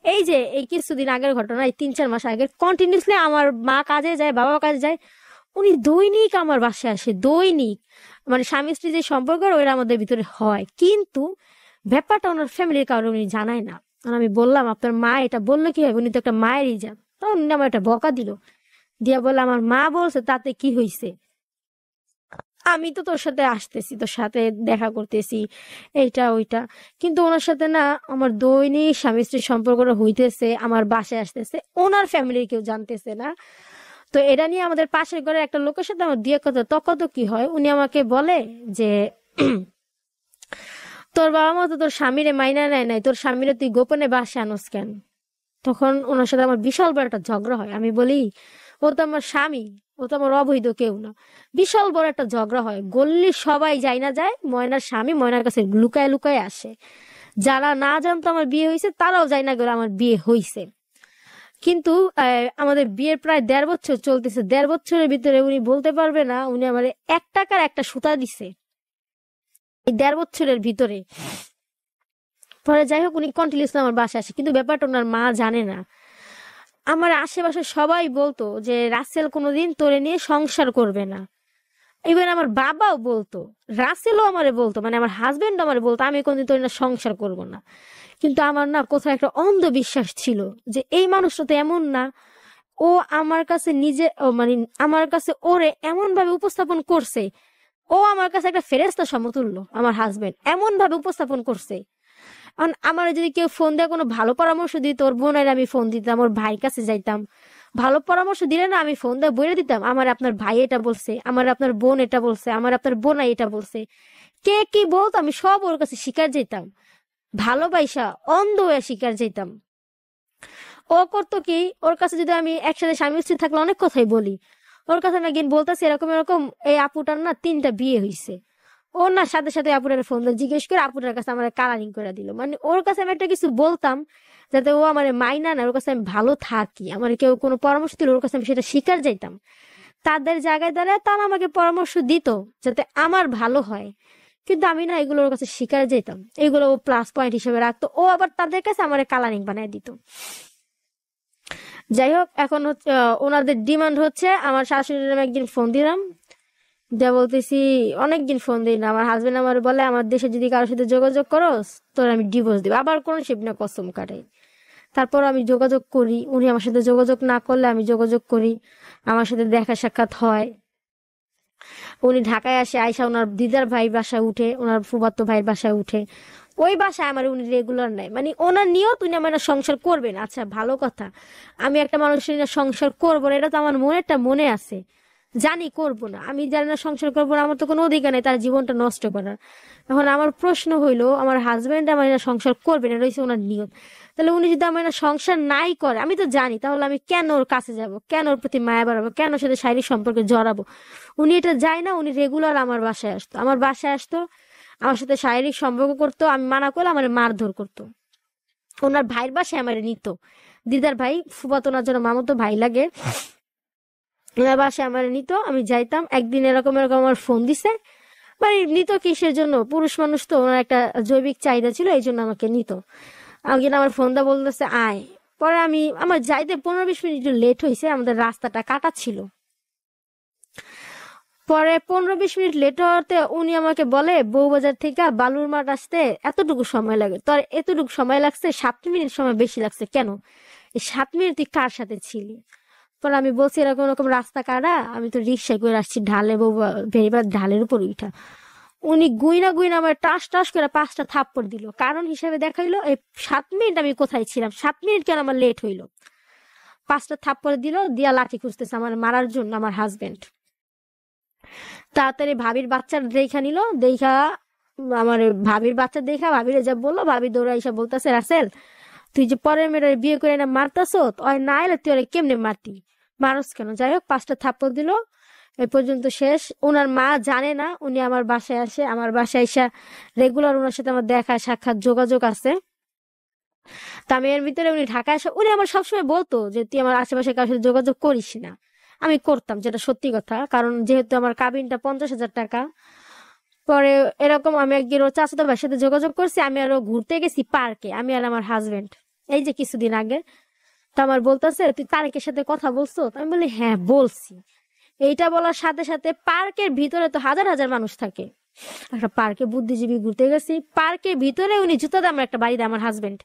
S1: এই যে এই কিছুদিন আগের ঘটনা, এই 3-4 মাস আগের, কন্টিনিউসলি আমার মা কাজে যায়, বাবা কাজে যায়, উনি দৈনিক আমার বাসায় আসে, দৈনিক। মানে স্বামী স্ত্রী যে সম্পর্ক ওইটা আমাদের ভিতরে হয়, কিন্তু ব্যাপারটা ওনার ফ্যামিলির কারণে উনি জানায় না। আর আমি বললাম, আপনার মা এটা বললো কি হবে, উনি তো একটা মায়েরই যান। তখন উনি আমার একটা বকা দিল, দিয়া বললো আমার মা বলছে, তাতে কি হয়েছে, আমি তো তোর সাথে আসতেছি, তোর সাথে দেখা করতেছি, এইটা ওইটা। কিন্তু ওনার সাথে না আমার দৈনিক স্বামী স্ত্রীর সম্পর্কটা হইতেছে, আমার বাসায় আসতেছে, ওনার ফ্যামিলির কেউ জানতেছে না। তো এটা নিয়ে আমাদের পাশের ঘরের একটা লোকের সাথে আমার দিয়ে কথা তখন কি হয়, উনি আমাকে বলে যে তোর বাবা মা তো তোর স্বামীরে মাইনা নেয় নাই, তোর স্বামীরে তুই গোপনে বাসে আনোস কেন? তখন ওনার সাথে আমার বিশাল বড় একটা ঝগড়া হয়। আমি বলি, ও তো আমার স্বামী, ও তো আমার অবৈধ কেউ না। বিশাল বড় একটা ঝগড়া হয়, গল্লি সবাই যাই না যায়, ময়নার স্বামী ময়নার কাছে লুকায় লুকায় আসে। যারা না জানতো আমার বিয়ে হয়েছে তারাও যায় না গেলে আমার বিয়ে হয়েছে। কিন্তু আমাদের বিয়ের প্রায় 1.5 বছর চলতেছে, 1.5 বছরের ভিতরে উনি বলতে পারবে না উনি আমার 1 টাকার একটা সুতা দিছে এই 1.5 বছরের ভিতরে। পরে যাই হোক, উনি কন্টিনিউসলি আমার বাসায় আসে, কিন্তু ব্যাপারটা ওনার মা জানে না। আমার আশেপাশে সবাই বলতো যে রাসেল কোনোদিন তোরে নিয়ে সংসার করবে না। ইভেন আমার বাবাও বলতো, রাসেলও আমারে বলতো, মানে আমার হাজবেন্ড আমারে বলতো, আমি কোনোদিন তোর না সংসার করব না। কিন্তু আমার না কোথাও একটা অন্ধবিশ্বাস ছিল যে এই মানুষটা তো এমন না, ও আমার কাছে মানে আমার কাছে ওরে এমন ভাবে উপস্থাপন করছে, ও আমার কাছে একটা ফেরেশতা সমতুল্য। আমার হাজবেন্ড এমন ভাবে উপস্থাপন করছে, আমার যদি কেউ ফোন দিয়ে কোনো ভালো পরামর্শ দিত, ওর বোনের আমি ফোন দিতাম, ওর ভাইয়ের কাছে যাইতাম, ভালো পরামর্শ দিলে না আমি ফোন দিয়ে বলে দিতাম, আমার আপনার ভাই এটা বলছে, আমার আপনার বোন এটা বলছে, আমার আপনার বোনাই এটা বলছে, কে কি বলতো আমি সব ওর কাছে শিকার যেতাম, ভালোবাসা অন্ধ হয়ে শিকার যেতাম। ও করতো কি, ওর কাছে যদি আমি একসাথে স্বামী স্ত্রী থাকলে অনেক কথাই বলি, ওর কাছে না গিয়ে বলতেছে এরকম এরকম এই আপুটার না 3টা বিয়ে হয়েছে। ওর না সাথে সাথে আপুটার ফোন দিয়ে জিজ্ঞেস করে আপুটার কাছে আমার কালারিং করে দিল। মানে ওর কাছে আমি একটা কিছু বলতাম যাতে ও আমার মাইনা না, ওর কাছে আমি ভালো থাকি, আমার কেউ কোনো পরামর্শ দিল ওর কাছে আমি সেটা শিকার যাইতাম। তাদের জায়গায় দাঁড়ায় তারা আমাকে পরামর্শ দিত যাতে আমার ভালো হয়, কিন্তু আমি না এগুলো ওর কাছে শিকার যেতাম, এগুলো ও প্লাস পয়েন্ট হিসেবে রাখতো, ও আবার তাদের কাছে আমার কালারিং বানায় দিত। যাই হোক, এখন হচ্ছে ওনাদের ডিমান্ড হচ্ছে, আমার শাশুড়ির আমি একদিন ফোন দিলাম, যা বলতেছি অনেকদিন ফোন দিই না, আমার হাজবেন্ড আমার বলে আমার দেশে যদি কারোর সাথে যোগাযোগ করস তোর আমি ডিভোর্স দিব, আবার কোন শিব না কসম কাটে। তারপর আমি যোগাযোগ করি, উনি আমার সাথে যোগাযোগ না করলে আমি যোগাযোগ করি, আমার সাথে দেখা সাক্ষাৎ হয়। উনি ঢাকায় আসে, আইসা ওনার দিদার ভাই বাসায় উঠে, ওনার ফুফাতো ভাইয়ের বাসায় উঠে। ওই বাসায় আমার উনি রেগুলার নাই, মানে ওনার নিয়ত উনি আমার না সংসার করবেন। আচ্ছা ভালো কথা, আমি একটা মানুষের নিয়ে সংসার করবো না এটা তো আমার মনে আছে, জানি করব না। আমি জানি না সংসার করবো না, আমার তো কোনো অধিকার নেই তার জীবনটা নষ্ট করার। এখন আমার প্রশ্ন হইলো, আমার হাজবেন্ড আমার না সংসার করবেন, এটা হচ্ছে ওনার নিয়ত। তাহলে উনি যদি আমার না সংসার নাই করে, আমি তো জানি, তাহলে আমি কেন ওর কাছে যাব, কেন ওর প্রতি মায়া বাড়াবো, কেন ওর সাথে শারীরিক সম্পর্কে জড়াবো? উনি এটা যায় না, উনি রেগুলার আমার বাসায় আসতো, আমার সাথে শারীরিক সম্পর্ক করতো। আমি মানা করলে আমার মারধর করতো। ওনার ভাইয়ের বাসায় আমার নিত, দিদার ভাই ফুফাতো ওনার জন্য মামাতো ভাই লাগে, ওনার বাসায় আমার নিত। আমি যাইতাম। একদিন এরকম এরকম আমার ফোন দিছে, মানে নিত কিসের জন্য, পুরুষ মানুষ তো, ওনার একটা জৈবিক চাহিদা ছিল, এই জন্য আমাকে নিত। একদিন আমার ফোনটা বলতেছে আয়। পরে আমার যাইতে 15-20 মিনিট লেট হয়েছে, আমাদের রাস্তাটা কাটা ছিল। পরে 15-20 মিনিট লেট হওয়াতে উনি আমাকে বলে বউবাজার থেকে বালুর মাঠ আসতে এতটুকু সময় লাগে। তো আর এতটুকু সময় লাগছে, 7 মিনিট সময় বেশি লাগছে কেন? এই 7 মিনিট তুই কার সাথে ছিলি? পরে আমি বলছি এরকম এরকম রাস্তা কাটা, আমি তো রিক্সায় করে আসছি ঢালে, বেরিবার ঢালের উপর উঠা। উনি গুইনা গুইনা আমার টাস টাস করে 5টা থাপ্পড় দিল। কারণ হিসেবে দেখাইলো এই 7 মিনিট আমি কোথায় ছিলাম, 7 মিনিট কেন আমার লেট হইলো। 5টা থাপ্পড় দিল, দিয়া লাঠি খুঁজতেছে আমার মারার জন্য আমার হাজবেন্ড। তাড়াতাড়ি ভাবির বাচ্চা দেখা নিল, দেখা আমার ভাবির বাচ্চা দেখা ভাবিরে যা বললো, ভাবি দৌড়া এসে বলতেছে রাসেল তুই যে পরের মেয়েটার বিয়ে করে না মারতাস, ওই না এলে তুই ওরে কেমনে মারতি, মানুষ কেন? যাই হোক 5টা থাপ্পড় দিল, এই পর্যন্ত শেষ। ওনার মা জানে না উনি আমার বাসায় আসে, আমার বাসায় এসে রেগুলার ওনার সাথে আমার দেখা সাক্ষাৎ যোগাযোগ আছে। তা আমি এর ভিতরে উনি ঢাকায় আসে, উনি আমার সবসময় বলতো যে তুই আমার আশেপাশে কারোর সাথে যোগাযোগ করিস না। আমি করতাম, যেটা সত্যি কথা, কারণ যেহেতু আমার কাবিনটা 50,000 টাকা। পরে এরকম আমি একদিন ওর চাচাতো ভাইয়ের সাথে যোগাযোগ করছি, আমি আরো ঘুরতে গেছি পার্কে, আমি আর আমার হাজবেন্ড, এই যে কিছুদিন আগে। তো আমার বলতেছে তুই তারেকের সাথে কথা বলছো? আমি বলি হ্যাঁ বলছি। এইটা বলার সাথে সাথে পার্কের ভিতরে তো হাজার হাজার মানুষ থাকে, একটা পার্কে বুদ্ধিজীবী ঘুরতে গেছি, পার্কের ভিতরে উনি জুতা দিয়ে আমার একটা বাড়ি দেয় আমার হাজবেন্ড।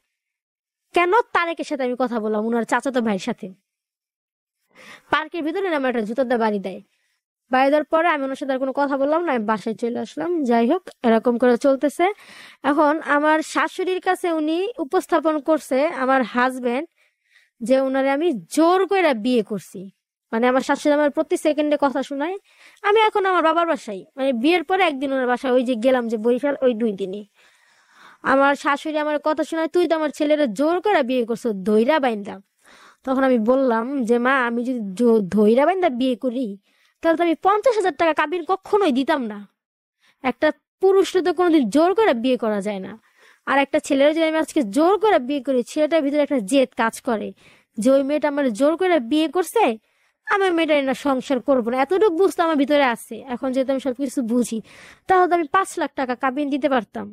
S1: কেন? তারেকের সাথে আমি কথা বললাম, উনার চাচাতো ভাইয়ের সাথে, পার্কের ভিতরে আমার একটা জুতা দিয়ে বাড়ি দেয়। বাড়ি দেওয়ার পরে আমি ওনার সাথে আর কোনো কথা বললাম না, আমি বাসায় চলে আসলাম। যাই হোক এরকম করে চলতেছে। এখন আমার শাশুড়ির কাছে উনি উপস্থাপন করছে আমার হাজবেন্ড যে ওনারে আমি জোর করে বিয়ে করছি। মানে আমার শাশুড়ি আমার প্রতি সেকেন্ডে কথা শোনায়। আমি এখন আমার বাবার বাসায়, মানে বিয়ের পরে একদিন ওনার বাসায় ওই যে গেলাম যে বরিশাল, ওই 2 দিনই আমার শাশুড়ি আমার কথা শোনায় তুই তো আমার ছেলেরা জোর করে বিয়ে করছো ধইরা বাইন্দা। তখন আমি বললাম যে মা আমি যদি ধইরা বাইন্দা বিয়ে করি তাহলে তো আমি 50,000 টাকা কাবিন কখনোই দিতাম না। একটা পুরুষরা তো কোনোদিন জোর করে বিয়ে করা যায় না। আর একটা ছেলেরা যদি আমি আজকে জোর করে বিয়ে করি, ছেলেটার ভিতরে একটা জেদ কাজ করে যে ওই মেয়েটা আমার জোর করে বিয়ে করছে, আমি ওই মেয়েটা না সংসার করবো না, এতটুকু বুঝতে আমার ভিতরে আছে। এখন যেহেতু আমি সবকিছু বুঝি, তাহলে তো আমি 5 লাখ টাকা কাবিন দিতে পারতাম,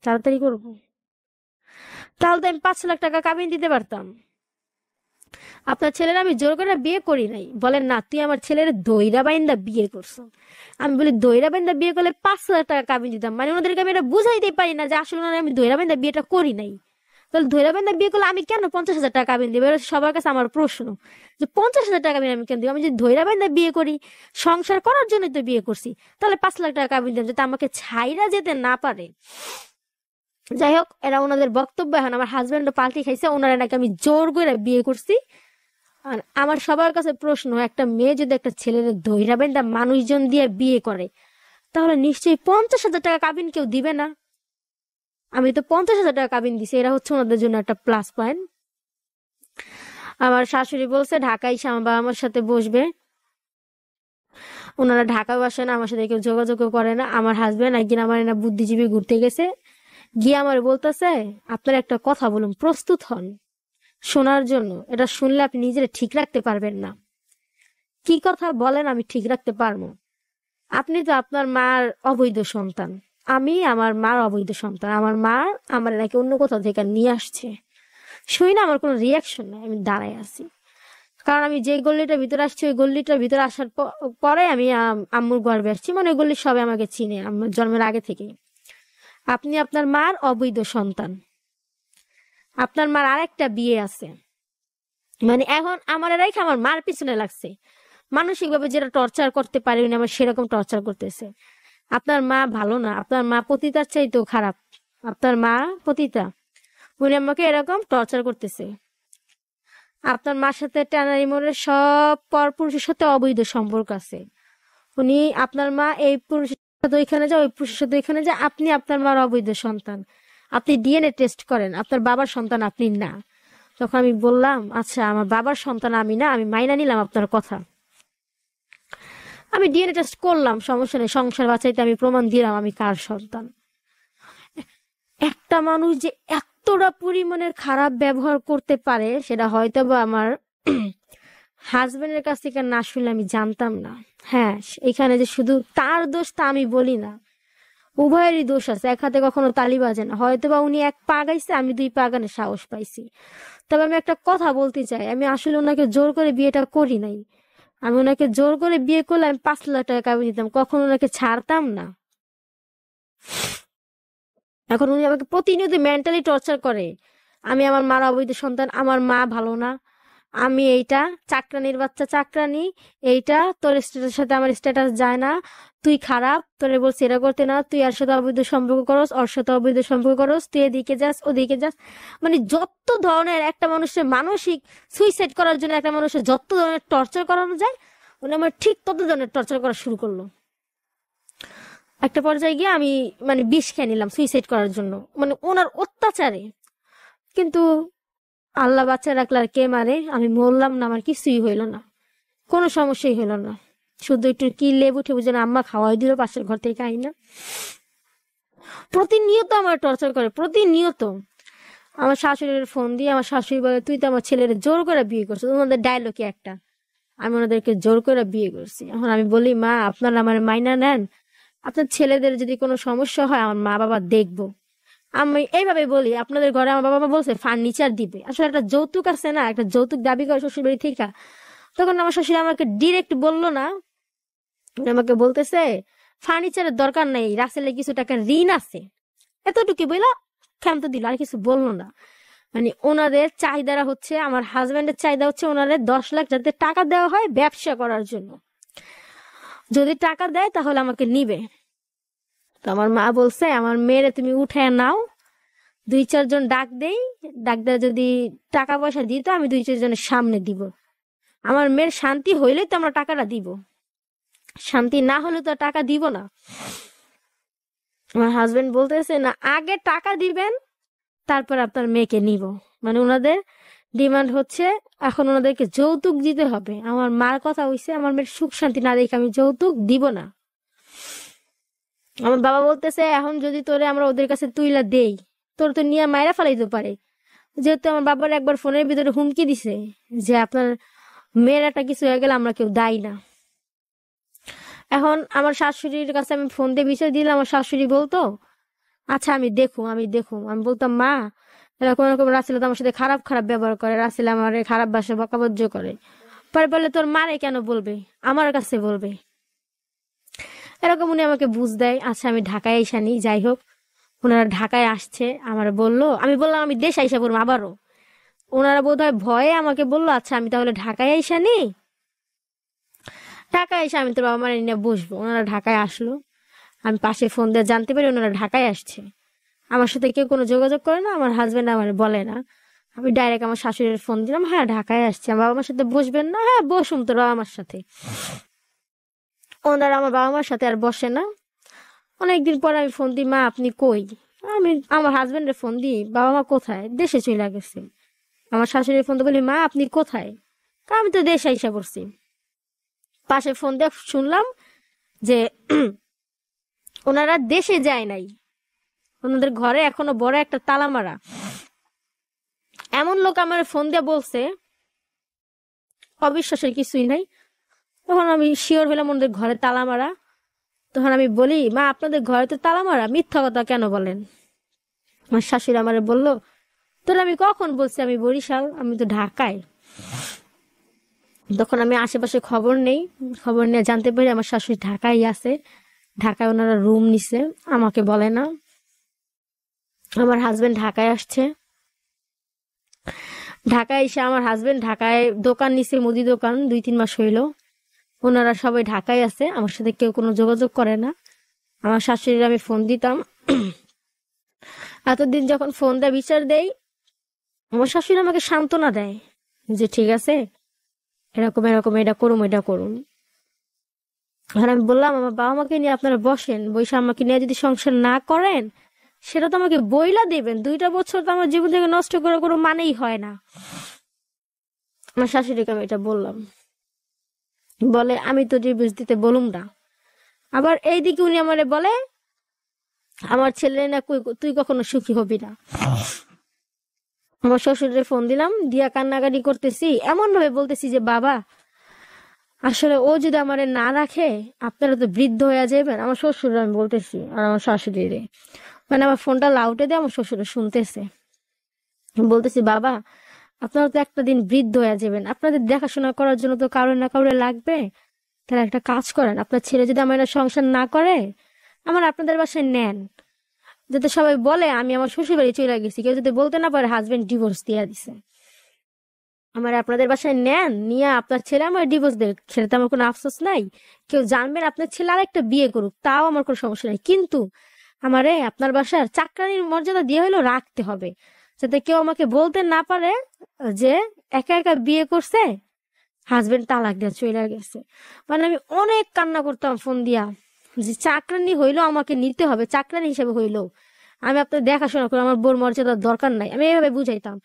S1: তাড়াতাড়ি করবো, তাহলে তো আমি 5 লাখ টাকা কাবিন দিতে পারতাম। আপনার ছেলের আমি জোর করে বিয়ে করি নাই। বলেন না তুই আমার ছেলের দইরা বাইন্দা বিয়ে করছো। আমি বলি দইরা বাইন্দা বিয়ে করলে 5,000 টাকা কাবিন দিতাম। মানে ওনাদেরকে আমি এটা বুঝাইতে পারি না যে আসলে আমি দইরা বাইন্দা বিয়েটা করি নাই। তাহলে দইরা বাইন্দা বিয়ে করলে আমি কেন 50,000 টাকা কাবিন দিব? সবার কাছে আমার প্রশ্ন যে 50,000 টাকা আমি কেন দিব? আমি যদি দইরা বাইন্দা বিয়ে করি, সংসার করার জন্য তো বিয়ে করছি, তাহলে 5 লাখ টাকা কাবিন দিতাম যাতে আমাকে ছাইরা যেতে না পারে। যাই হোক এরা ওনাদের বক্তব্য। এখন আমার হাজবেন্ডও পাল্টি খাইছে, ওনারা নাকি আমি জোর করে বিয়ে করছি। আর আমার সবার কাছে প্রশ্ন, একটা মেয়ে যদি একটা ছেলের ধৈরা বেন্দা মানুষজন দিয়ে বিয়ে করে, তাহলে নিশ্চয়ই 50,000 টাকা কাবিন কেউ দিবে না। আমি তো 50,000 টাকা কাবিন দিছি, এরা হচ্ছে ওনাদের জন্য একটা প্লাস পয়েন্ট। আমার শাশুড়ি বলছে ঢাকায় এসে আমার বাবা মার সাথে বসবে। ওনারা ঢাকায় আসে না, আমার সাথে কেউ যোগাযোগও করে না। আমার হাজবেন্ড একদিন আমার না বুদ্ধিজীবী ঘুরতে গেছে, গিয়ে আমার বলতেছে আপনার একটা কথা বলুন, প্রস্তুত হন শোনার জন্য। এটা শুনলে আপনি নিজের ঠিক রাখতে পারবেন না। কি কথা বলেন? আমি ঠিক রাখতে পারবো? আপনি তো আপনার মার অবৈধ সন্তান, আমি আমার মার অবৈধ সন্তান। আমার মা আমার নাকি অন্য কোথাও থেকে নিয়ে আসছে। শুই না, আমার কোনো রিয়াকশন নাই, আমি দাঁড়ায় আছি। কারণ আমি যে গল্লিটার ভিতরে আসছি, ওই গল্লিটার ভিতরে আসার পরে আমি আম্মুর গর্বে আসছি। মানে ওই গল্লির সবাই আমাকে চিনে আমার জন্মের আগে থেকে। আপনি আপনার মার অবৈধ সন্তান, আপনার মার আরেকটা বিয়ে আছে। মানে এখন আমার রেখে আমার মার পিছনে লাগছে। মানসিক ভাবে যেটা টর্চার করতে পারি উনি আমার সেরকম টর্চার করতেছে। আপনার মা ভালো না, আপনার মা পতিতার চাইতেও খারাপ, আপনার মা পতিতা, উনি আমাকে এরকম টর্চার করতেছে। আপনার মার সাথে টানারি মোড়ের সব পরপুরুষের সাথে অবৈধ সম্পর্ক আছে। উনি আপনার মা এই পুরুষের সাথে ওইখানে যায়, ওই পুরুষের সাথে ওইখানে যায়, আপনি আপনার মার অবৈধ সন্তান, আপনি ডিএনএ টেস্ট করেন, আপনার বাবার সন্তান আপনি না। তখন আমি বললাম আচ্ছা আমার বাবার সন্তান আমি না, আমি মাইনা নিলাম আপনার কথা, আমি ডিএনএ টেস্ট করলাম, সমস্যা নেই, সংসার বাঁচাইতে আমি প্রমাণ দিলাম আমি কার সন্তান। একটা মানুষ যে এতটা পরিমাণের খারাপ ব্যবহার করতে পারে সেটা হয়তো বা আমার হাজবেন্ডের কাছ থেকে না শুনলে আমি জানতাম না। হ্যাঁ, এখানে যে শুধু তার দোষ তা আমি বলি না, উভয়েরই দোষ আছে, এক হাতে কখনো তালি বাজে না। হয়তো বা উনি এক পা গাইছে, আমি 2 পা গানের সাহস পাইছি। তবে আমি একটা কথা বলতে চাই, আমি আসলে ওনাকে জোর করে বিয়েটা করি নাই। আমি ওনাকে জোর করে বিয়ে করলে আমি 5 লাখ টাকা কাবিয়ে দিতাম, কখনো ওনাকে ছাড়তাম না। এখন উনি আমাকে প্রতিনিয়ত মেন্টালি টর্চার করে, আমি আমার মার অবৈধ সন্তান, আমার মা ভালো না, আমি এইটা চাকরানির বাচ্চা চাকরানি, এইটা তোর স্ট্যাটাসের সাথে আমার স্ট্যাটাস যায় না, তুই খারাপ, তোরে বলছি এটা করতে না, তুই আর সাথে অবৈধ সম্পর্ক করস, ওর সাথে অবৈধ সম্পর্ক করস, তুই এদিকে যাস ওদিকে যাস। মানে যত ধরনের একটা মানুষের মানসিক সুইসাইড করার জন্য একটা মানুষের যত ধরনের টর্চার করানো যায় উনি আমার ঠিক তত ধরনের টর্চার করা শুরু করলো। একটা পর্যায়ে গিয়ে আমি মানে বিষ খেয়ে নিলাম সুইসাইড করার জন্য, মানে ওনার অত্যাচারে। কিন্তু আল্লাহ বাচ্চা রাখলে আর কে মারে, আমি মরলাম না, আমার কিছুই হইল না, কোনো সমস্যাই হইল না, শুধু একটু কি লেবু ঠেবু যেন আম্মা খাওয়াই দিল পাশের ঘর থেকে খাই না। প্রতিনিয়ত আমার টর্চার করে, প্রতিনিয়ত। আমার শাশুড়ির ফোন দিয়ে আমার শাশুড়ি বলে তুই তো আমার ছেলের জোর করে বিয়ে করছিস, ওনাদের ডায়লগে একটা, আমি ওনাদেরকে জোর করে বিয়ে করছি। এখন আমি বলি মা আপনারা আমার মাইনা নেন, আপনার ছেলেদের যদি কোনো সমস্যা হয় আমার মা বাবা দেখবো। আমি এইভাবে বলি, আপনাদের ঘরে আমার বাবা মা বলছে ফার্নিচার দিবে, আসলে একটা যৌতুক আছে না, একটা যৌতুক দাবি করে শ্বশুর বাড়ি থেকে। তখন আমার শ্বশুর আমাকে ডিরেক্ট বললো না, আমাকে বলতেছে ফার্নিচারের দরকার নেই, রাসেলে কিছু টাকা ঋণ আছে, এতটুকু বইলা ক্ষান্ত দিল, আর কিছু বললো না। মানে ওনাদের চাহিদারা হচ্ছে, আমার হাজবেন্ডের চাহিদা হচ্ছে ওনাদের 10 লাখ যাতে টাকা দেওয়া হয় ব্যবসা করার জন্য, যদি টাকা দেয় তাহলে আমাকে নিবে। তো আমার মা বলছে আমার মেয়েরে তুমি উঠায় নাও, 2-4 জন ডাক দেই, ডাক দেয় যদি টাকা পয়সা দিত আমি 2-4 জনের সামনে দিব, আমার মেয়ের শান্তি হইলে তো আমরা টাকাটা দিব, শান্তি না হলে তো টাকা দিব না। আমার হাজবেন্ড বলতেছে না আগে টাকা দিবেন তারপর আপনার মেয়েকে নিব। মানে ওনাদের ডিমান্ড হচ্ছে এখন ওনাদেরকে যৌতুক দিতে হবে। আমার মার কথা হইছে আমার মেয়ের সুখ শান্তি না দেখে আমি যৌতুক দিব না। আমার বাবা বলতেছে এখন যদি তোরে আমরা ওদের কাছে তুইলা দেই তোর তো নিয়ে মায়েরা ফেলাইতে পারে, যেহেতু আমার বাবার একবার ফোনের ভিতরে হুমকি দিছে যে আপনার মেয়ের একটা কিছু হয়ে গেলে আমরা কেউ দায়ী না। এখন আমার শাশুড়ির কাছে আমি ফোন দিয়ে বিষয় দিলাম, আমার শাশুড়ি বলতো আচ্ছা আমি দেখুম। আমি বলতাম মা এরকম এরকম রাসেল তো আমার সাথে খারাপ খারাপ ব্যবহার করে, রাসেল আমার খারাপ ভাষা বকাবজ্জ করে, পরে বলে তোর মারে কেন বলবে, আমার কাছে বলবে, এরকম উনি আমাকে বুঝ দেয়। আচ্ছা আমি ঢাকায় আইসা নি, যাই হোক ওনারা ঢাকায় আসছে, আমার বললো, আমি বললাম আমি দেশ আইসা পড়বো আবারও, ওনারা বোধ হয় ভয়ে আমাকে বললো আচ্ছা আমি তাহলে ঢাকায় আইসা নি, ঢাকায় এসে আমি তোর বাবা মারা নিয়ে বসবো। ওনারা ঢাকায় আসলো, আমি পাশে ফোন দিয়ে জানতে পারি ওনারা ঢাকায় আসছে। আমার সাথে কেউ কোনো যোগাযোগ করে না, আমার হাজবেন্ড আমার বলে না, আমি ডাইরেক্ট আমার শাশুড়ির ফোন দিলাম, হ্যাঁ ঢাকায় আসছে, আমার বাবা মার সাথে বসবেন না, হ্যাঁ বসুন তোর বাবা মার সাথে। ওনারা আমার বাবা মার সাথে আর বসে না। অনেকদিন পর আমি ফোন দিই মা আপনি কই, আমি আমার হাজবেন্ডের ফোন দিই বাবা মা কোথায়, দেশে চলে গেছে। আমার শাশুড়ির ফোন দিয়ে বলি মা আপনি কোথায়, আমি তো দেশে আইসা পড়ছি। পাশে ফোন দিয়ে শুনলাম যে ওনারা দেশে যায় নাই, ওনাদের ঘরে এখনো বড় একটা তালা মারা। এমন লোক আমার ফোন দিয়ে বলছে অবিশ্বাসের কিছুই নাই। তখন আমি শিওর হলাম ওনাদের ঘরে তালা মারা। তখন আমি বলি মা আপনাদের ঘরে তো তালা মারা, মিথ্যা কথা কেন বলেন? আমার শাশুড়ি আমারে বললো তোর আমি কখন বলছি আমি বরিশাল, আমি তো ঢাকায়। তখন আমি আশেপাশে খবর নিয়ে জানতে পারি আমার শাশুড়ি ঢাকায় আছে, ঢাকায় ওনারা রুম নিছে, আমাকে বলে না। আমার হাজবেন্ড ঢাকায় আসছে, ঢাকায় এসে আমার হাজবেন্ড ঢাকায় দোকান নিছে, মুদি দোকান, 2-3 মাস হইলো। ওনারা সবাই ঢাকায় আছে, আমার সাথে কেউ কোনো যোগাযোগ করে না। আমার শাশুড়ির আমি ফোন দিতাম, এতদিন যখন ফোন দেয় বিচার দেই, আমার শাশুড়ি আমাকে সান্ত্বনা দেয় যে ঠিক আছে, এরকম এরকম, এটা করুন এটা করুন। আর আমি বললাম আমার বাবা মাকে নিয়ে আপনারা বসেন, বসে আমাকে নিয়ে যদি সংসার না করেন সেটা তো আমাকে বইলা দিবেন, 2টা বছর তো আমার জীবন থেকে নষ্ট করে কোনো মানেই হয় না। আমার শাশুড়িকে আমি এটা বললাম, বলে আমি তো ডিভোর্স দিতে বলুম না। আবার এইদিকে উনি আমারে বলে আমার ছেলে না তুই কখনো সুখী হবি না। আমার শ্বশুরের ফোন দিলাম, দিয়া কান্নাকাটি করতেছি, এমন ভাবে বলতেছি যে বাবা আসলে ও যদি আমারে না রাখে আপনারা তো বৃদ্ধ হয়ে যাবেন। আমার শ্বশুর আমি বলতেছি আর আমার শাশুড়িরে, মানে আমার ফোনটা লাউটে দিয়ে আমার শ্বশুরে শুনতেছে, বলতেছি বাবা আপনারা তো একটা দিন বৃদ্ধ হয়ে যাবেন, আপনাদের দেখাশোনা করার জন্য তো কারো না কারো লাগবে। তাহলে একটা কাজ করেন, আপনার ছেলে যদি আমার সংসার না করে আমার আপনাদের বাসায় নেন, যাতে সবাই বলে আমি আমার শ্বশুর বাড়ি চলে গেছি, কেউ যদি বলতে না পারে হাজবেন্ড ডিভোর্স দিয়ে দিছে। আমার আপনাদের বাসায় নেন, নিয়ে আপনার ছেলে আমার ডিভোর্স দেবে, সেটাতে আমার কোনো আফসোস নাই। কেউ জানবেন আপনার ছেলে আর একটা বিয়ে করুক, তাও আমার কোনো সমস্যা নাই, কিন্তু আমারে আপনার বাসার চাকরানির মর্যাদা দিয়ে হলেও রাখতে হবে, যাতে কেউ আমাকে বলতে না পারে যে একা একা বিয়ে করছে, হাজবেন্ড তালাক দিয়ে চলে গেছে। মানে আমি অনেক কান্না করতাম ফোন দিয়া, যে চাকরানি হইলেও আমাকে নিতে হবে, চাকরানি হিসেবে হইলেও আমি আপনার দেখাশোনা করি, আমার বোর মর্যাদার দরকার নাই। আমি এইভাবে বুঝাইতাম,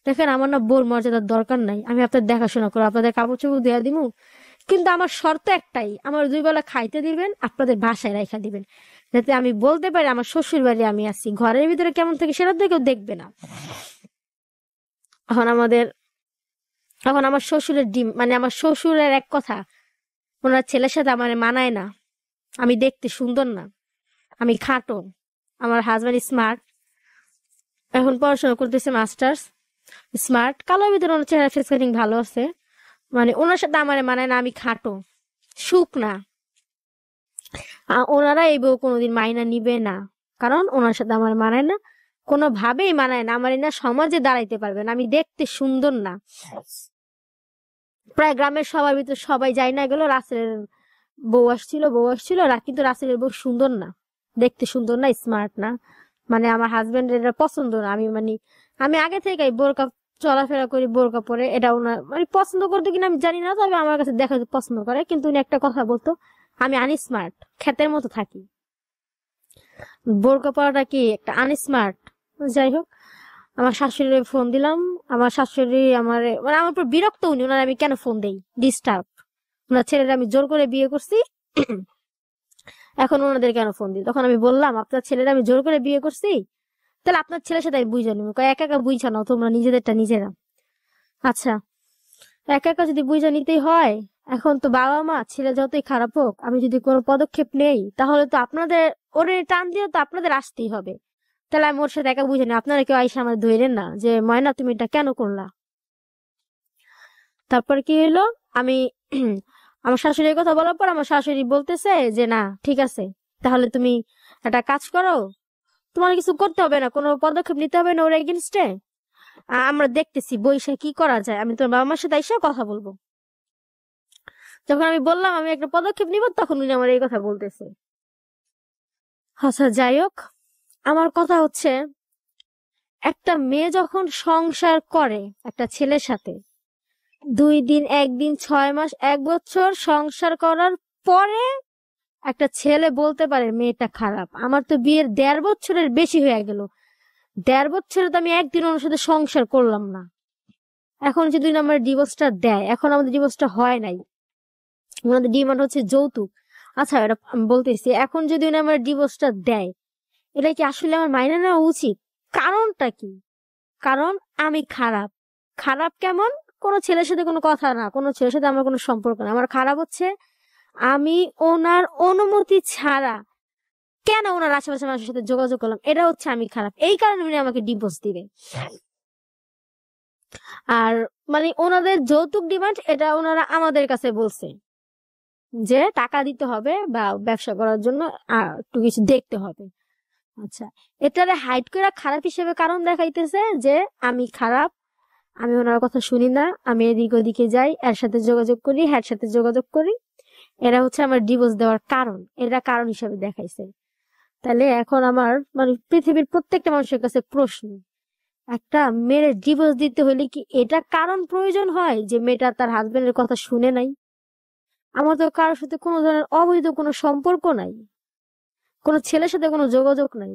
S1: দেখেন আমার না বোর মর্যাদার দরকার নাই, আমি আপনার দেখাশোনা করবো, আপনাদের কাপড় চোপড় দেওয়া দিমু, কিন্তু আমার শর্ত একটাই, আমার 2 বেলা খাইতে দিবেন, আপনাদের বাসায় রাখা দিবেন, যাতে আমি বলতে পারি আমার শ্বশুর বাড়ি আমি আছি, ঘরের ভিতরে কেমন থাকে সেটা তো কেউ দেখবে না। এখন আমার শ্বশুরের মানে আমার শ্বশুরের এক কথা, ওনার ছেলের সাথে আমার মানায় না, আমি দেখতে সুন্দর না, আমি খাটো, আমার হাজবেন্ড স্মার্ট, এখন পড়াশোনা করতেছে মাস্টার্স, স্মার্ট, কালোর ভিতরে ওনার চেহারা ফেস কাটিং ভালো আছে, মানে ওনার সাথে আমার মানায় না, আমি খাটো সুখ না। ওনারা এই বউ কোনোদিন মাইনা নিবে না, কারণ ওনার সাথে আমার মানায় না, কোনোভাবেই মানায় না, আমার না সমাজে দাঁড়াইতে পারবে না, আমি দেখতে সুন্দর না। প্রায় গ্রামের সবার ভিতরে সবাই যাই না গেল, রাসেলের বউ আসছিল কিন্তু রাসেলের বউ সুন্দর না, দেখতে সুন্দর না, স্মার্ট না, মানে আমার হাজবেন্ড এটা পছন্দ না। আমি আগে থেকেই বোরকা চলাফেরা করি, বোরকা পরে, এটা ওনার মানে পছন্দ করতে কিনা আমি জানি না, তবে আমার কাছে দেখা পছন্দ করে। কিন্তু উনি একটা কথা বলতো, আমি আনস্মার্ট, ক্ষেতের মতো থাকি, বোরকা পরাটা কি একটা আনস্মার্ট। যাই হোক, আমার শাশুড়ি ফোন দিলাম, আমার শাশুড়ি আমার মানে আমার উপর বিরক্ত, উনি ওনার আমি কেন ফোন দেই, ডিস্টার্ব, ওনার ছেলেরা আমি জোর করে বিয়ে করছি, এখন ওনাদের কেন ফোন দিই। তখন আমি বললাম আপনার ছেলেরা আমি জোর করে বিয়ে করছি, তাহলে আপনার ছেলের সাথে আমি বুঝা নিব, একা একা বুঝা নাও তোমরা নিজেদেরটা নিজেরা। আচ্ছা একা একা যদি বুঝা নিতেই হয়, এখন তো বাবা মা ছেলে যতই খারাপ হোক, আমি যদি কোনো পদক্ষেপ নেই তাহলে তো আপনাদের ওরে টান দিয়ে তো আপনাদের আসতেই হবে, তাহলে আমি ওর সাথে একা বুঝে নি, আপনারা কেউ আইসা আমার ধরেন না যে ময়না তুমি এটা কেন করলা। তারপর কি হইলো, আমি আমার শাশুড়ির কথা বলার পর আমার শাশুড়ি বলতেছে যে না ঠিক আছে, তাহলে তুমি একটা কাজ করো, তোমার কিছু করতে হবে না, কোনো পদক্ষেপ নিতে হবে না ওর এগেনস্টে, আমরা দেখতেছি বইসা কি করা যায়, আমি তোমার বাবা মার সাথে এসে কথা বলবো। যখন আমি বললাম আমি একটা পদক্ষেপ নিব, তখন উনি আমার এই কথা বলতেছে। আচ্ছা যাই হোক, আমার কথা হচ্ছে একটা মেয়ে যখন সংসার করে একটা ছেলের সাথে, 2 দিন 1 দিন 6 মাস 1 বছর সংসার করার পরে একটা ছেলে বলতে পারে মেয়েটা খারাপ। আমার তো বিয়ের 1.5 বছরের বেশি হয়ে গেল, 1.5 বছরে তো আমি একদিন ওনার সাথে সংসার করলাম না। এখন যদি আমার ডিভোর্সটা দেয়, এখন আমাদের ডিভোর্সটা হয় নাই, ওনাদের ডিমান্ড হচ্ছে যৌতুক। আচ্ছা এটা আমি বলতেছি, এখন যদি উনি আমার ডিভোর্সটা দেয়, এটা কি আসলে আমার মাইনে নেওয়া উচিত? কারণটা কি? কারণ আমি খারাপ। খারাপ কেমন? কোনো ছেলের সাথে কোনো কথা না, কোনো ছেলের সাথে আমার কোনো সম্পর্ক না। আমার খারাপ হচ্ছে আমি ওনার অনুমতি ছাড়া কেন ওনার আশেপাশে মানুষের সাথে যোগাযোগ করলাম, এটা হচ্ছে আমি খারাপ, এই কারণে উনি আমাকে ডিভোর্স দিবে। আর মানে ওনাদের যৌতুক ডিমান্ড, এটা ওনারা আমাদের কাছে বলছে যে টাকা দিতে হবে বা ব্যবসা করার জন্য একটু কিছু দেখতে হবে। আচ্ছা এটারে হাইড করে খারাপ হিসেবে কারণ দেখাইতেছে যে আমি খারাপ, আমি ওনার কথা শুনি না, আমি এদিক ওদিকে যাই, এর সাথে যোগাযোগ করি, হ্যার সাথে যোগাযোগ করি, এরা হচ্ছে আমার ডিভোর্স দেওয়ার কারণ, এরা কারণ হিসাবে দেখাইছে। তাহলে এখন আমার মানে পৃথিবীর প্রত্যেকটা মানুষের কাছে প্রশ্ন, একটা মেয়ের ডিভোর্স দিতে হলে কি এটা কারণ প্রয়োজন হয় যে মেয়েটা তার হাজবেন্ডের কথা শুনে নাই? আমার তো কারোর সাথে কোনো ধরনের অবৈধ কোনো সম্পর্ক নাই, কোনো ছেলের সাথে কোনো যোগাযোগ নাই।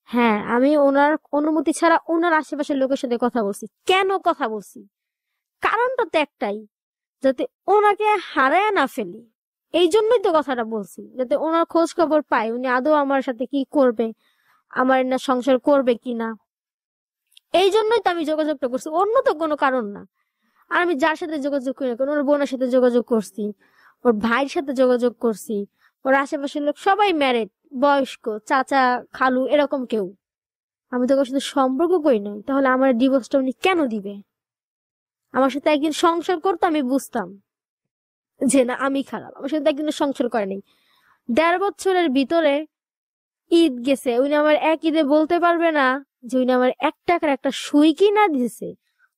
S1: হ্যাঁ, আমি ওনার অনুমতি ছাড়া ওনার আশেপাশের লোকের সাথে কথা বলছি। কেন কথা বলছি? কারণটা তো একটাই, যাতে ওনাকে হারায় না ফেলি। এই জন্যই তো কথাটা বলছি, যাতে ওনার খোঁজ খবর পাই, উনি আদৌ আমার সাথে কি করবে, আমার না সংসার করবে কিনা। এই জন্যই তো আমি যোগাযোগটা করছি, অন্য তো কোনো কারণ না। আর আমি যার সাথে যোগাযোগ করি না কেন, ওর বোনের সাথে যোগাযোগ করছি, ওর ভাইয়ের সাথে যোগাযোগ করছি, ওর আশেপাশের লোক সবাই ম্যারেড, বয়স্ক, চাচা খালু এরকম কেউ। আমি তো ওর সাথে সম্পর্ক করি নাই, তাহলে আমার ডিভোর্সটা উনি কেন দিবে? আমার সাথে একদিন সংসার করতো আমি বুঝতাম যে না আমি খারাপ, আমার সাথে একদিন সংসার করে নাই। 1.5 বছরের ভিতরে ঈদ গেছে, উনি আমার এক ঈদে বলতে পারবে না যে উনি আমার 1 টাকার একটা সুই কিনা দিছে।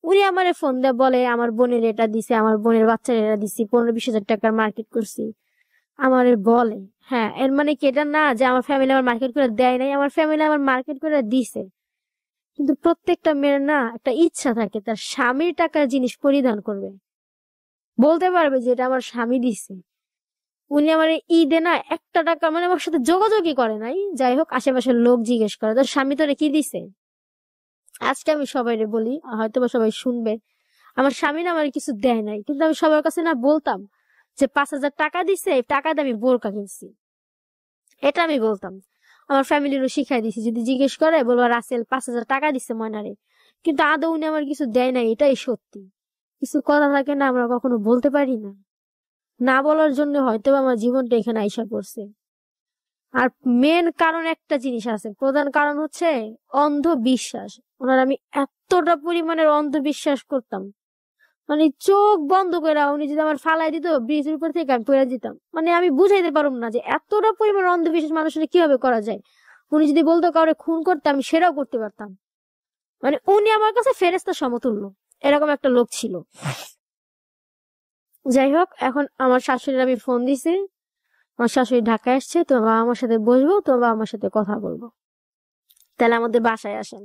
S1: উনি আমারে ফোন দিয়ে বলে আমার বোনের এটা দিছে, আমার বোনের বাচ্চার এটা দিছি, 15-20 হাজার টাকার মার্কেট করছি আমারে বলে। হ্যাঁ, এর মানে কি এটা না যে আমার ফ্যামিলি আমার মার্কেট করে দেয় নাই? আমার ফ্যামিলি আমার মার্কেট করে দিছে। কিন্তু প্রত্যেকটা মেয়ের না একটা ইচ্ছা থাকে তার স্বামীর টাকার জিনিস পরিধান করবে, বলতে পারবে যে এটা আমার স্বামী দিছে। উনি আমার ঈদে না 1 টাকা মানে আমার সাথে যোগাযোগই করে নাই। যাই হোক, আশেপাশের লোক জিজ্ঞেস করে তোর স্বামী তোরে কি দিছে। আজকে আমি সবাইরে বলি, হয়তো বা সবাই শুনবে, আমার স্বামী না আমার কিছু দেয় নাই, কিন্তু আমি সবার কাছে না বলতাম যে 5,000 টাকা দিছে, এই টাকা দিয়ে আমি বোরকা কিনছি, এটা আমি বলতাম। আমার ফ্যামিলিরও শিখাই দিছি, যদি জিজ্ঞেস করে বলবো রাসেল 5,000 টাকা দিছে ময়নারে, কিন্তু আদৌ উনি আমার কিছু দেয় নাই, এটাই সত্যি। কিছু কথা থাকে না, আমরা কখনো বলতে পারি না, না বলার জন্য হয়তো আমার জীবনটা এখানে আইসা পড়ছে। আর মেন কারণ একটা জিনিস আছে, প্রধান কারণ হচ্ছে অন্ধবিশ্বাস। ওনার আমি এতটা পরিমাণের অন্ধবিশ্বাস করতাম, মানে চোখ বন্ধ করে উনি যদি আমার ফালাই দিত ব্রিজের উপর থেকে আমি পড়ে যেতাম। মানে আমি বুঝাইতে পারবো না যে এতটা পরিমাণ অন্ধবিশ্বাস মানুষের কিভাবে করা যায়। উনি যদি বলতো কাউরে খুন করতে, আমি সেটাও করতে পারতাম। মানে উনি আমার কাছে ফেরেশতা সমতুল্য, এরকম একটা লোক ছিল। যাই হোক, এখন আমার শাশুড়ির আমি ফোন দিছি, আমার শাশুড়ি ঢাকায় আসছে, তো বাবা আমার সাথে বসবো, তো বাবা আমার সাথে কথা বলবো, তাহলে আমাদের বাসায় আসেন।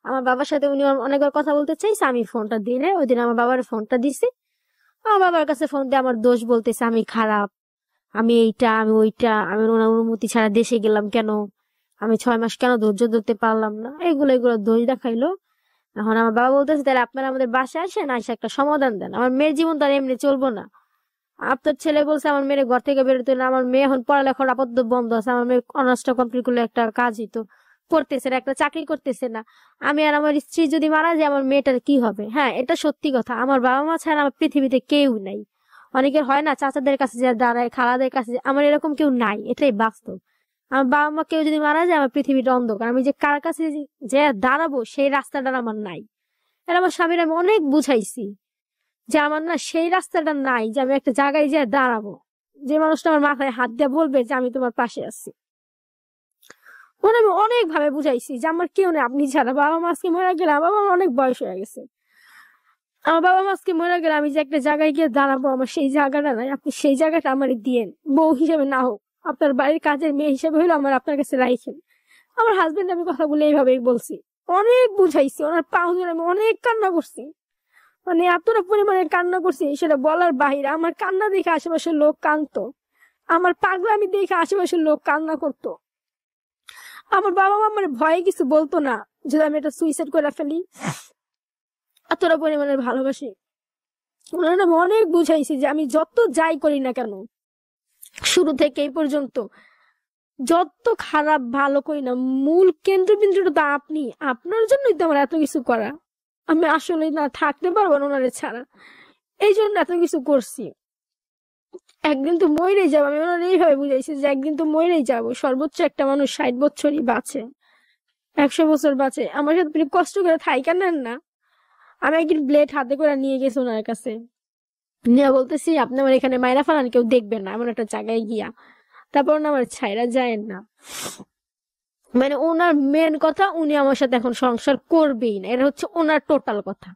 S1: আমার বাবার সাথে উনি অনেকবার কথা বলতে চাইছে, আমি ফোনটা দিলে ওই দিন আমার বাবার ফোনটা দিছি। আমার বাবার কাছে ফোন দিয়ে আমার দোষ বলতেছে, আমি খারাপ, আমি এইটা, আমি ওইটা, আমি ওনার অনুমতি ছাড়া দেশে গেলাম কেন, আমি 6 মাস কেন ধৈর্য ধরতে পারলাম না, এগুলো দোষ দেখাইলো। এখন আমার বাবা বলতেছে তাহলে আপনারা আমাদের বাসায় আসেন, এসে একটা সমাধান দেন, আমার মেয়ের জীবন তো আর এমনি চলবো না। আপনার ছেলে বলছে আমার মেয়ের ঘর থেকে বেরোতে না, আমার মেয়ে এখন পড়ালেখার আপাতত বন্ধ আছে, আমার মেয়ে অনার্সটা কমপ্লিট করলে একটা কাজই তো করতেছে না, একটা চাকরি করতেছে না। আমি আর আমার স্ত্রী যদি মারা যায় আমার মেয়েটার কি হবে? হ্যাঁ, এটা সত্যি কথা, আমার বাবা মা ছাড়া আমার পৃথিবীতে কেউ নাই। অনেকের হয় না চাচাদের কাছে যে দাঁড়ায়, খালাদের কাছে, আমার এরকম কেউ নাই, এটাই বাস্তব। আমার বাবা মা কেউ যদি মারা যায় আমার পৃথিবীটা অন্ধকার, আমি যে কার কাছে যে দাঁড়াবো সেই রাস্তাটা আমার নাই। এটা আমার স্বামীর আমি অনেক বুঝাইছি যে আমার না সেই রাস্তাটা নাই, যে আমি একটা জায়গায় যে দাঁড়াবো, যে মানুষটা আমার মাথায় হাত দিয়ে বলবে যে আমি তোমার পাশে আছি। মানে আমি অনেক ভাবে বুঝাইছি যে আমার কেউ নেই আপনি ছাড়া। বাবা মা আজকে মরে গেলে, বাবা আমার অনেক বয়স হয়ে গেছে, আমার বাবা মা আজকে মরে গেলে আমি যে একটা জায়গায় গিয়ে দাঁড়াবো, আমার সেই জায়গাটা নাই, আপনি সেই জায়গাটা আমার দিয়েন, বউ হিসেবে না হোক, আপনার বাড়ির কাজের মেয়ে হিসেবে হইলো আমার আপনার কাছে রাইখেন। আমার হাজবেন্ড আমি কথা বলে এইভাবেই বলছি, অনেক বুঝাইছি, ওনার পা ধরে আমি অনেক কান্না করছি, মানে এতটা পরিমাণে কান্না করছি সেটা বলার বাহিরে। আমার কান্না দেখে আশেপাশের লোক কাঁদতো, আমার পাগলামি দেখে আশেপাশের লোক কান্না করতো। আমার বাবা মা আমার ভয়ে কিছু বলতো না, যদি আমি এটা সুইসাইড করে ফেলি, এতটা পরিমাণে ভালোবাসি। ওনারা আমি অনেক বুঝাইছি যে আমি যত যাই করি না কেন, শুরু থেকে এই পর্যন্ত যত খারাপ ভালো করি না, মূল কেন্দ্রবিন্দুটা তো আপনি, আপনার জন্যই তো আমার এত কিছু করা। আমি আসলে না থাকতে পারবো না ওনারে ছাড়া, এই জন্য এত কিছু করছি। একদিন তো মরেই যাবো, আমি ওনার এইভাবে বুঝাইছি যে একদিন তো মরেই যাবো। সর্বোচ্চ একটা মানুষ 60 বছরই বাঁচে, 100 বছর বাঁচে, আমার সাথে আপনি কষ্ট করে থাইকা নেন না। আমি একদিন ব্লেড হাতে করে নিয়ে গেছি ওনার কাছে, নিয়ে বলতেছি আপনি আমার এখানে মাইরা ফালান, কেউ দেখবেন না এমন একটা জায়গায় গিয়া, তারপর না আমার ছাইরা যায় না। মানে ওনার মেন কথা উনি আমার সাথে এখন সংসার করবেই না, এটা হচ্ছে ওনার টোটাল কথা।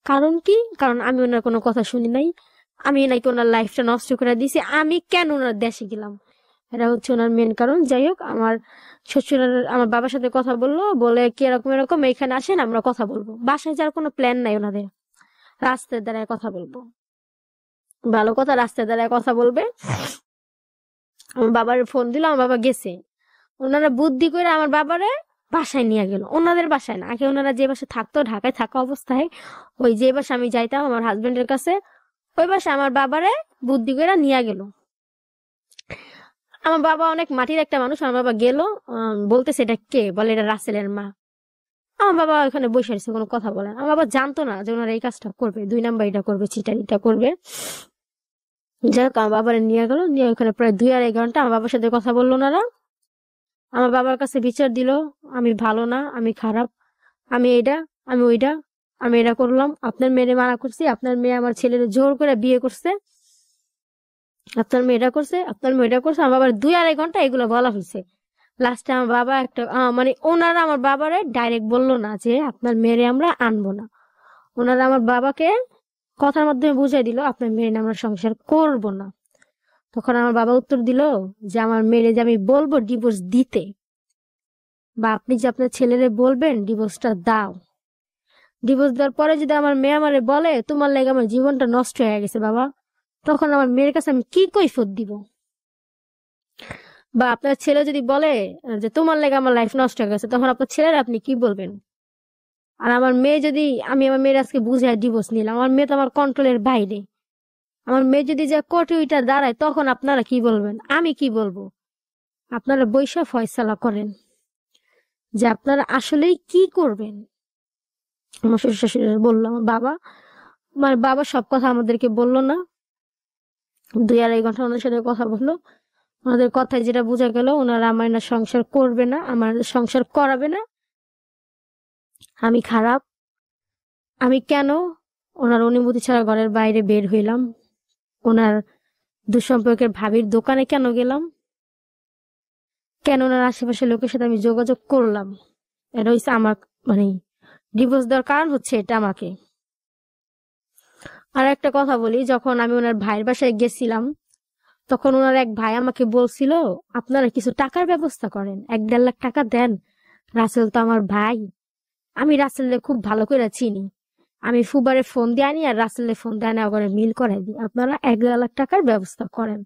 S1: কারণ কি? কারণ আমি ওনার কোনো কথা শুনি নাই, আমি নাকি ওনার লাইফটা নষ্ট করে দিছি, আমি কেন ওনার দেশে গেলাম, এটা হচ্ছে ওনার মেন কারণ। যাই হোক, আমার শ্বশুরের আমার বাবার সাথে কথা বললো, বলে কি এরকম এরকম এখানে আসেন আমরা কথা বলবো। বাসায় যাওয়ার কোনো প্ল্যান নাই ওনাদের, রাস্তায় দাঁড়ায় কথা বলবো। ভালো কথা, রাস্তায় দাঁড়ায় কথা বলবে। আমার বাবার ফোন দিল, আমার বাবা গেছে। ওনারা বুদ্ধি করে আমার বাবারে বাসায় নিয়ে গেল, ওনাদের বাসায় না, আগে ওনারা যে বাসায় থাকতো ঢাকায় থাকা অবস্থায়, ওই যে বাসায় আমি যাইতাম আমার হাজবেন্ডের কাছে, ওই বাসায় আমার বাবারে বুদ্ধি করে নিয়ে গেল। আমার বাবা অনেক মাটির একটা মানুষ। আমার বাবা গেল, বলতেছে এটা কে, বলে এটা রাসেলের মা। আমার বাবা ওখানে বসে আছে, কোনো কথা বলে না। আমার বাবা জানতো না যে ওনারা এই কাজটা করবে, 2 নাম্বার এটা করবে, চিটারিটা করবে। যাই হোক, আমার বাবারে নিয়ে গেল, নিয়ে ওখানে প্রায় 2-2.5 ঘন্টা আমার বাবার সাথে কথা বললো ওনারা। আমার বাবার কাছে বিচার দিল, আমি ভালো না, আমি খারাপ, আমি এইটা, আমি ওইটা, আমি এটা করলাম, আপনার মেয়ে মানা করছি, আপনার মেয়ে আমার ছেলের জোর করে বিয়ে করছে, আপনার মেয়ে এটা করছে, আপনার মেয়ে এটা করছে। আমার বাবার 2-2.5 ঘন্টা এগুলো বলা হয়েছে। লাস্টে আমার বাবা একটা মানে ওনারা আমার বাবারে ডাইরেক্ট বললো না যে আপনার মেয়েরে আমরা আনবো না, ওনারা আমার বাবাকে কথার মাধ্যমে বুঝাই দিল আপনার মেয়ে আমরা সংসার করব না। তখন আমার বাবা উত্তর দিল যে আমার মেয়েরে যে আমি বলবো ডিভোর্স দিতে, বা আপনি যে আপনার ছেলেরে বলবেন ডিভোর্সটা দাও, ডিভোর্স দেওয়ার পরে যদি আমার মেয়ে আমারে বলে তোমার লাগে আমার জীবনটা নষ্ট হয়ে গেছে বাবা, তখন আমার মেয়ের কাছে আমি কি কৈফিয়ত দিব? বা আপনার ছেলে যদি বলে যে তোমার লাগে আমার লাইফ নষ্ট হয়ে গেছে, তখন আপনার ছেলের আপনি কি বলবেন? আর আমার মেয়ে যদি, আমি আমার মেয়ের আজকে বুঝাই ডিভোর্স নিলাম, আমার মেয়ে তো আমার কন্ট্রোলের বাইরে, আমার মেয়ে যদি যা কোর্টে ওইটা দাঁড়ায়, তখন আপনারা কি বলবেন, আমি কি বলবো? আপনারা বৈশা ফয়সালা করেন যে আপনারা আসলেই কি করবেন। আমার শ্বশুর শাশুড়ি বললাম, আমার বাবা সব কথা আমাদেরকে বললো না, 2-2.5 ঘন্টা ওনাদের সাথে কথা বললো। ওনাদের কথায় যেটা বোঝা গেল, ওনারা আমার না সংসার করবে না, আমার সংসার করাবে না, আমি খারাপ, আমি কেন ওনার অনুমতি ছাড়া ঘরের বাইরে বের হইলাম, ওনার দুঃসম্পর্কের ভাবির দোকানে কেন গেলাম, কেন ওনার আশেপাশের লোকের সাথে আমি যোগাযোগ করলাম, এটা হচ্ছে আমার মানে ডিভোর্স দেওয়ার কারণ হচ্ছে এটা আমাকে। আর একটা কথা বলি, যখন আমি ওনার ভাইয়ের বাসায় গেছিলাম, তখন ওনার এক ভাই আমাকে বলছিল আপনারা কিছু টাকার ব্যবস্থা করেন, 1-1.5 লাখ টাকা দেন, রাসেল তো আমার ভাই, আমি রাসেলের খুব ভালো করে চিনি, আমি ফুবারে ফোন দিয়ে আনি আর রাসেলের ফোন দিয়ে আনি, ওখানে মিল করাই দিই, আপনারা 1-1.5 লাখ টাকার ব্যবস্থা করেন।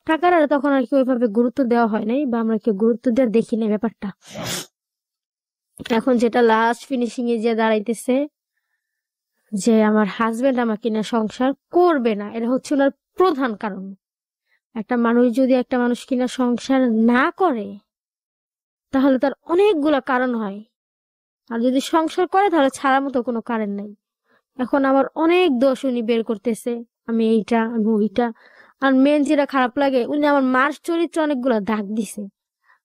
S1: টাকার আর তখন আর কি ওইভাবে গুরুত্ব দেওয়া হয় নাই, বা আমরা কেউ গুরুত্ব দেওয়া দেখি নাই ব্যাপারটা। এখন যেটা লাস্ট ফিনিশিং এ যে দাঁড়াইতেছে যে আমার হাজবেন্ড আমাকে না সংসার করবে না, এটা হচ্ছে ওনার প্রধান কারণ। একটা মানুষ যদি একটা মানুষ কিনা সংসার না করে, তাহলে তার অনেকগুলো কারণ হয়, আর যদি সংসার করে তাহলে ছাড়ার মতো কোনো কারণ নাই। এখন আমার অনেক দোষ উনি বের করতেছে, আমি এইটা, আমি ওইটা। আর মেন যেটা খারাপ লাগে, উনি আমার মার চরিত্রে অনেকগুলো দাগ দিছে,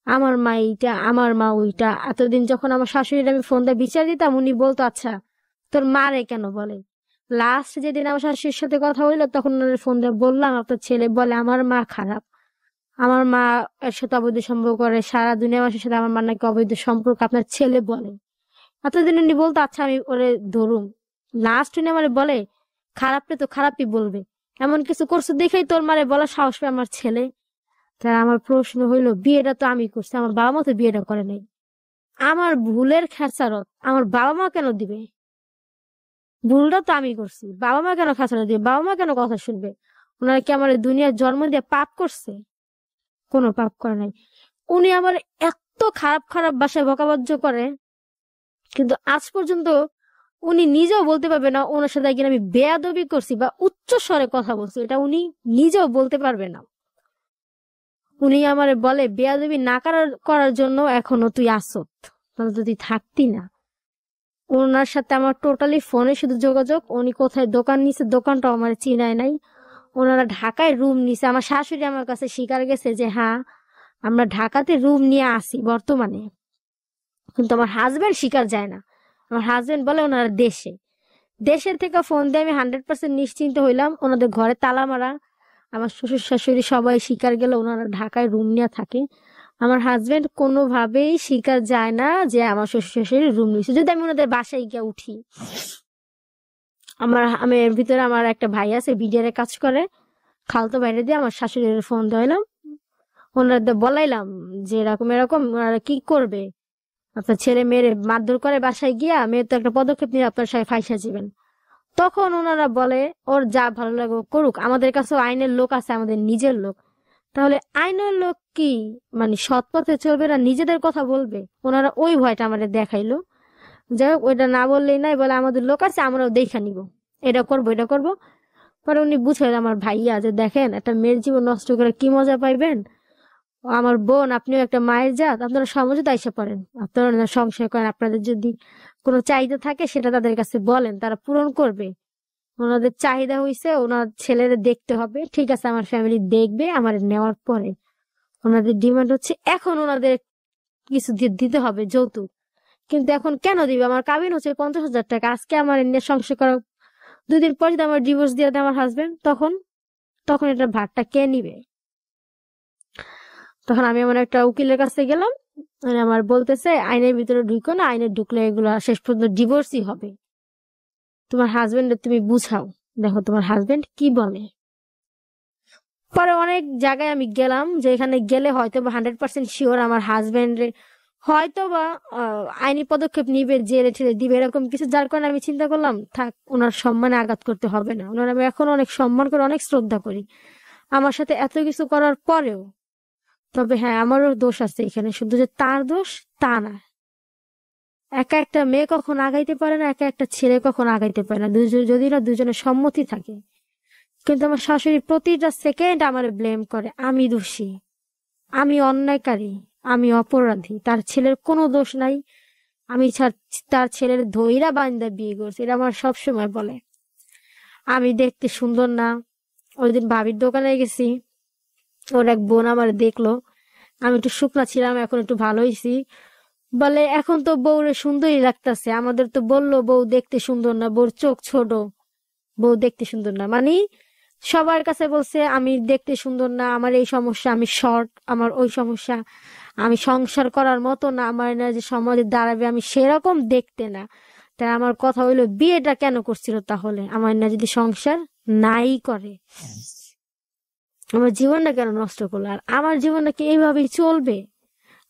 S1: আমার মা এইটা, আমার মা ওইটা। এতদিন যখন আমার শাশুড়ির আমি ফোন দিয়ে বিচার দিতাম, উনি বলতো আচ্ছা তোর মারে কেন বলে। লাস্ট যেদিন আমার শাশুড়ির সাথে কথা হইলো, তখন ওনার ফোন দিয়ে বললাম আপনার ছেলে বলে আমার মা খারাপ, আমার মা এর সাথে অবৈধ সম্পর্ক করে, সারা দুনিয়া মানুষের সাথে আমার মা নাকি অবৈধ সম্পর্ক, আপনার ছেলে বলে। এতদিন উনি বলতো আচ্ছা আমি ওরে ধরুম, লাস্ট উনি আমার বলে খারাপে তো খারাপই বলবে, এমন কিছু করছো দেখেই তোর মারে বলা সাহস পায় আমার ছেলে। তাই আমার প্রশ্ন হইলো, বিয়েটা তো আমি করছি, আমার বাবা মা তো বিয়েটা করে নাই, আমার ভুলের খেসারত আমার বাবা মা কেন দিবে? ভুলটা তো আমি করছি, বাবা মা কেন খেসারত দিবে? বাবা মা কেন কথা শুনবে? ওনারা কি আমার দুনিয়ার জন্ম দিয়ে পাপ করছে? কোনো পাপ করে নাই। উনি আমার এত খারাপ খারাপ ভাষায় বকাবাজ্য করে, কিন্তু আজ পর্যন্ত উনি নিজেও বলতে পারবে না ওনার সাথে একদিন আমি বেয়াদবি করছি বা উচ্চ স্বরে কথা বলছি, এটা উনি নিজেও বলতে পারবে না। উনি আমার বলে বেয়াদবি না করার জন্য এখনো তুই আসত, তাহলে তো তুই থাকতি না। ওনার সাথে আমার টোটালি ফোনে শুধু যোগাযোগ, উনি কোথায় দোকান নিছে দোকানটাও আমার চিনায় নাই, ওনারা ঢাকায় রুম নিছে। আমার শাশুড়ি আমার কাছে স্বীকার গেছে যে হ্যাঁ আমরা ঢাকাতে রুম নিয়ে আসি বর্তমানে, কিন্তু আমার হাজবেন্ড স্বীকার যায় না। আমার হাজবেন্ড বলে ওনারা দেশের থেকে ফোন দিয়ে আমি 100% নিশ্চিন্ত হইলাম ওনাদের ঘরে তালা মারা। আমার শ্বশুর শাশুড়ি সবাই স্বীকার গেল ওনারা ঢাকায় রুম নিয়ে থাকে। আমার হাজবেন্ড কোনোভাবেই স্বীকার যায় না যে আমার শ্বশুর শাশুড়ি রুম নিয়েছে, যদি আমি ওনাদের বাসায় গিয়ে উঠি। আমি এর ভিতরে আমার একটা ভাই আছে বিডিআর এর কাজ করে, খালতো বাইরে দিয়ে আমার শাশুড়ির ফোন দিলাম, ওনাদের বলাইলাম যে এরকম এরকম ওনারা কি করবে, আপনার ছেলে মেয়ের মারধর করে বাসায় গিয়া মেয়ের তো একটা পদক্ষেপ নিয়ে আপনার সাথে ফাইসা যাবেন। তখন ওনারা বলে ওর যা ভালো লাগে ও করুক, আমাদের কাছেও আইনের লোক আছে, আমাদের নিজের লোক। তাহলে আইনের লোক কি মানে সৎ পথে চলবে না নিজেদের কথা বলবে? ওনারা ওই ভয়টা আমাদের দেখাইলো। যাই হোক, ওইটা না বললেই নাই, বলে আমাদের লোক আছে, আমরাও দেখা নিব, এটা করবো এটা করবো। পরে উনি বুঝাইল আমার ভাইয়া যে দেখেন একটা মেয়ের জীবন নষ্ট করে কি মজা পাইবেন, ও আমার বোন, আপনিও একটা মায়ের জাত, আপনারা সমঝোতা আইসা পড়েন, আপনারা না সংশয় করেন, আপনাদের যদি কোনো চাহিদা থাকে সেটা তাদের কাছে বলেন, তারা পূরণ করবে। ওনাদের চাহিদা হইছে ওনার ছেলেরে দেখতে হবে, ঠিক আছে আমার ফ্যামিলি দেখবে আমার নেওয়ার পরে। ওনাদের ডিমান্ড হচ্ছে এখন ওনাদের কিছু দিতে হবে যৌতুক। কিন্তু এখন কেন দিবে? আমার কাবিন হচ্ছে 50,000 টাকা, আজকে আমার এনে সংসার করা, 2 দিন পর যদি আমার ডিভোর্স দিয়ে দেয় আমার হাজবেন্ড, তখন তখন এটার ভাগটা কে নিবে? তখন আমি আমার একটা উকিলের কাছে গেলাম, মানে আমার বলতেছে আইনের ভিতরে ঢুকো না, আইনে ঢুকলে এগুলো শেষ পর্যন্ত ডিভোর্সই হবে, তোমার হাজবেন্ডের তুমি বুঝাও, দেখো তোমার হাজবেন্ড কি বলে। পরে অনেক জায়গায় আমি গেলাম, যেখানে গেলে হয়তো বা 100% শিওর আমার হাজবেন্ড হয়তো বা আইনি পদক্ষেপ নিবে, জেলে ঠেলে দিবে এরকম কিছু, যার কারণে আমি চিন্তা করলাম থাক, ওনার সম্মানে আঘাত করতে হবে না। ওনার আমি এখন অনেক সম্মান করি, অনেক শ্রদ্ধা করি, আমার সাথে এত কিছু করার পরেও। তবে হ্যাঁ, আমারও দোষ আছে এখানে, শুধু যে তার দোষ তা না। একা একটা মেয়ে কখন আগাইতে পারে না, একা একটা ছেলে কখন আগাইতে পারে না, যদি না দুজনের সম্মতি থাকে। কিন্তু আমার শাশুড়ি প্রতিটা সেকেন্ড আমার ব্লেম করে, আমি দোষী, আমি অন্যায়কারী, আমি অপরাধী, তার ছেলের কোনো দোষ নাই, আমি তার ছেলের ধইরা বান্দা বিয়ে করছি, এটা আমার সবসময় বলে। আমি দেখতে সুন্দর না, ওই দিন ভাবির দোকানে গেছি, ওর এক বোন আমার দেখলো আমি একটু শুকনা ছিলাম, এখন একটু ভালো হয়েছি, বলে এখন তো বউরে সুন্দরই লাগতেছে, আমাদের তো বললো বউ দেখতে সুন্দর না, বউর চোখ ছোট, বউ দেখতে সুন্দর না, মানে সবার কাছে বলছে আমি দেখতে সুন্দর না, আমার এই সমস্যা, আমি শর্ট, আমার ওই সমস্যা, আমি সংসার করার মতো না, আমার না যে সমাজে দাঁড়াবে আমি সেরকম দেখতে না। তাই আমার কথা হইলো বিয়েটা কেন করছিল তাহলে, আমার না যদি সংসার নাই করে, আমার জীবনটা কেন নষ্ট করলো? আর আমার জীবনটা কি এইভাবেই চলবে?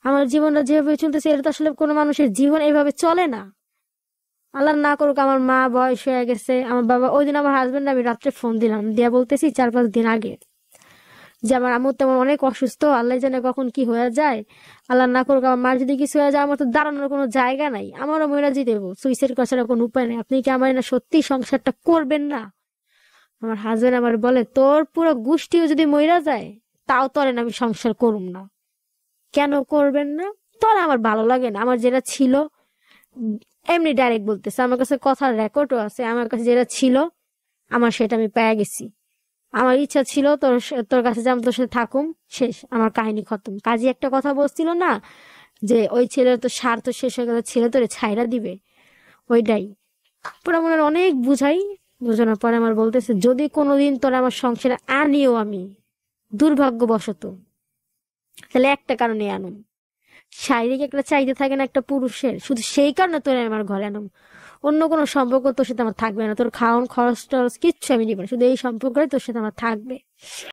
S1: আমার জীবনটা যেভাবে চলতেছে এটা তো আসলে কোনো মানুষের জীবন এইভাবে চলে না। আল্লাহ না করুক আমার মা বয়স হয়ে গেছে, আমার বাবা, ওই দিন আমার হাজবেন্ড আমি রাত্রে ফোন দিলাম, দিয়া বলতেছি 4-5 দিন আগে যে আমার আম্মু তেমন অনেক অসুস্থ, আল্লাহ জানে কখন কি হয়ে যায়, আল্লাহ না করুক আমার মার যদি কিছু হয়ে যায়, আমার তো দাঁড়ানোর কোনো জায়গা নাই, আমারও মহিলা যেতে দেবো, সুইসাইড করা ছাড়া কোনো উপায় নেই, আপনি কি আমার না সত্যি সংসারটা করবেন না? আমার হাজবেন্ড আমার বলে তোর পুরো গোষ্ঠীও যদি মইরা যায় তাও তোরেন আমি সংসার করুম না। কেন করবেন না? তোর আমার ভালো লাগে না, আমার যেটা ছিল, এমনি ডাইরেক্ট বলতেছে, আমার কাছে কথার রেকর্ডও আছে, আমার কাছে যেটা ছিল আমার সেটা আমি পেয়ে গেছি, আমার ইচ্ছা ছিল তোর তোর কাছে যেমন তোর সাথে থাকুম, শেষ, আমার কাহিনী খতম। কাজী একটা কথা বলছিল না যে ওই ছেলের তো স্বার্থ শেষ হয়ে গেলে ছেলে তোরে ছাইরা দিবে, ওইটাই। পরে আমার অনেক বুঝাই, বোঝানোর পরে আমার বলতেছে যদি কোনোদিন তোরা আমার সংসারে আনিও আমি দুর্ভাগ্যবশত, তাহলে একটা কারণে আনুম, শারীরিক একটা চাহিদা থাকে না একটা পুরুষের, শুধু সেই কারণে তোর আমার ঘরে আনুম, অন্য কোনো সম্পর্ক তোর সাথে আমার থাকবে না, তোর খাওয়ান খরচ টরচ কিচ্ছু আমি নিব না, শুধু এই সম্পর্কটাই তোর সাথে আমার থাকবে।